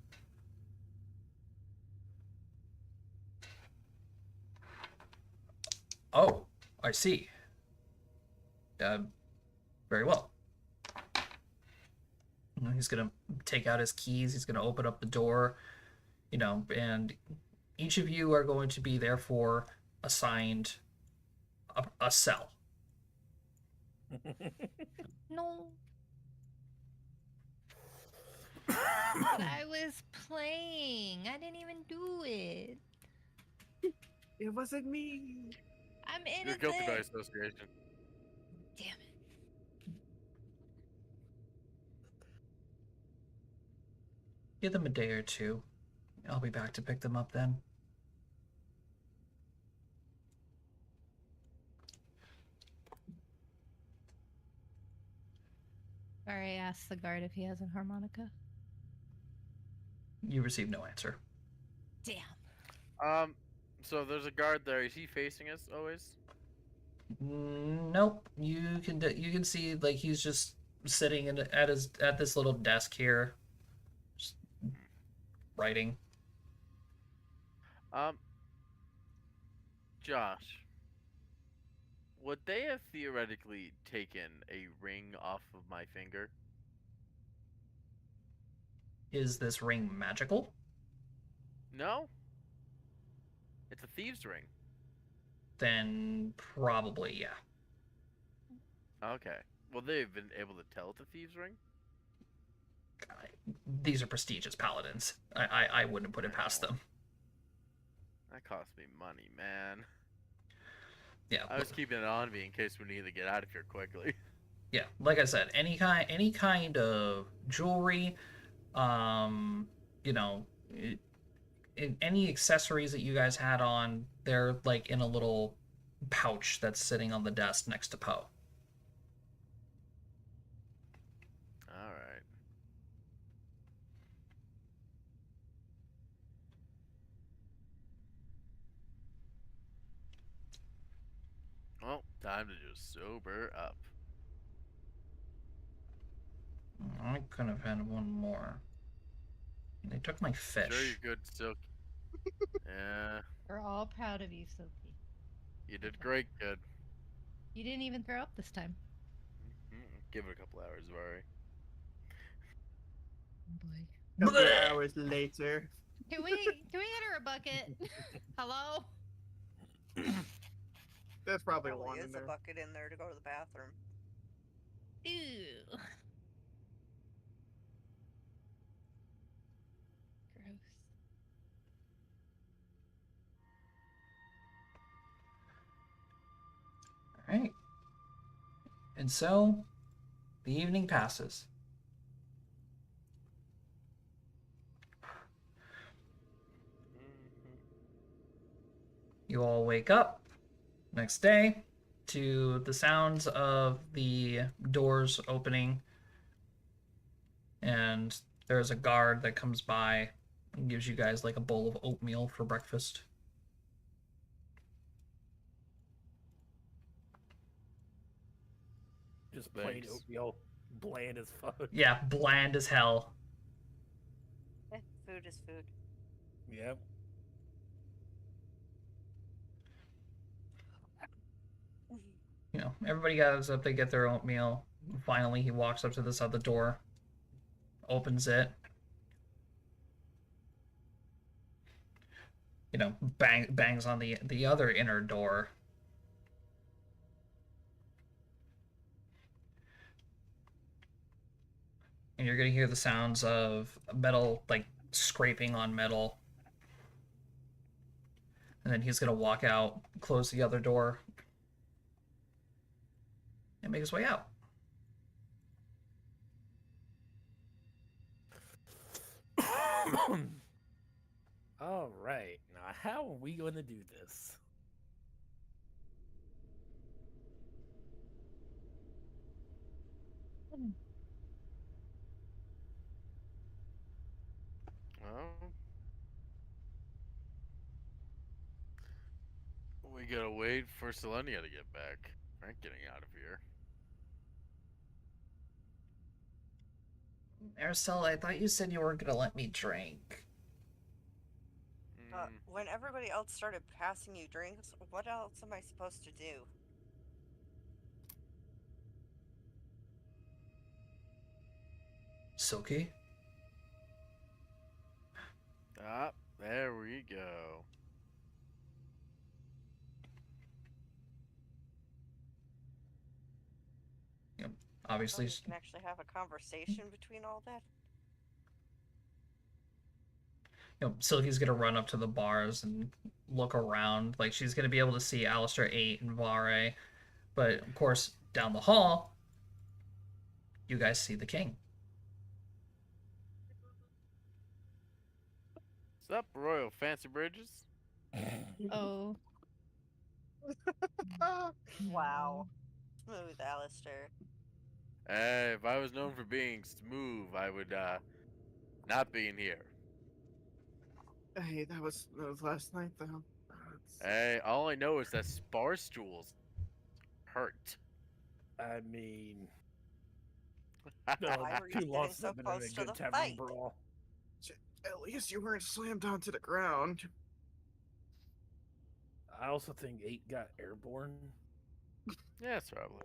"Oh, I see. Uh, very well." He's gonna take out his keys. He's gonna open up the door, and each of you are going to be therefore assigned a cell. No. But I was playing. I didn't even do it. It wasn't me. I'm You're innocent. guilty by association. Damn it. Give them a day or two. I'll be back to pick them up then. Sorry, I asked the guard if he has a harmonica. You receive no answer. Damn. So there's a guard there. Is he facing us always? Nope. You can see like he's just sitting at this little desk here, just writing. Um, Josh, would they have theoretically taken a ring off of my finger? Is this ring magical? No, it's a thieves' ring. Then probably yeah. Okay. Well, they've been able to tell it's a thieves' ring. These are prestigious paladins. I wouldn't put it past Ow. them. That cost me money, man. Yeah, I was keeping it on me in case we need to get out of here quickly. yeah. Like I said, any kind of jewelry, um, you know, any accessories that you guys had on, they're like in a little pouch that's sitting on the desk next to Poe. All right. Well, time to just sober up. I could have had one more. They took my Sure, you're fish. good, Silk. Yeah, We're all proud of you, Silky. you did great, kid. You didn't even throw up this time. Give it a couple hours, Vari. Oh boy. Couple Blech! hours later. Can we get her a bucket? Hello? There's probably Probably one in is a there. bucket in there to go to the bathroom. Ew. Gross. All right. And so, the evening passes. You all wake up next day to the sounds of the doors opening, and there's a guard that comes by and gives you guys like a bowl of oatmeal for breakfast. Just plain Thanks. oatmeal, bland as fuck. Yeah, bland as hell. Food is food. Yep. You know, everybody gathers up, they get their oatmeal. Finally, he walks up to this other door, opens it. You know, bangs on the other inner door. And you're gonna hear the sounds of metal like scraping on metal. And then he's gonna walk out, close the other door, and make his way out. All right. Now, how are we going to do this? Well, we gotta wait for Selenia to get back. I ain't getting out of here. Marcel, I thought you said you weren't gonna let me drink. When everybody else started passing you drinks, what else am I supposed to do? Silky? Ah, there we go. Yep. So Obviously, we can actually have a conversation between all that. you know, Silky's gonna run up to the bars and look around. Like she's gonna be able to see Alistair 8 and Vare. But of course, down the hall, you guys see the king. Sup, Royal Fancy Bridges? Oh. Wow. Smooth, Alistair. Hey, if I was known for being smooth, I would not be in here. Hey, that was last night though. Hey, all I know is that sparse jewels hurt. I mean, Why no, were you two getting losses so have been in a close to good the tavern fight? brawl. At least you weren't slammed onto the ground. I also think 8 got airborne. Yes, probably.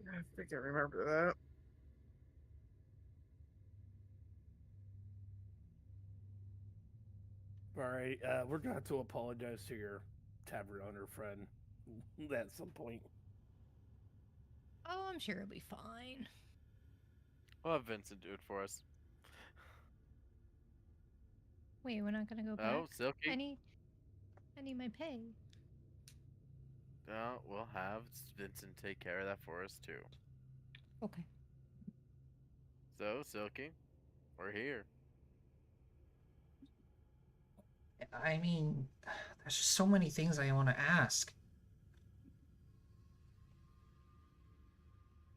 I think I remember that. All right, we're going to have to apologize to your tavern owner friend at some point. Oh, I'm sure it'll be fine. We'll have Vincent do it for us. Wait, we're not gonna go Oh, back? Silky. I need my pay. No, we'll have Vincent take care of that for us too. Okay. So, Silky, we're here. I mean, there's just so many things I want to ask.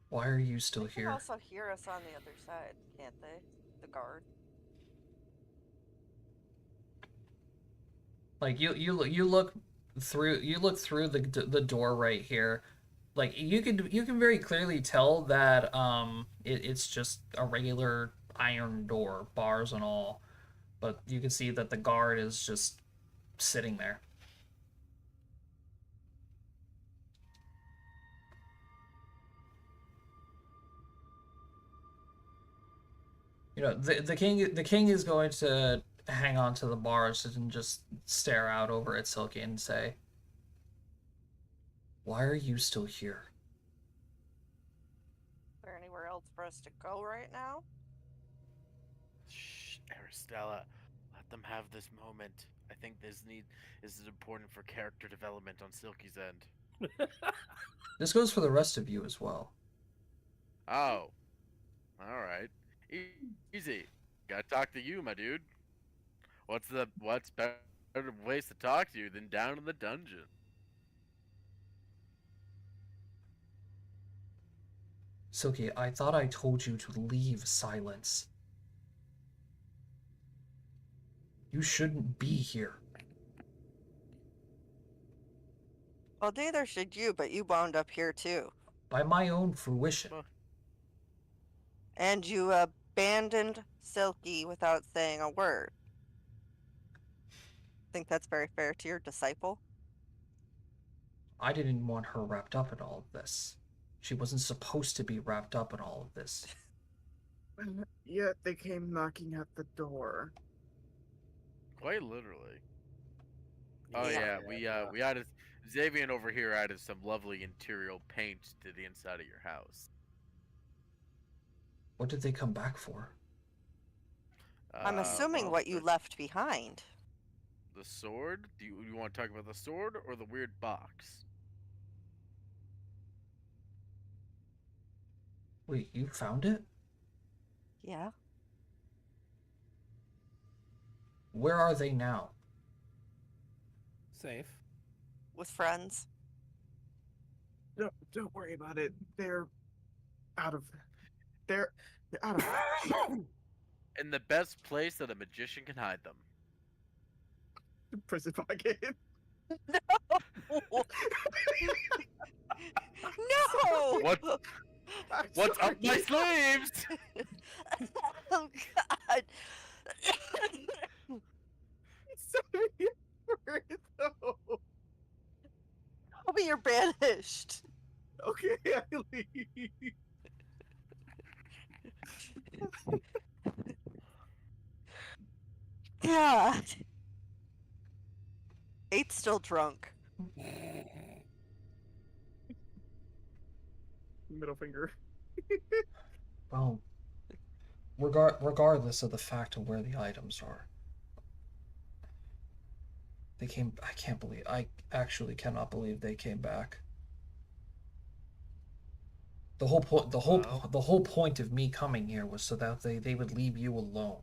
Why are you still They can here? also hear us on the other side, can't they? The guard. Like you look through the door right here. Like you can very clearly tell that it's just a regular iron door, bars and all. But you can see that the guard is just sitting there. You know, the king is going to hang on to the bars and just stare out over at Silky and say, "Why are you still here?" Is there anywhere else for us to go right now? Shh, Aristella, let them have this moment. I think this is important for character development on Silky's end. This goes for the rest of you as well. Oh, all right. Easy. Gotta talk to you, my dude. What's better place to talk to you than down in the dungeon? Silky, I thought I told you to leave Silence. You shouldn't be here. Well, neither should you, but you wound up here too. By my own fruition. Well, And you abandoned Silky without saying a word. Think that's very fair to your disciple? I didn't want her wrapped up in all of this. She wasn't supposed to be wrapped up in all of this. And yet they came knocking at the door. quite literally. Oh Yeah. yeah, we added Xavier over here added some lovely interior paint to the inside of your house. What did they come back for? I'm assuming Well, what you left behind. the sword. Do you want to talk about the sword or the weird box? Wait, you found it? Yeah. Where are they now? Safe. With friends. Don't worry about it. They're out of they're out of In the best place that a magician can hide them. prison pocket. No! What? I'm What's up my sorry. sleeves? Oh god! Sorry for it, though. Tell me you're banished. Okay, I leave. God. Eight's still drunk. Middle finger. Well, regardless of the fact of where the items are, they came. I can't believe. I actually cannot believe they came back. The whole point. Well. The whole point of me coming here was so that they would leave you alone.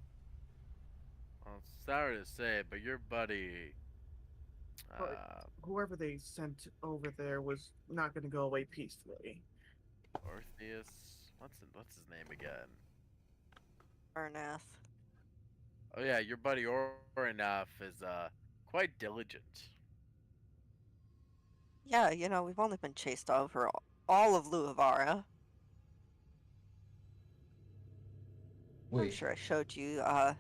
Well, sorry to say it, but your buddy. But whoever they sent over there was not going to go away peacefully. Orpheus. What's his name again? Arnath. Oh yeah, your buddy Orinoff is quite diligent. Yeah, we've only been chased over all of Luavara. I'm Wait, sure I showed you our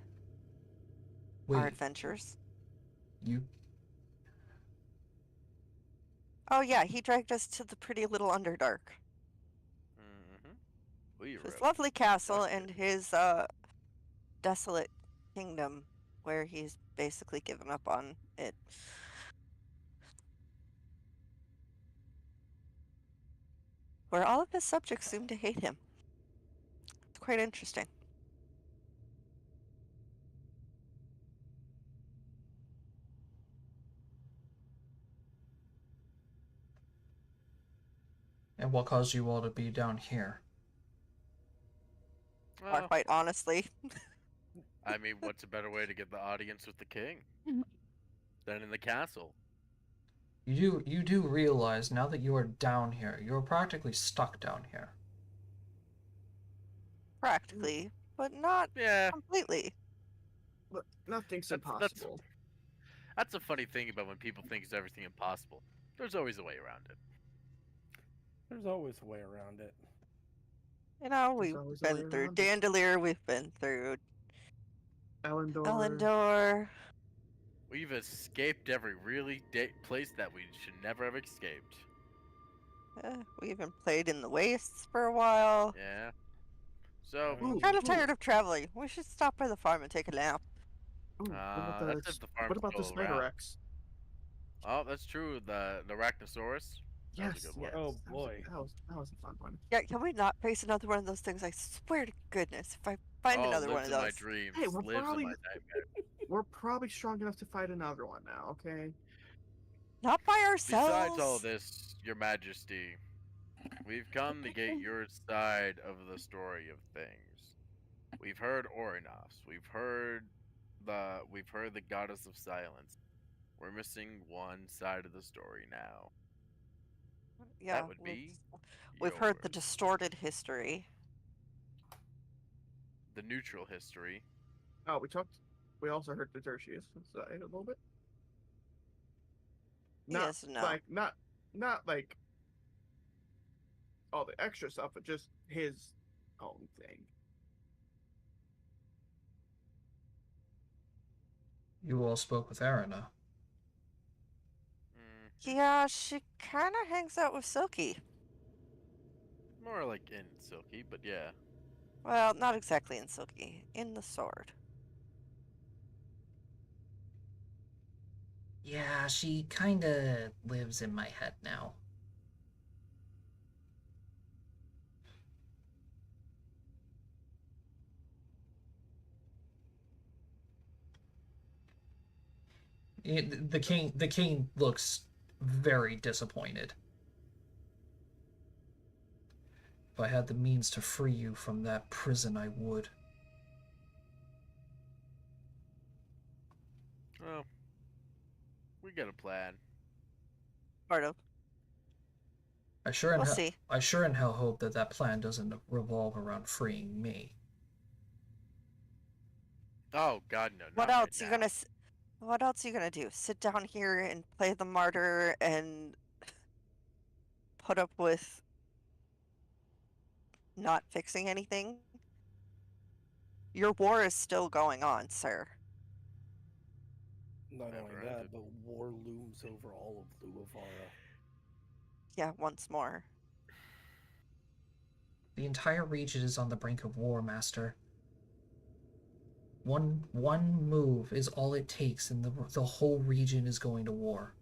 wait, adventures. you Oh yeah, he dragged us to the pretty little Underdark. Mm-hmm. We His wrote lovely castle ducted. and his desolate kingdom where he's basically given up on it. Where all of his subjects seem to hate him. It's quite interesting. and what caused you all to be down here? Or Well, quite honestly. I mean, what's a better way to get the audience with the king than in the castle? You do realize now that you are down here, you're practically stuck down here. Practically, but not Yeah, completely. But nothing's that's impossible. that's a funny thing about when people think it's everything impossible. There's always a way around it. There's always a way around it. There's We've always a way been through around it. Dandelier, we've been through Elendor. Elendor. We've escaped every really place that we should never have escaped. We even played in the wastes for a while. Yeah. So, I mean, Kind of Ooh. tired of traveling. We should stop by the farm and take a nap. Ooh, that's if the farm's what about the still Spider around. Rex? Oh, that's true. The Arachnosaurus. That was a Yes, good yes. one. Oh, boy. That was a fun one. Yeah, can we not face another one of those things? I swear to goodness, if I find Oh, another one lives of in my those. dreams. Hey, Lives in my nightmares. we're probably strong enough to fight another one now. Okay. Not by Besides all ourselves. this, Your Majesty, we've come to get your side of the story of things. We've heard Orinos. We've heard the Goddess of Silence. We're missing one side of the story now. Yeah, That would be we've heard the yours. distorted history. The neutral history. Oh, we also heard the Tertius side a little bit. Not Yes, no. like not like all the extra stuff, but just his own thing. You all spoke with Arena. Yeah, she kind of hangs out with Silky. More like in Silky, but yeah. Well, not exactly in Silky. In the sword. Yeah, she kinda lives in my head now. The king looks very disappointed. If I had the means to free you from that prison, I would. Well, we got a plan. Sort of. I We'll see. sure in hell hope that that plan doesn't revolve around freeing me. Oh God, no! What Not else right you now. gonna What else are you gonna do? Sit down here and play the martyr and put up with not fixing anything? Your war is still going on, sir. Not Never only ended. that, but war looms over all of Luavara. Yeah, once more. The entire region is on the brink of war, Master. One move is all it takes, and the whole region is going to war.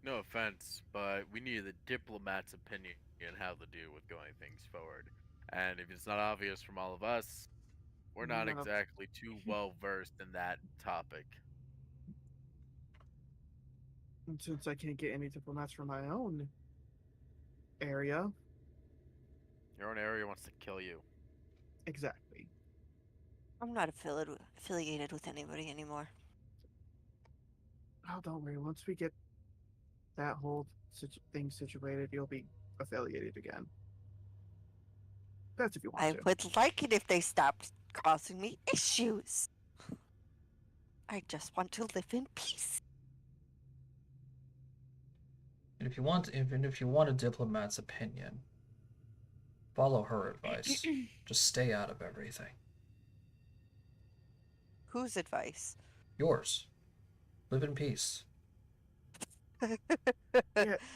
No offense, but we need the diplomat's opinion on how to do with going things forward. And if it's not obvious from all of us, we're not None of- exactly too well versed in that topic. And since I can't get any diplomats from my own area, Your own area wants to kill you. exactly. I'm not affiliated with anybody anymore. Oh, don't worry. Once we get that whole thing situated, you'll be affiliated again. That's if you want I to. would like it if they stopped causing me issues. I just want to live in peace. And if you want, even if you want a diplomat's opinion, follow her advice. Just stay out of everything. Whose advice? Yours. Live in peace. Yeah,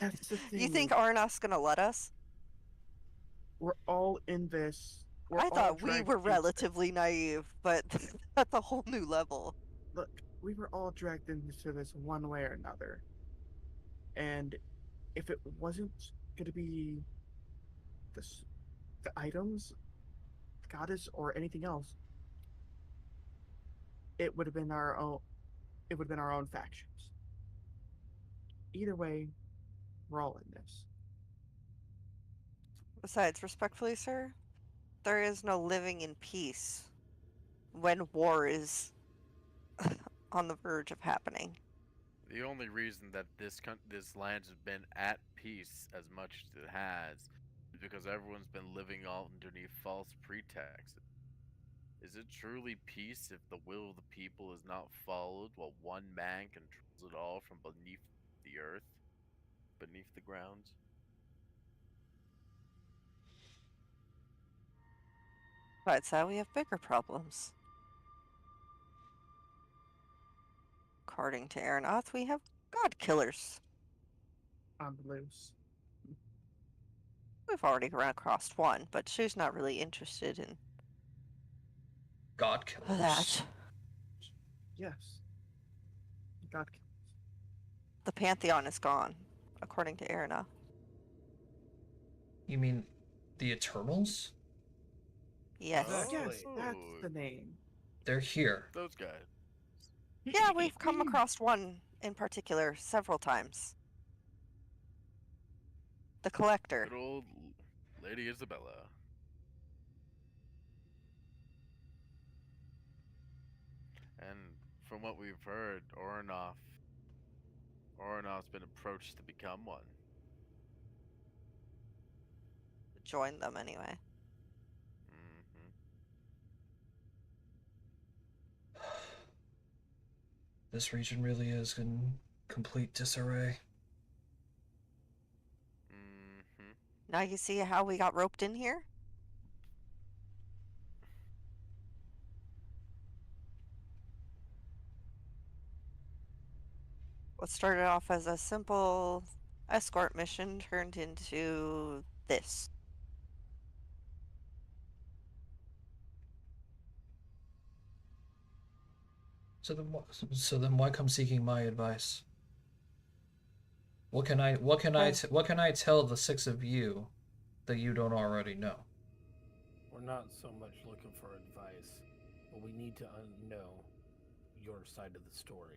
that's the thing. You think Arnos gonna let us? We're all in this. We're I all thought we dragged were into this. relatively naive, but that's a whole new level. Look, we were all dragged into this one way or another. And if it wasn't going to be this, the items, the goddess, or anything else, it would have been our own. It would have been our own factions. Either way, we're all in this. Besides, respectfully, sir, there is no living in peace when war is on the verge of happening. The only reason that this land has been at peace as much as it has is because everyone's been living all underneath false pretexts. Is it truly peace if the will of the people is not followed while one man controls it all from beneath the earth, beneath the ground? Besides that, we have bigger problems. According to Aeronath, we have god killers. On the loose. We've already run across one, but she's not really interested in God killers. that. Yes. God. The Pantheon is gone, according to Aeronath. You mean the Eternals? Yes. Yes, that's Oh. the name. They're here. Those guys. Yeah, we've come across one in particular several times. The Collector. Good old Lady Isabella. And from what we've heard, Oranoff's been approached to become one. Join them anyway. Mm-hmm. This region really is in complete disarray. Mm-hmm. Now you see how we got roped in here? What started off as a simple escort mission turned into this. So then why come seeking my advice? What can I tell the six of you that you don't already know? We're not so much looking for advice, but we need to know your side of the story.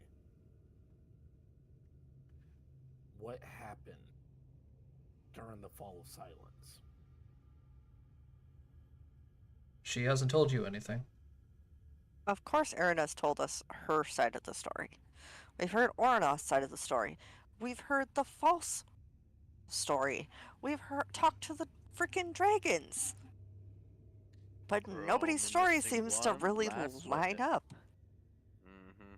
What happened during the Fall of Silence? She hasn't told you anything. Of course, Erinus told us her side of the story. We've heard Oranos' side of the story. We've heard the false story. We've talked to the freaking dragons. But We're all nobody's story missing seems to one really last line witness. up. Mm-hmm.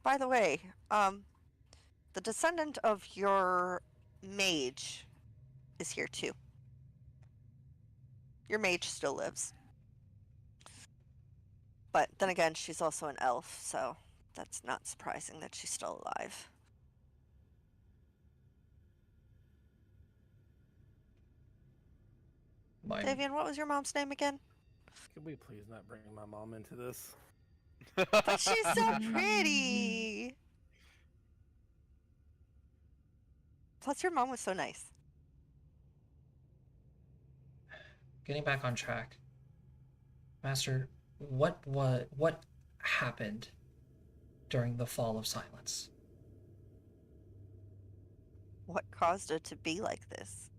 By the way, the descendant of your mage is here too. Your mage still lives. But then again, she's also an elf, so that's not surprising that she's still alive. Mine. Davian, what was your mom's name again? Could we please not bring my mom into this? But she's so pretty! Plus, your mom was so nice. Getting back on track. Master, what happened during the Fall of Silence? What caused it to be like this?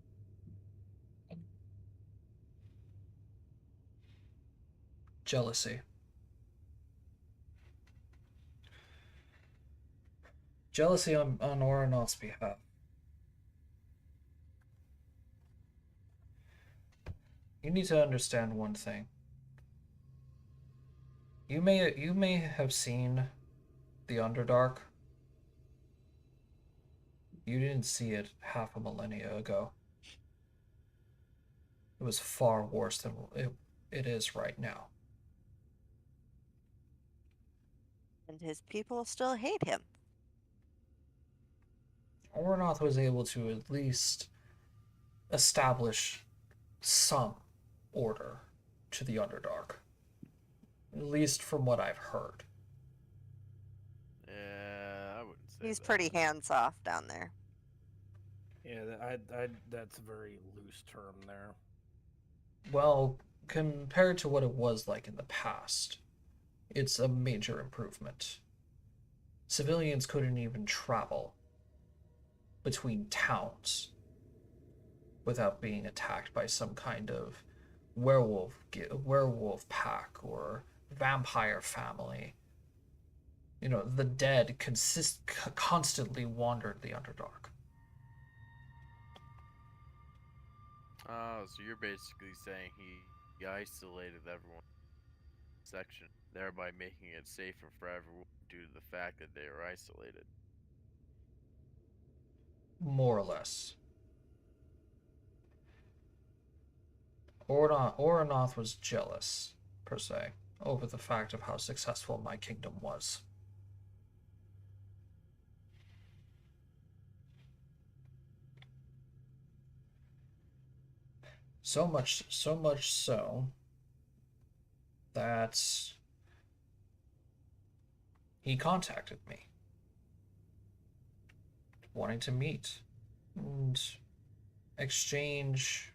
Jealousy. Jealousy on Oranoth's behalf. You need to understand one thing. You may have seen the Underdark. You didn't see it half a millennia ago. It was far worse than it is right now. And his people still hate him. Ornoth was able to at least establish some order to the Underdark. At least from what I've heard. Yeah, I wouldn't say He's that. pretty hands off down there. Yeah, that's a very loose term there. Well, compared to what it was like in the past, it's a major improvement. Civilians couldn't even travel between towns without being attacked by some kind of werewolf pack or vampire family. You know, the dead constantly wandered the Underdark. Oh, so you're basically saying he isolated everyone in the section, thereby making it safer for everyone due to the fact that they are isolated. More or less. Oranoth was jealous, per se, over the fact of how successful my kingdom was. So much so that he contacted me, wanting to meet and exchange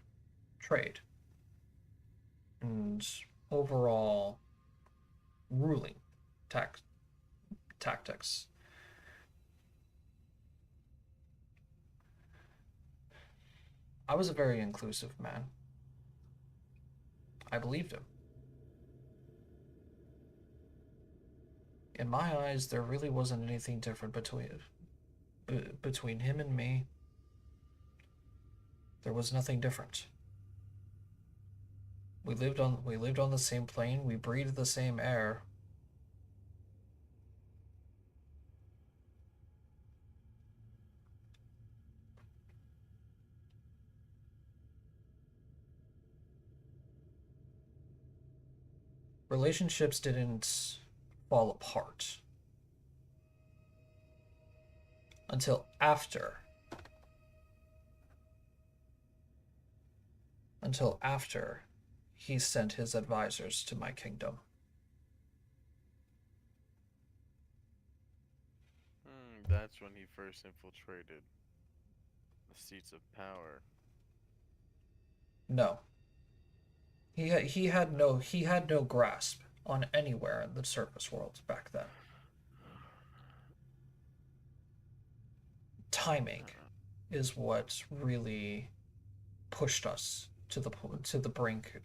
trade and overall ruling tactics. I was a very inclusive man. I believed him. In my eyes, there really wasn't anything different between him and me. There was nothing different. We lived on the same plane. We breathed the same air. Relationships didn't fall apart until after he sent his advisors to my kingdom. That's when he first infiltrated the seats of power. No. He had no grasp on anywhere in the surface world back then. Timing is what really pushed us to the brink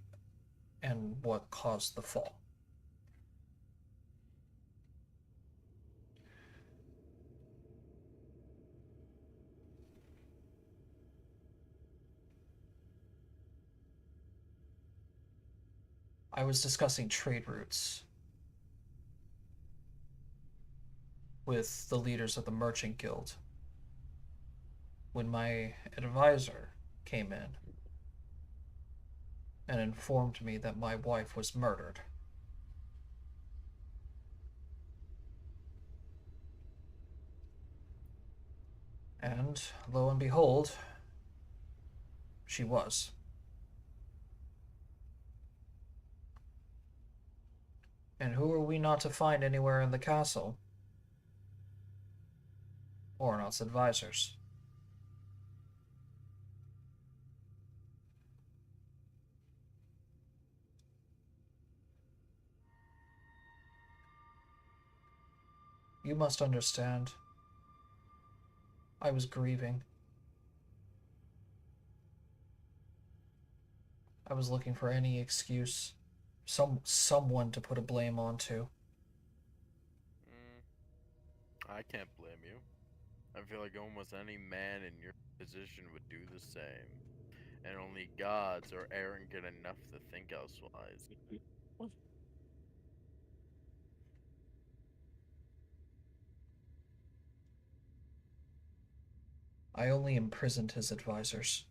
and what caused the fall. I was discussing trade routes with the leaders of the merchant guild when my advisor came in and informed me that my wife was murdered. And lo and behold, she was. And who are we not to find anywhere in the castle? Ornoth's advisors. You must understand. I was grieving. I was looking for any excuse, someone to put a blame onto. I can't blame you. I feel like almost any man in your position would do the same. and only gods are arrogant enough to think elsewise. I only imprisoned his advisors.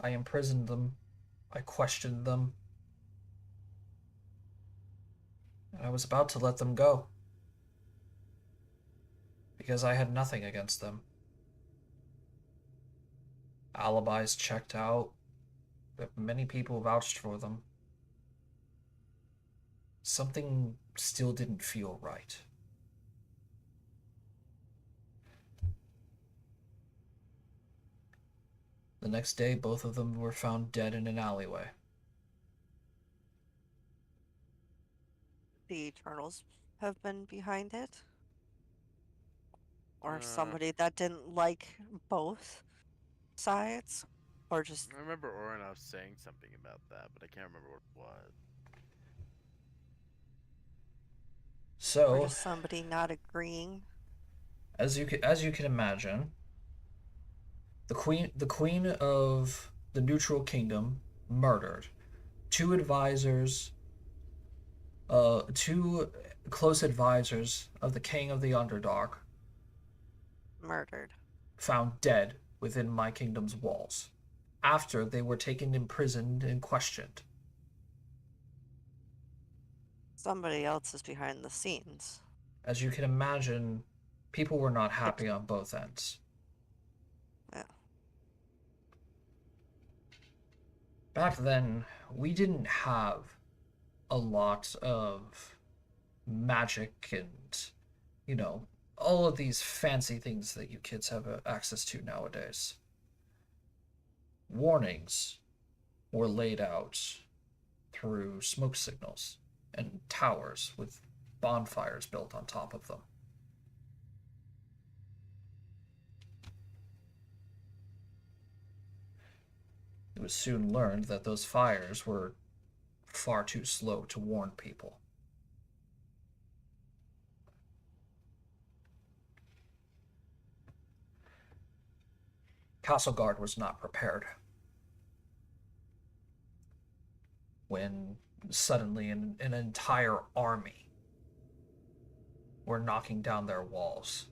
I imprisoned them. I questioned them. And I was about to let them go. Because I had nothing against them. Alibis checked out. Many people vouched for them. Something still didn't feel right. The next day, both of them were found dead in an alleyway. The Eternals have been behind it? Or Uh, somebody that didn't like both sides? Or just I remember Orenov saying something about that, but I can't remember what it was. So, somebody not agreeing? as you can imagine, the queen of the neutral kingdom murdered two advisors, two close advisors of the king of the Underdark, Murdered. found dead within my kingdom's walls after they were taken imprisoned and questioned. Somebody else is behind the scenes. As you can imagine, people were not happy on both ends. Yeah. Back then, we didn't have a lot of magic and, all of these fancy things that you kids have access to nowadays. Warnings were laid out through smoke signals and towers with bonfires built on top of them. It was soon learned that those fires were far too slow to warn people. Castleguard was not prepared. When suddenly an entire army were knocking down their walls.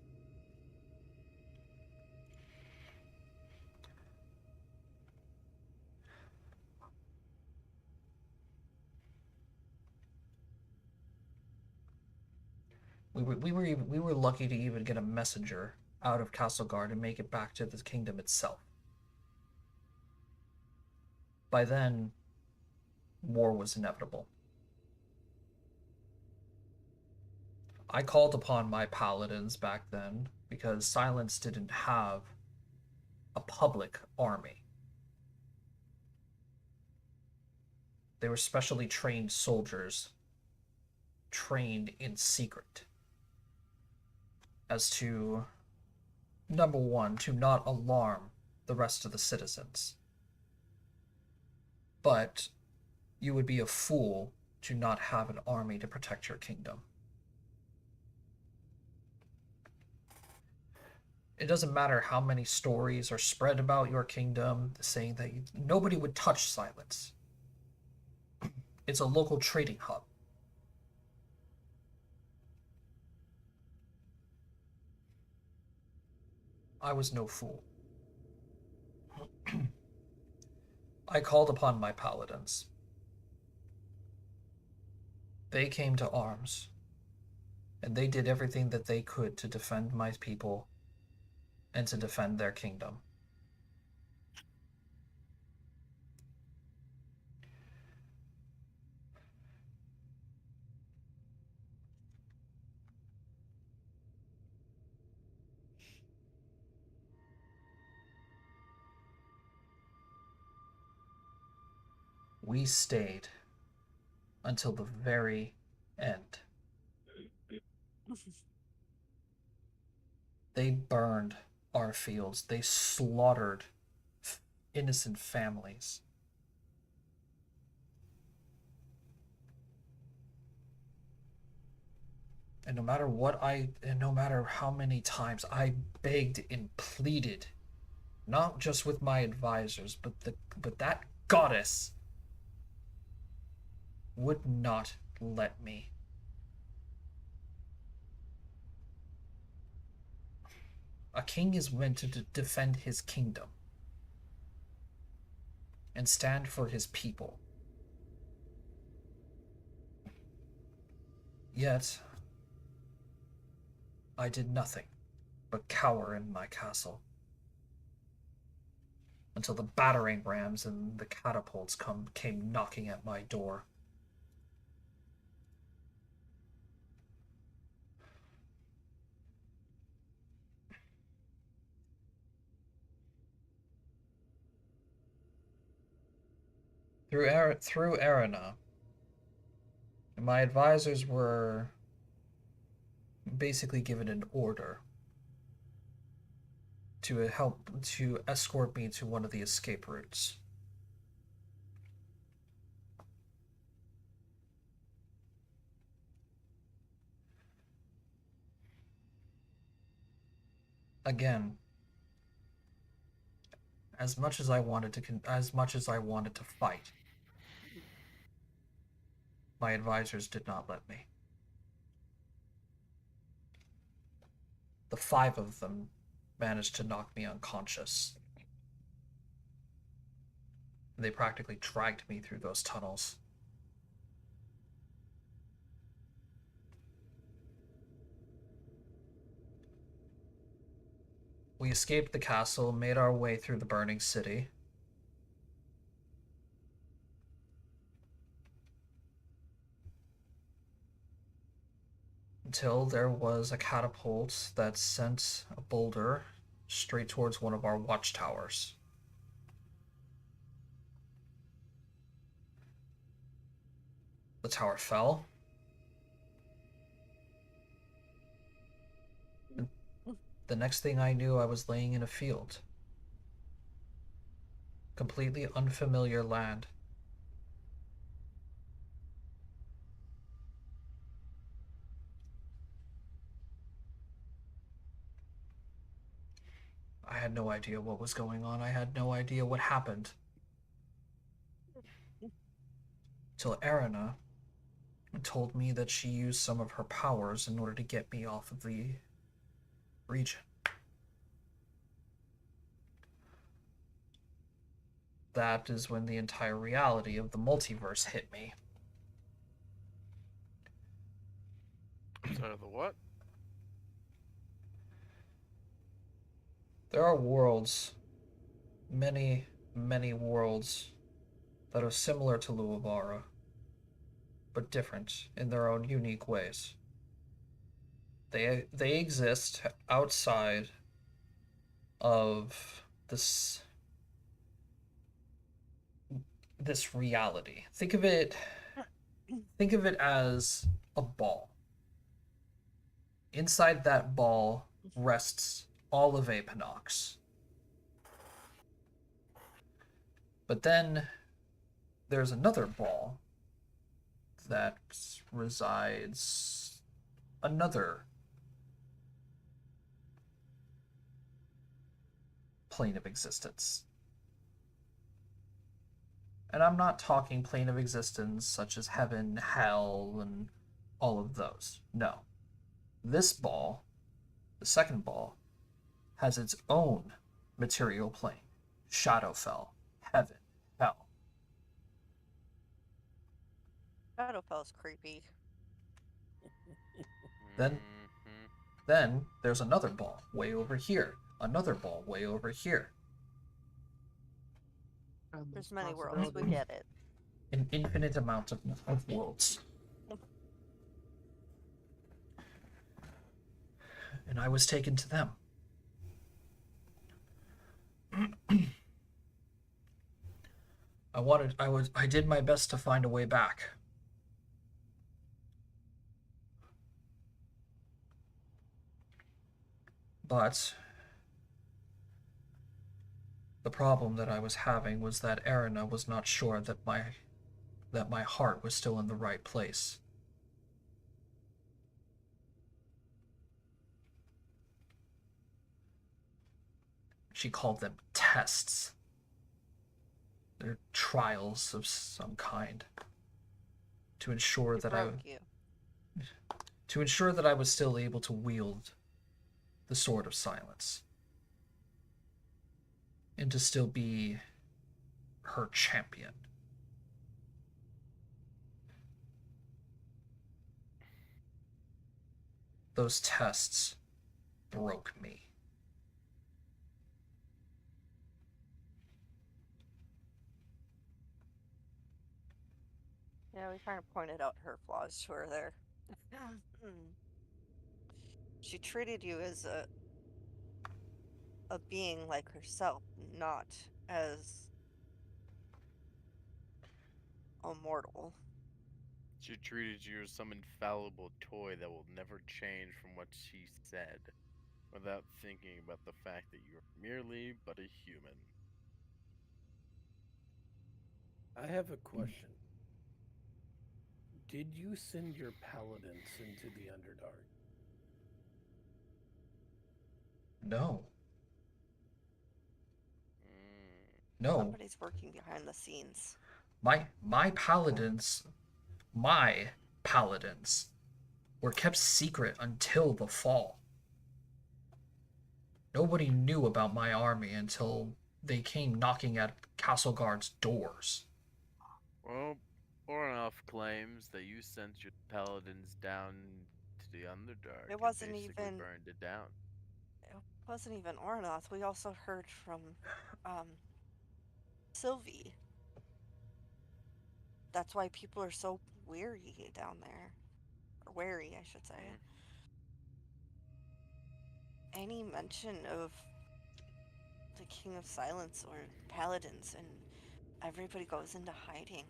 We were lucky to even get a messenger out of Castleguard and make it back to the kingdom itself. By then, war was inevitable. I called upon my paladins back then because Silence didn't have a public army. They were specially trained soldiers, trained in secret, as to, number one, to not alarm the rest of the citizens. But you would be a fool to not have an army to protect your kingdom. It doesn't matter how many stories are spread about your kingdom saying that nobody would touch Silence. It's a local trading hub. I was no fool. I called upon my paladins. They came to arms, and they did everything that they could to defend my people and to defend their kingdom. We stayed until the very end. They burned our fields. They slaughtered innocent families. And no matter how many times I begged and pleaded, not just with my advisors, but that goddess would not let me. A king is meant to defend his kingdom and stand for his people. Yet, I did nothing but cower in my castle until the battering rams and the catapults came knocking at my door. Through Arena, my advisors were basically given an order to escort me to one of the escape routes. Again, as much as I wanted to fight, my advisors did not let me. The 5 of them managed to knock me unconscious. They practically dragged me through those tunnels. We escaped the castle, made our way through the burning city. Until there was a catapult that sent a boulder straight towards one of our watchtowers. The tower fell. The next thing I knew, I was laying in a field. Completely unfamiliar land. I had no idea what was going on. I had no idea what happened. Till Arena told me that she used some of her powers in order to get me off of the region. That is when the entire reality of the multiverse hit me. So the what? There are worlds, many, many worlds, that are similar to Luavara, but different in their own unique ways. They exist outside of this reality. Think of it as a ball. Inside that ball rests all of Apinox. But then there's another ball that resides another plane of existence. And I'm not talking plane of existence such as heaven, hell, and all of those. No. This ball, the second ball, has its own material plane. Shadowfell, heaven, hell. Shadowfell's creepy. Then there's another ball way over here. Another ball way over here. There's many worlds, we get it. An infinite amount of worlds. And I was taken to them. I did my best to find a way back. But the problem that I was having was that Arena was not sure that my heart was still in the right place. She called them tests. They're trials of some kind to ensure He that broke you. I was still able to wield the sword of silence and to still be her champion. Those tests broke me. Yeah, we kind of pointed out her flaws to her there. She treated you as a being like herself, not as a mortal. She treated you as some infallible toy that will never change from what she said, without thinking about the fact that you're merely but a human. I have a question. Did you send your paladins into the Underdark? No. Mm. No. Somebody's working behind the scenes. My paladins were kept secret until the fall. Nobody knew about my army until they came knocking at Castleguard's doors. Well, Ornoff claims that you sent your paladins down to the Underdark It and wasn't basically even burned it down. it wasn't even Ornoth. We also heard from um Sylvie. That's why people are so weary down there. Or wary, I should say. Mm. Any mention of the King of Silence or paladins, and everybody goes into hiding.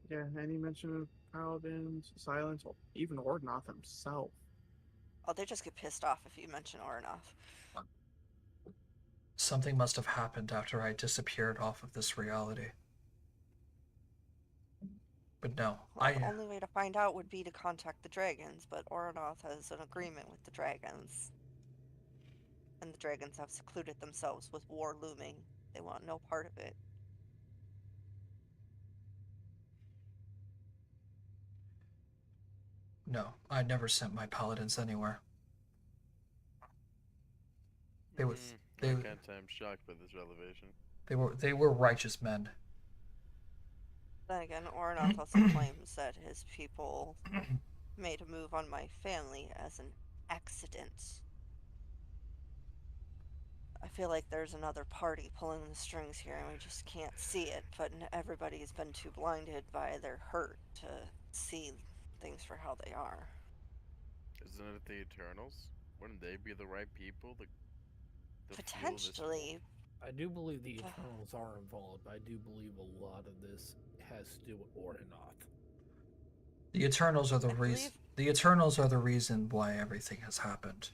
Yeah, any mention of paladins, silence, or even Ordnoth himself. Oh, they just get pissed off if you mention Ornoth. Something must have happened after I disappeared off of this reality. But no, Well, the only way to find out would be to contact the dragons, but Ornoth has an agreement with the dragons. And the dragons have secluded themselves with war looming. They want no part of it. no, I never sent my paladins anywhere. They were I they can't say I'm shocked by this revelation. they were righteous men. Then again, Ornoth also claims that his people made a move on my family as an accident. I feel like there's another party pulling the strings here and we just can't see it, but everybody's been too blinded by their hurt to see things for how they are. Isn't it the Eternals? Wouldn't they be the right people to fuel this? Potentially. I do believe the Eternals are involved. I do believe a lot of this has to do with Ornoth. The Eternals are the I reason. believe- The Eternals are the reason why everything has happened.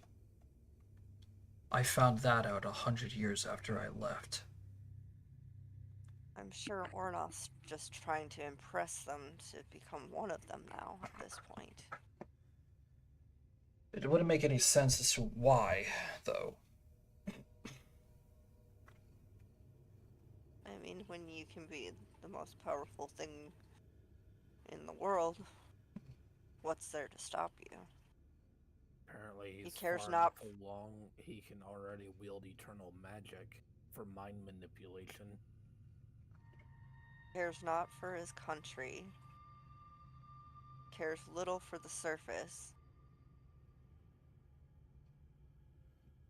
I found that out 100 years after I left. I'm sure Ornoth's just trying to impress them to become one of them now at this point. It wouldn't make any sense as to why, though. I mean, when you can be the most powerful thing in the world, what's there to stop you? Apparently, he's cares far not- enough along. He can already wield eternal magic for mind manipulation. Cares not for his country. Cares little for the surface.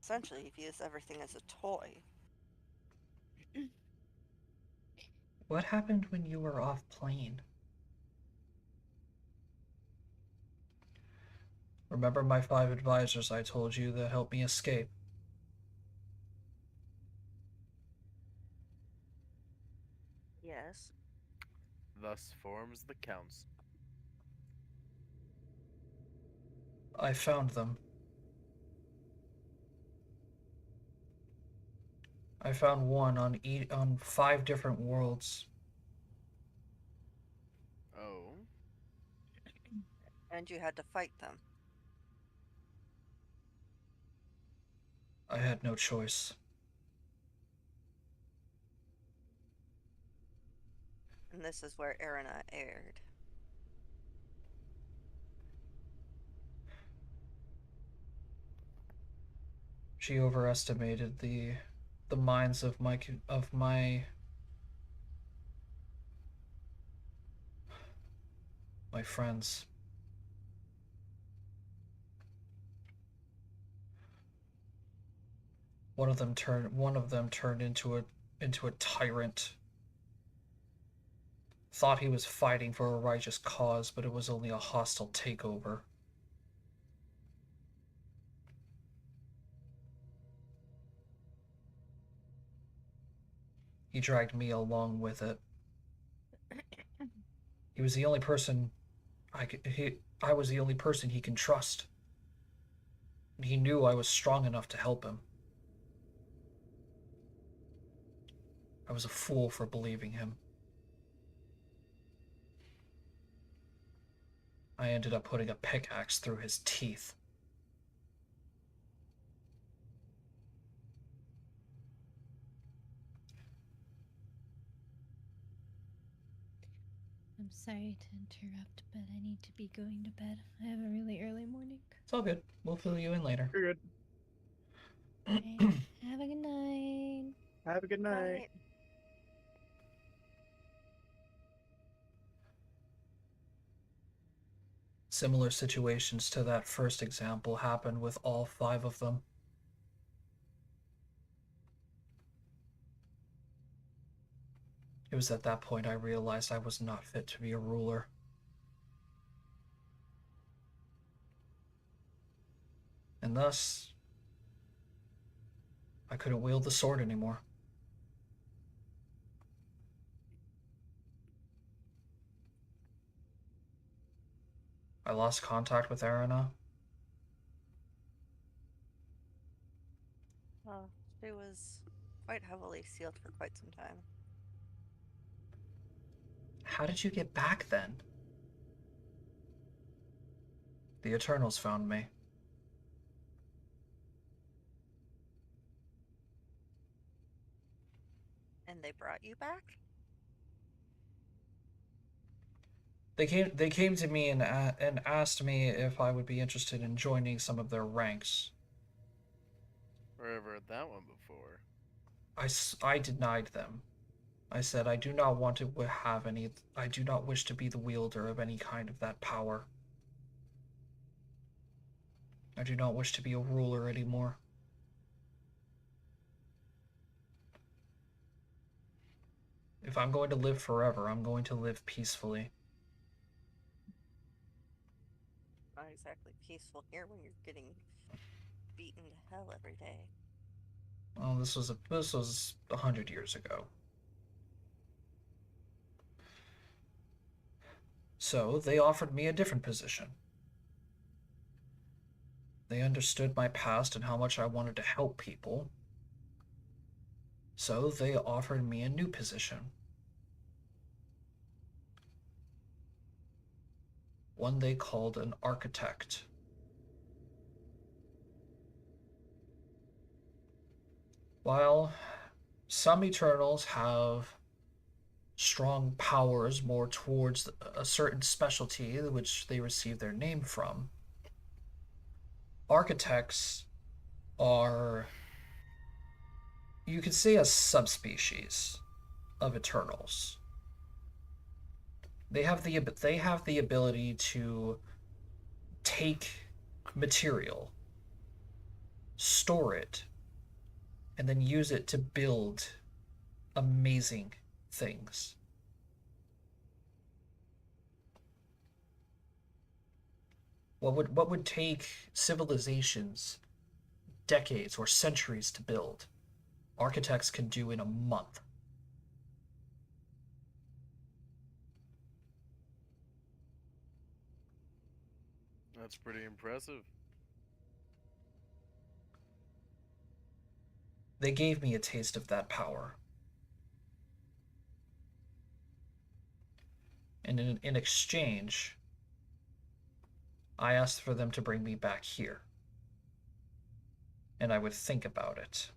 Essentially, he views everything as a toy. What happened when you were off plane? Remember my 5 advisors I told you that helped me escape? Yes. Thus forms the council. I found them. I found one on 5 different worlds. Oh. And you had to fight them. I had no choice. And this is where Erina erred. She overestimated the minds of my friends. One of them turned into a tyrant. Thought he was fighting for a righteous cause, but it was only a hostile takeover. He dragged me along with it. He was the only person I was the only person he can trust. He knew I was strong enough to help him. I was a fool for believing him. I ended up putting a pickaxe through his teeth. I'm sorry to interrupt, but I need to be going to bed. I have a really early morning. It's all good. We'll fill you in later. You're good. Okay, have a good night. Have a good night. Similar situations to that first example happened with all 5 of them. It was at that point I realized I was not fit to be a ruler. And thus, I couldn't wield the sword anymore. I lost contact with Erina. Well, she was quite heavily sealed for quite some time. How did you get back then? The Eternals found me. And they brought you back? They came to me and asked me if I would be interested in joining some of their ranks. Where I've heard that one before. I denied them. I said I do not want to have any. I do not wish to be the wielder of any kind of that power. I do not wish to be a ruler anymore. If I'm going to live forever, I'm going to live peacefully. Not exactly peaceful here when you're getting beaten to hell every day. Well, this was 100 years ago. So they offered me a different position. They understood my past and how much I wanted to help people. So they offered me a new position. One they called an architect. While some Eternals have strong powers more towards a certain specialty which they receive their name from, architects are, you could say, a subspecies of Eternals. They have the ability to take material, store it, and then use it to build amazing things. What would take civilizations decades or centuries to build, architects can do in a month. That's pretty impressive. They gave me a taste of that power. And in exchange, I asked for them to bring me back here. and I would think about it.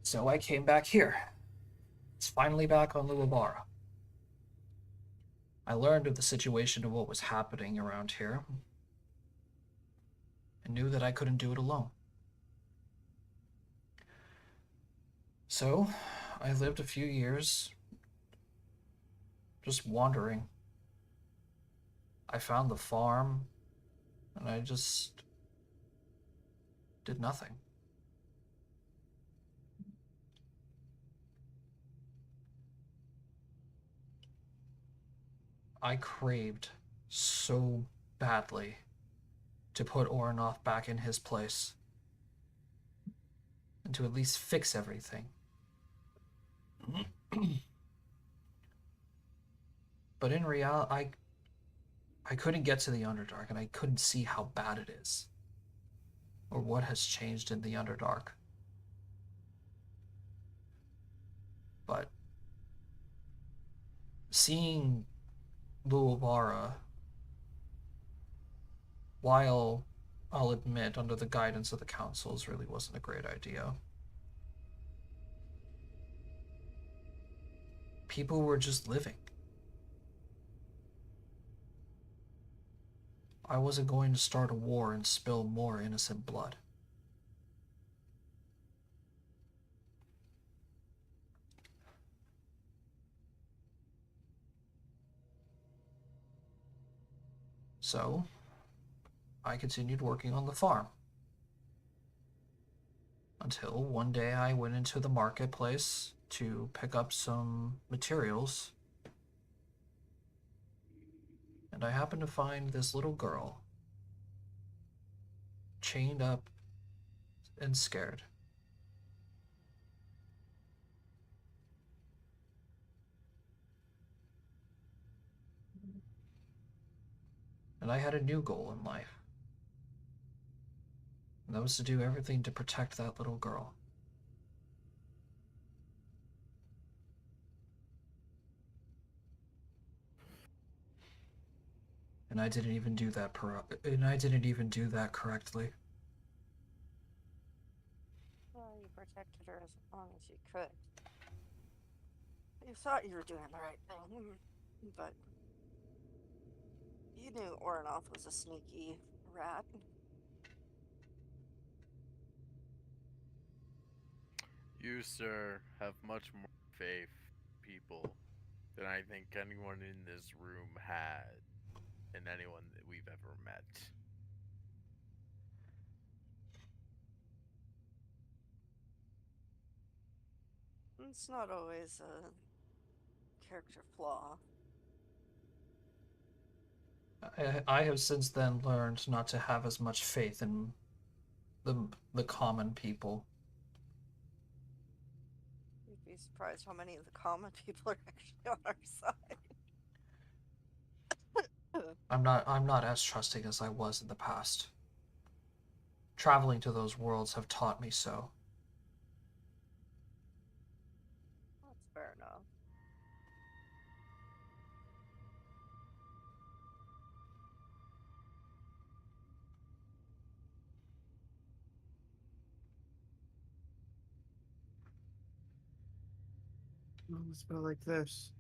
So I came back here. It's finally back on Luavara. I learned of the situation of what was happening around here and knew that I couldn't do it alone. So I lived a few years just wandering. I found the farm and I just did nothing. I craved so badly to put Oranoth back in his place and to at least fix everything. But in reality, I couldn't get to the Underdark and I couldn't see how bad it is or what has changed in the Underdark. But seeing Luavara, while I'll admit under the guidance of the councils, really wasn't a great idea. People were just living. I wasn't going to start a war and spill more innocent blood. So, I continued working on the farm. Until one day I went into the marketplace to pick up some materials. And I happened to find this little girl, chained up and scared. And I had a new goal in life. And that was to do everything to protect that little girl. And I didn't even do that correctly. Well, you protected her as long as you could. You thought you were doing the right thing, but you knew Oranoth was a sneaky rat. You, sir, have much more faith in people than I think anyone in this room had in anyone that we've ever met. It's not always a character flaw. I have since then learned not to have as much faith in the common people. You'd be surprised how many of the common people are actually on our side. I'm not as trusting as I was in the past. Traveling to those worlds have taught me so. That's fair enough. Well, it's about like this.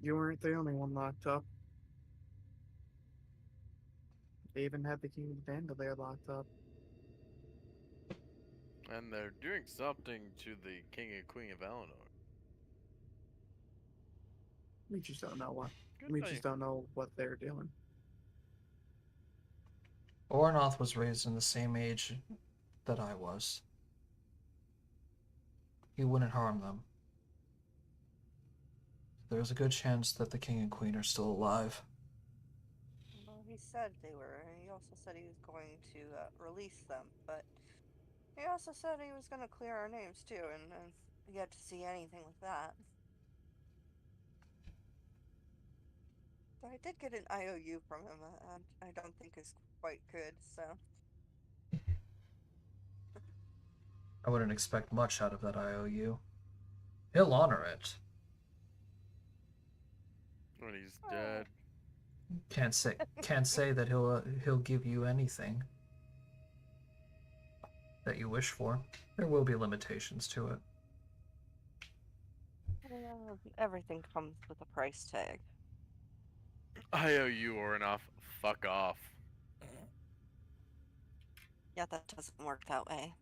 You weren't the only one locked up. They even had the King of Vandalare locked up. And they're doing something to the King and Queen of Eleanor. We just don't know what. Good We for you. just don't know what they're doing. Oranoth was raised in the same age that I was. He wouldn't harm them. There's a good chance that the king and queen are still alive. Well, he said they were. He also said he was going to release them, but he also said he was going to clear our names too, and yet to see anything with that. But I did get an IOU from him. I don't think is quite good, so. I wouldn't expect much out of that IOU. He'll honor it. When he's dead. Can't say that he'll give you anything that you wish for. There will be limitations to it. Everything comes with a price tag. I owe you, Ornoff. Fuck off. Yeah, that doesn't work that way.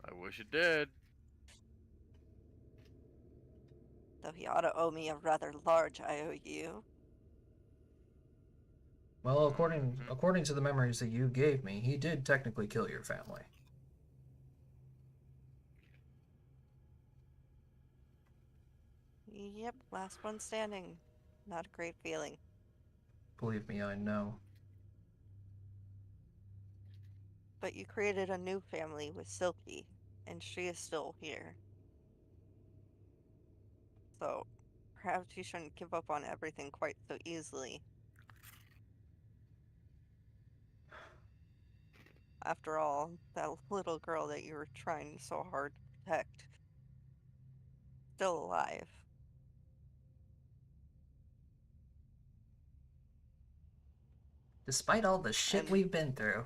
I wish it did. Though he ought to owe me a rather large IOU. Well, according Mhm. according to the memories that you gave me, he did technically kill your family. Yep, last one standing. Not a great feeling. Believe me, I know. But you created a new family with Silky, and she is still here. So perhaps you shouldn't give up on everything quite so easily. After all, that little girl that you were trying so hard to protect, still alive. Despite all the shit And we've been through.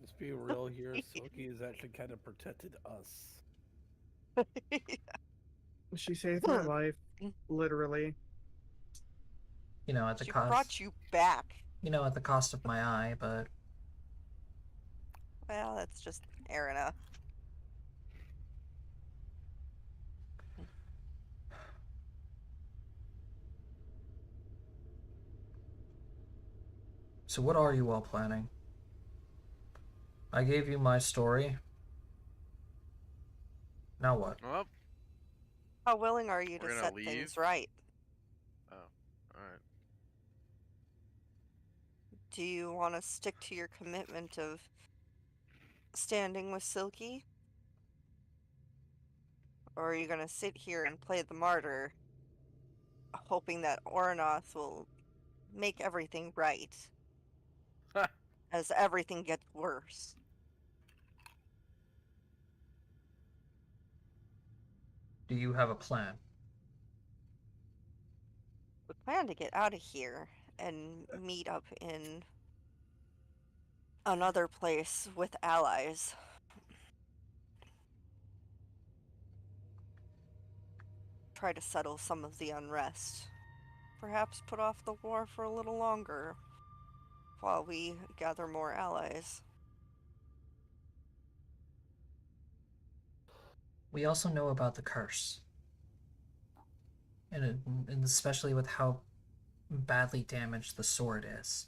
Let's be real here. Silky has actually kind of protected us. She saved my life, literally. You know, at the she cost. brought you back. You know, at the cost of my eye, but Well, that's just Erina. so what are you all planning? I gave you my story. Now what? Well, How willing are you we're to gonna set leave. things right? Oh, alright. Do you want to stick to your commitment of standing with Silky? Or are you going to sit here and play the martyr, hoping that Ornoth will make everything right Ha! as everything gets worse? Do you have a plan? We plan to get out of here and meet up in another place with allies. Try to settle some of the unrest. Perhaps put off the war for a little longer while we gather more allies. We also know about the curse. And especially with how badly damaged the sword is.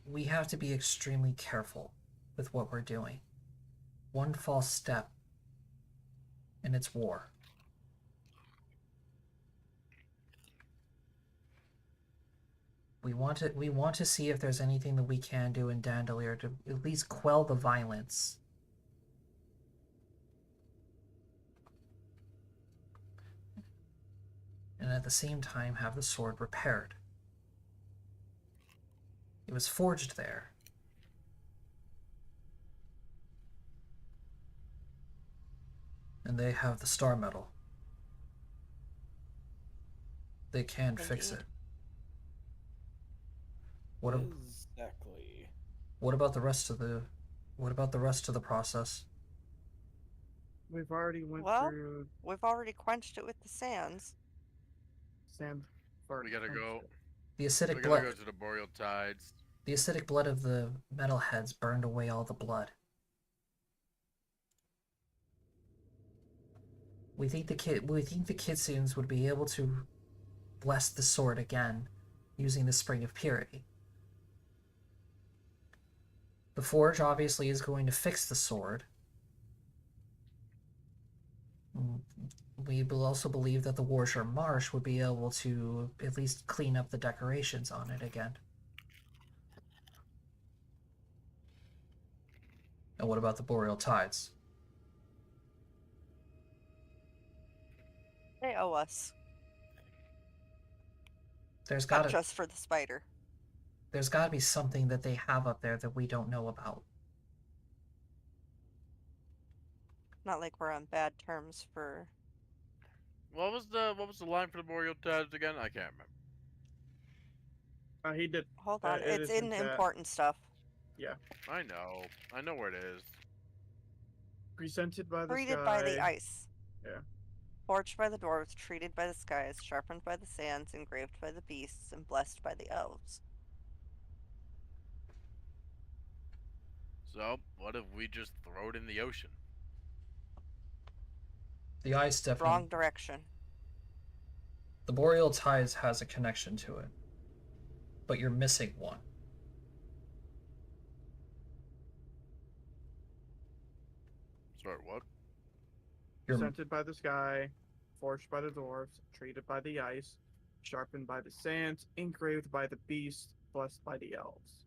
We have to be extremely careful with what we're doing. One false step, and it's war. We want to see if there's anything that we can do in Dandelier to at least quell the violence. And at the same time have the sword repaired. It was forged there. And they have the star metal. They can fix Indeed. it. What Exactly. about the rest of the process? We've already went Well, through we've already quenched it with the sands. sand. We gotta go. The We acidic gotta blood go to the Boreal Tides. the acidic blood of the metalheads burned away all the blood. We think the Kitsunes would be able to bless the sword again using the Spring of Purity. The Forge obviously is going to fix the sword. We will also believe that the Warshire Marsh would be able to at least clean up the decorations on it again. And what about the Boreal Tides? They owe us. There's Not gotta just for the spider. There's got to be something that they have up there that we don't know about. Not like we're on bad terms for. What was the line for the memorial tabs again? I can't remember. He did. Hold on, It it's in isn't that. important stuff. Yeah. I know where it is. Presented by the Treated sky. by the ice. Yeah. Forged by the dwarves, treated by the skies, sharpened by the sands, engraved by the beasts, and blessed by the elves. So, what if we just throw it in the ocean? The ice definitely. Wrong direction. The boreal tides has a connection to it, but you're missing one. Sorry, what? You're Presented by the sky, forged by the dwarves, treated by the ice, sharpened by the sands, engraved by the beast, blessed by the elves.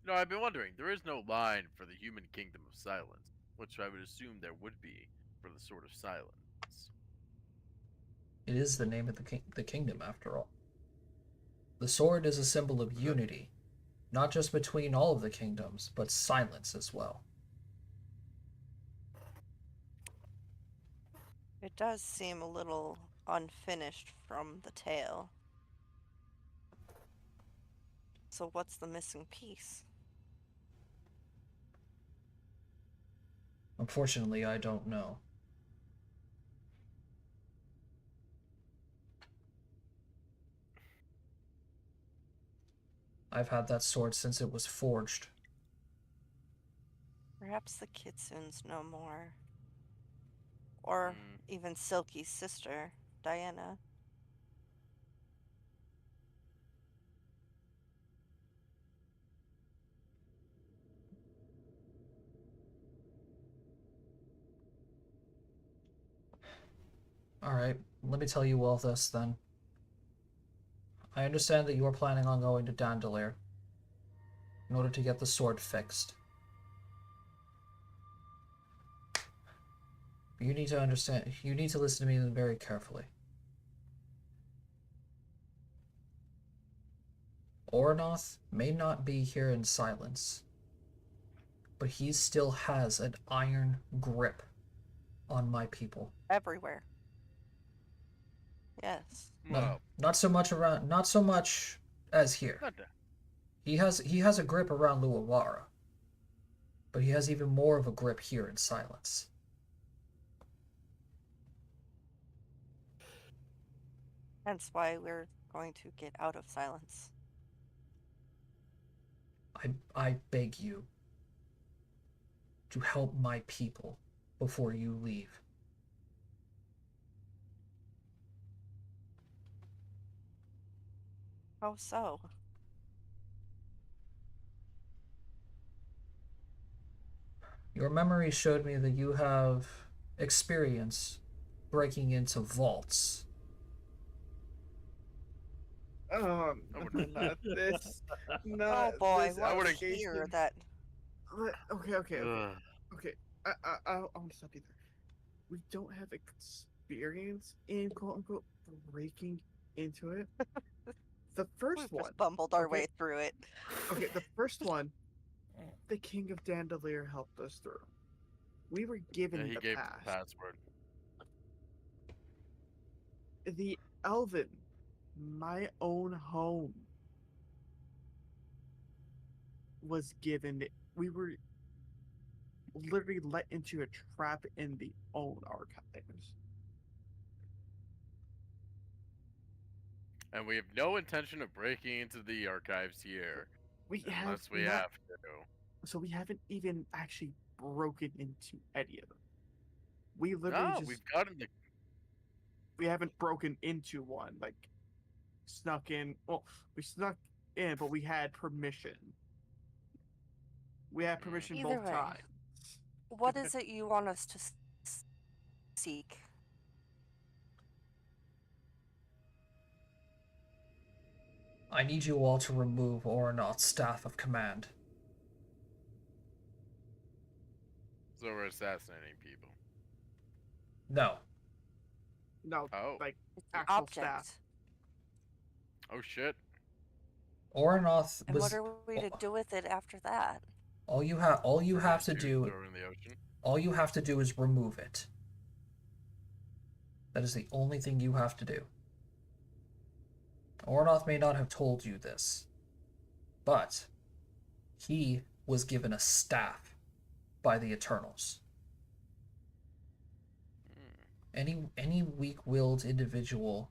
No, I've been wondering. There is no line for the human kingdom of silence, which I would assume there would be for the sword of silence. It is the name of the kingdom, after all. The sword is a symbol of unity, not just between all of the kingdoms, but silence as well. It does seem a little unfinished from the tale. So what's the missing piece? Unfortunately, I don't know. I've had that sword since it was forged. Perhaps the Kitsunes know more. Or even Silky's sister, Diana. Alright, let me tell you all this then. I understand that you are planning on going to Dandelier in order to get the sword fixed. You need to understand, you need to listen to me very carefully. Ornoth may not be here in silence, but he still has an iron grip on my people. Everywhere. Yes. Well, Not so much as here. not that. He has a grip around Luavara, but he has even more of a grip here in silence. Hence why we're going to get out of silence. I beg you to help my people before you leave. How so? Your memory showed me that you have experience breaking into vaults. Not this. Oh Not boy, this what would allegation. hear that? Okay. Ugh. Okay. I want to stop you there. We don't have experience in quote unquote breaking into it. The first We've one. just bumbled our okay. way through it. Okay, the first one, the King of Dandelier helped us through. We were given Yeah, he the gave pass. the password. The Elven, my own home, was given. We were literally let into a trap in the own archives. And we have no intention of breaking into the archives here. We Unless have we not, have to. so we haven't even actually broken into any of them. We literally No, just we've gotten the. we haven't broken into one, like snuck in. Well, we snuck in, but we had permission. We had permission Either both way. times. What is it you want us to seek? I need you all to remove Ornoth's staff of command. So we're assassinating people. No. No, Oh. like It's an actual object. staff. Oh shit. Oranoth And what was are we to do with it after that? all you have We're going to to do throw it in the ocean. all you have to do is remove it. That is the only thing you have to do. Oranoth may not have told you this, but he was given a staff by the Eternals. Any weak-willed individual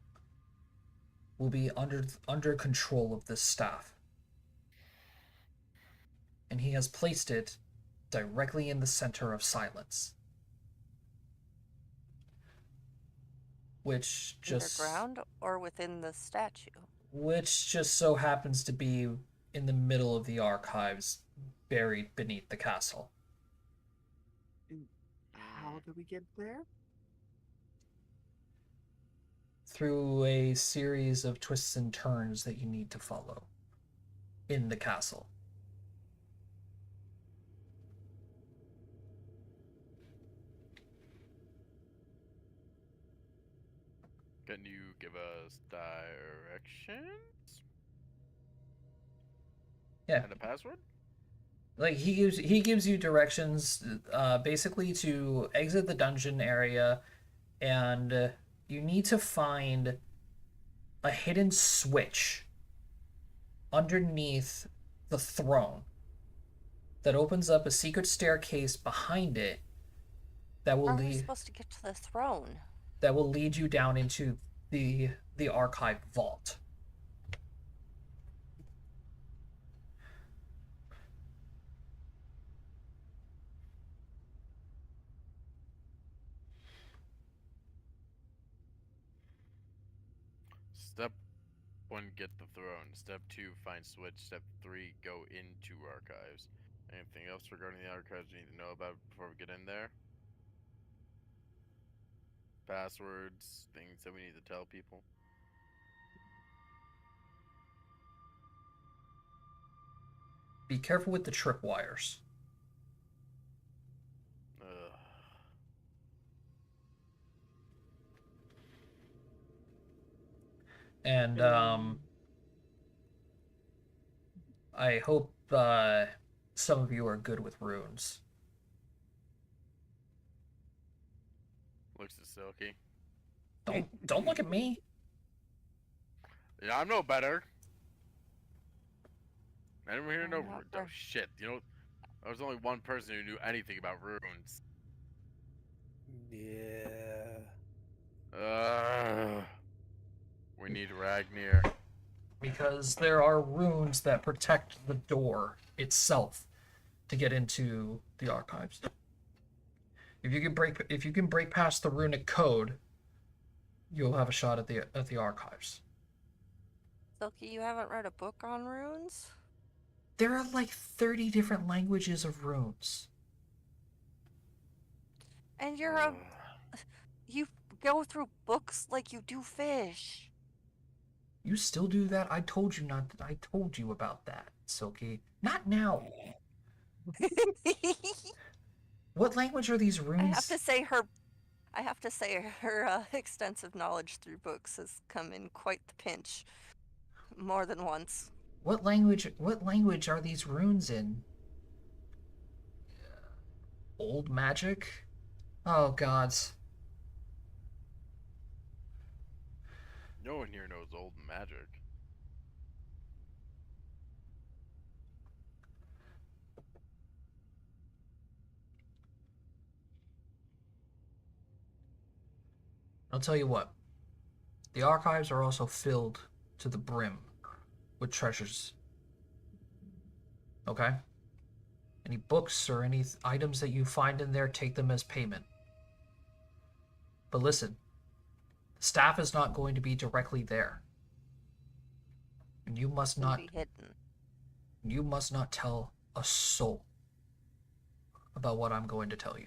will be under control of this staff. And he has placed it directly in the center of silence. Which just Underground or within the statue? so happens to be in the middle of the archives, buried beneath the castle. How do we get there? Through a series of twists and turns that you need to follow in the castle. Can you give us directions? Yeah. And a password? Like he gives you directions, basically to exit the dungeon area, and you need to find a hidden switch underneath the throne that opens up a secret staircase behind it that will How are we supposed to get to the throne? lead you down into the archive vault. Step 1, get the throne. Step 2, find switch. Step 3, go into archives. Anything else regarding the archives you need to know about before we get in there? Passwords, things that we need to tell people. Be careful with the tripwires. And I hope some of you are good with runes. Looks at Silky. Don't look at me. Yeah, I'm no better. Anyone here know? not Oh sure. shit! You know, there was only one person who knew anything about runes. Yeah. We need Ragnir. Because there are runes that protect the door itself to get into the archives. If you can break past the runic code, you'll have a shot at the archives. Silky, you haven't read a book on runes? There are like 30 different languages of runes. And you go through books like you do fish. You still do that? I told you about that, Silky. Not now. What language are these runes? I have to say her extensive knowledge through books has come in quite the pinch, more than once. What language are these runes in? Old magic? Oh gods. No one here knows old magic. I'll tell you what. The archives are also filled to the brim with treasures. Okay? Any books or any items that you find in there, take them as payment. But listen, the staff is not going to be directly there. And you must not Be hidden. you must not tell a soul about what I'm going to tell you.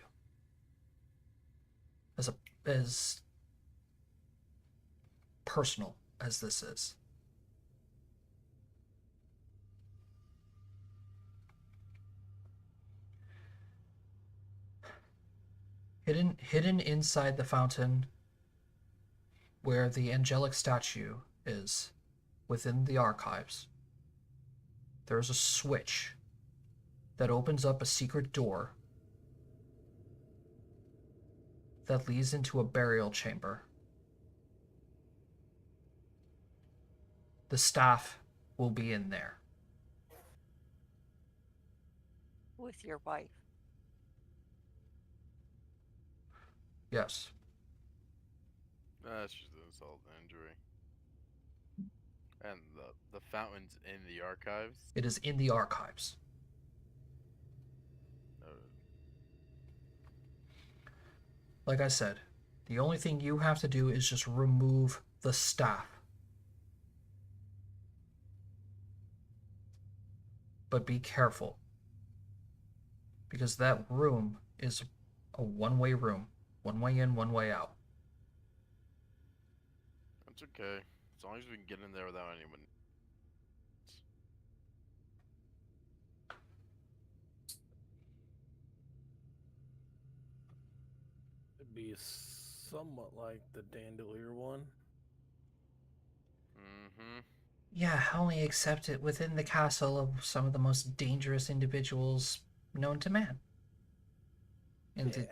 As personal as this is. Hidden inside the fountain where the angelic statue is within the archives there's a switch that opens up a secret door that leads into a burial chamber. The staff will be in there. With your wife. Yes. That's just insult and injury. And the fountain's in the archives. It is in the archives. Like I said, the only thing you have to do is just remove the staff. But be careful, because that room is a one-way room. One way in, one way out. That's okay. As long as we can get in there without anyone. It'd be somewhat like the Dandelier one. Mm-hmm. Yeah, only except it within the castle of some of the most dangerous individuals known to man.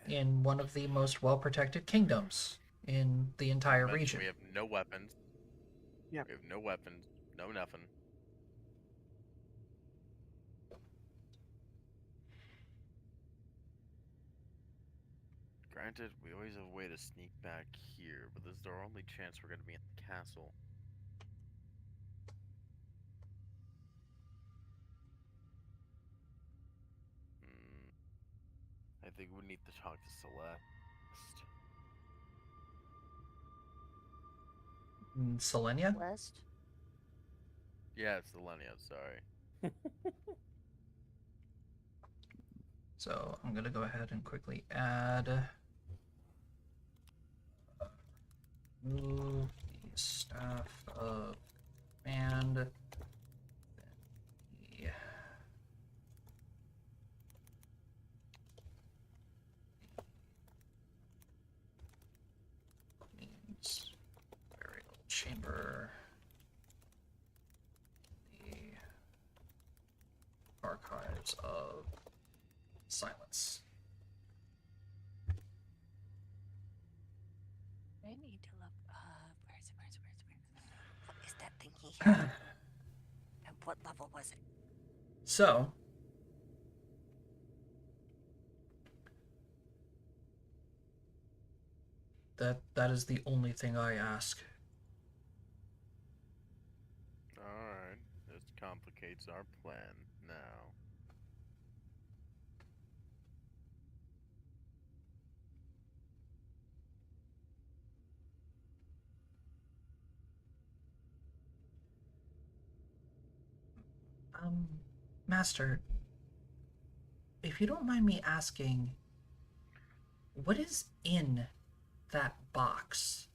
In one of the most well-protected kingdoms in the entire region. We have no weapons. Yeah. We have no weapons. No nothing. Granted, we always have a way to sneak back here, but this is our only chance we're going to be in the castle. I think we need to talk to Celeste. Selenia? West? Yeah, it's Selenia, sorry. So I'm going to go ahead and quickly add... move the staff of command. The Queen's burial chamber. The archives of silence. I need to look up. Where is it? What is that thing he had? And what level was it? So, that is the only thing I ask. Alright, this complicates our plan now. Master, if you don't mind me asking, what is in that box?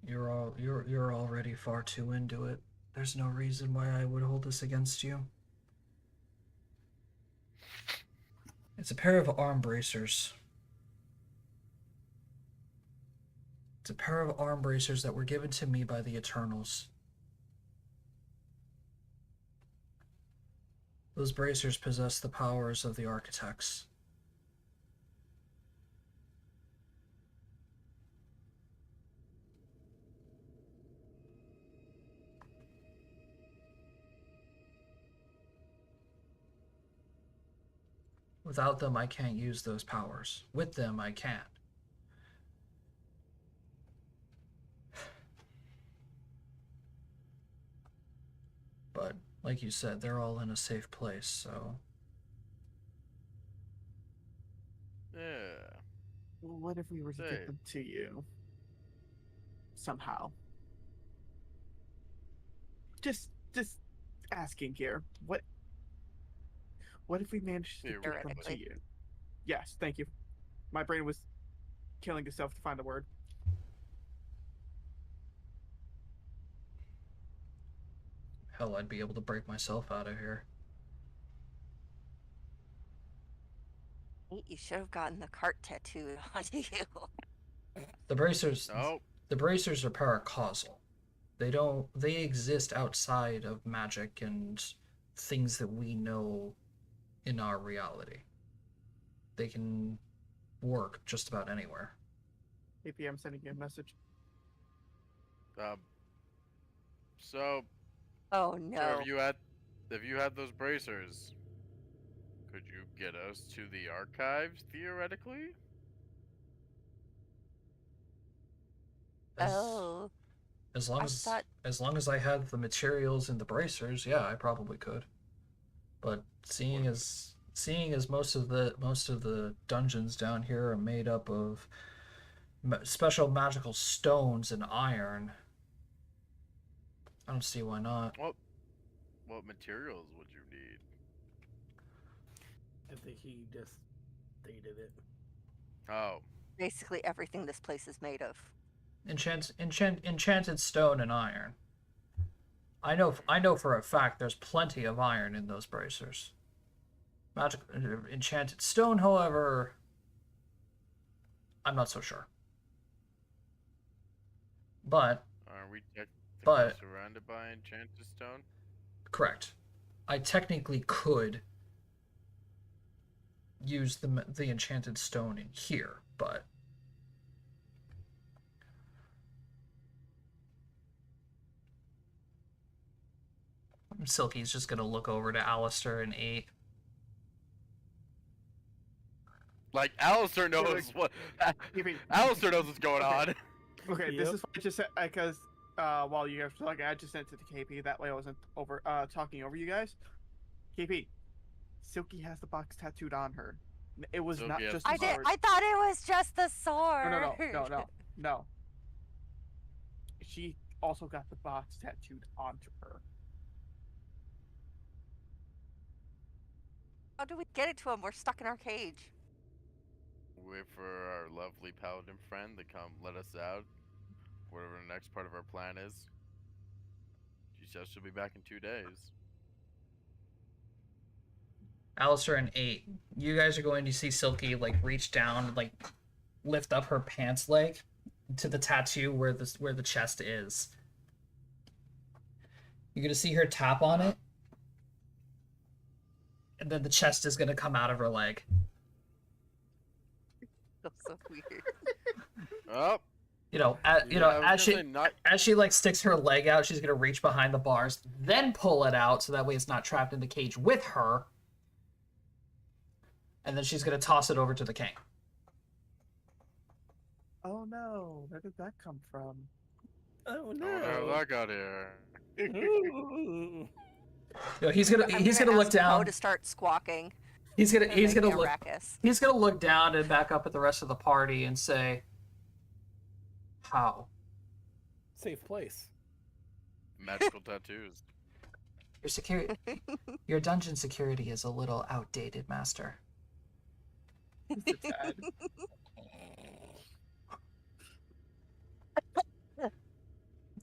You're already far too into it. There's no reason why I would hold this against you. It's a pair of arm bracers. It's a pair of arm bracers that were given to me by the Eternals. Those bracers possess the powers of the architects. Without them, I can't use those powers. With them, I can. But, like you said, they're all in a safe place, so... Yeah. What if we were to Say. get them to you? Somehow. Just asking here. What if we managed to get them to Theoretically. you? Yes, thank you. My brain was killing itself to find the word. Hell, I'd be able to break myself out of here. You should have gotten the cart tattooed onto you. The bracers. Oh, The bracers are paracausal. They exist outside of magic and things that we know in our reality. They can work just about anywhere. APM sending you a message. so Oh sir, no. if you had those bracers, could you get us to the archives theoretically? As, Oh. as long I as thought- as long as I had the materials in the bracers, yeah, I probably could. But seeing as most of the dungeons down here are made up of special magical stones and iron, I don't see why not. What materials would you need? I think he just stated it. Oh, Basically everything this place is made of. Enchanted stone and iron. I know for a fact there's plenty of iron in those bracers. Magic enchanted stone, however, I'm not so sure. But are we technically But- surrounded by enchanted stone? correct, I technically could use the enchanted stone in here, but Silky's just gonna look over to Alistair and 8. Like Alistair knows what. Alistair knows what's going on. Okay, Yep. this is what I just said because while you guys were talking, I just sent it to KP. That way I wasn't over talking over you guys. KP, Silky has the box tattooed on her. It was Silky not has just the the I did. sword. I thought it was just the sword. No. She also got the box tattooed onto her. How do we get it to him? We're stuck in our cage. Wait for our lovely paladin friend to come let us out. Whatever the next part of our plan is. She says she'll be back in 2 days. Alistair and 8, you guys are going to see Silky like reach down, like lift up her pants leg to the tattoo where the chest is. You're gonna see her tap on it, and then the chest is gonna come out of her leg. That's so weird. Oh, As she like sticks her leg out, she's gonna reach behind the bars, then pull it out so that way it's not trapped in the cage with her. And then she's gonna toss it over to the king. Oh no, where did that come from? Oh oh no, that got here. Ooh. He's gonna look ask down. Poe to start squawking. He's gonna making a look. ruckus. He's gonna look down and back up at the rest of the party and say, "How? Safe place. Magical tattoos. Your dungeon security is a little outdated, Master." It's sad.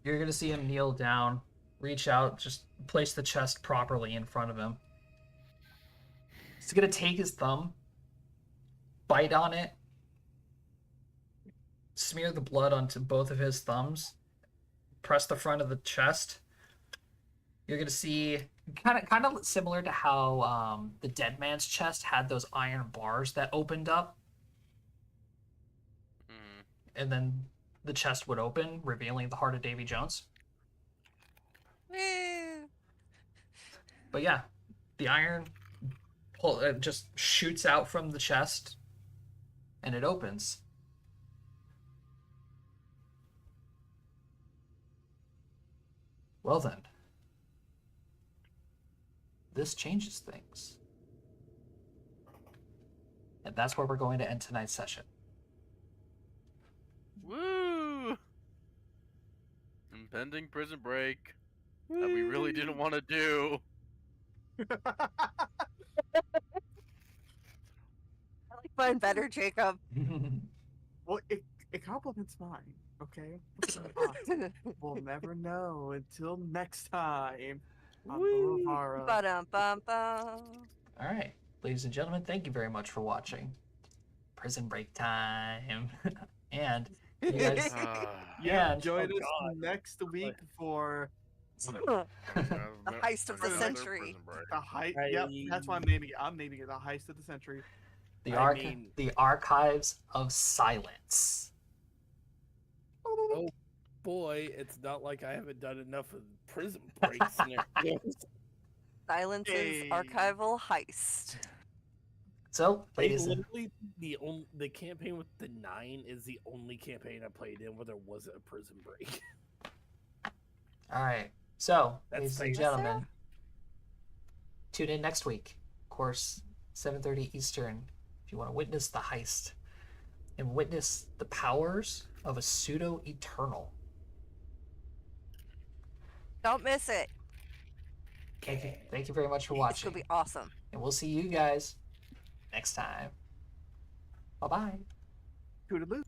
You're gonna see him kneel down, reach out, just place the chest properly in front of him. He's gonna take his thumb, bite on it, smear the blood onto both of his thumbs, press the front of the chest. You're gonna see kind of similar to how the dead man's chest had those iron bars that opened up, and then the chest would open, revealing the heart of Davy Jones. But yeah, the iron just shoots out from the chest, and it opens. Well then, this changes things. And that's where we're going to end tonight's session. Woo! Impending prison break that we really didn't want to do. I like mine better, Jacob. Well, it compliments mine, okay? We'll never know until next time on Woo. Luavara. Ba-dum-bum-bum. All right. ladies and gentlemen, thank you very much for watching. Prison break time. And you guys, Yeah, and join oh us God. next week for The heist of the Another century. prison break. the heist. Yep, that's what I'm naming it. I'm naming it the heist of the century. the archives of silence. Oh boy, it's not like I haven't done enough of prison break scenarios. Silence's Hey. archival heist. So, Like, ladies and literally, the campaign with the 9 is the only campaign I played in where there wasn't a prison break. all right. So, That's ladies and famous. gentlemen, tune in next week. Of course, 7:30 Eastern. If you want to witness the heist and witness the powers of a pseudo eternal. Don't miss it. Thank you very much for It's watching. gonna be awesome. And we'll see you guys next time. Bye bye. Toodaloo.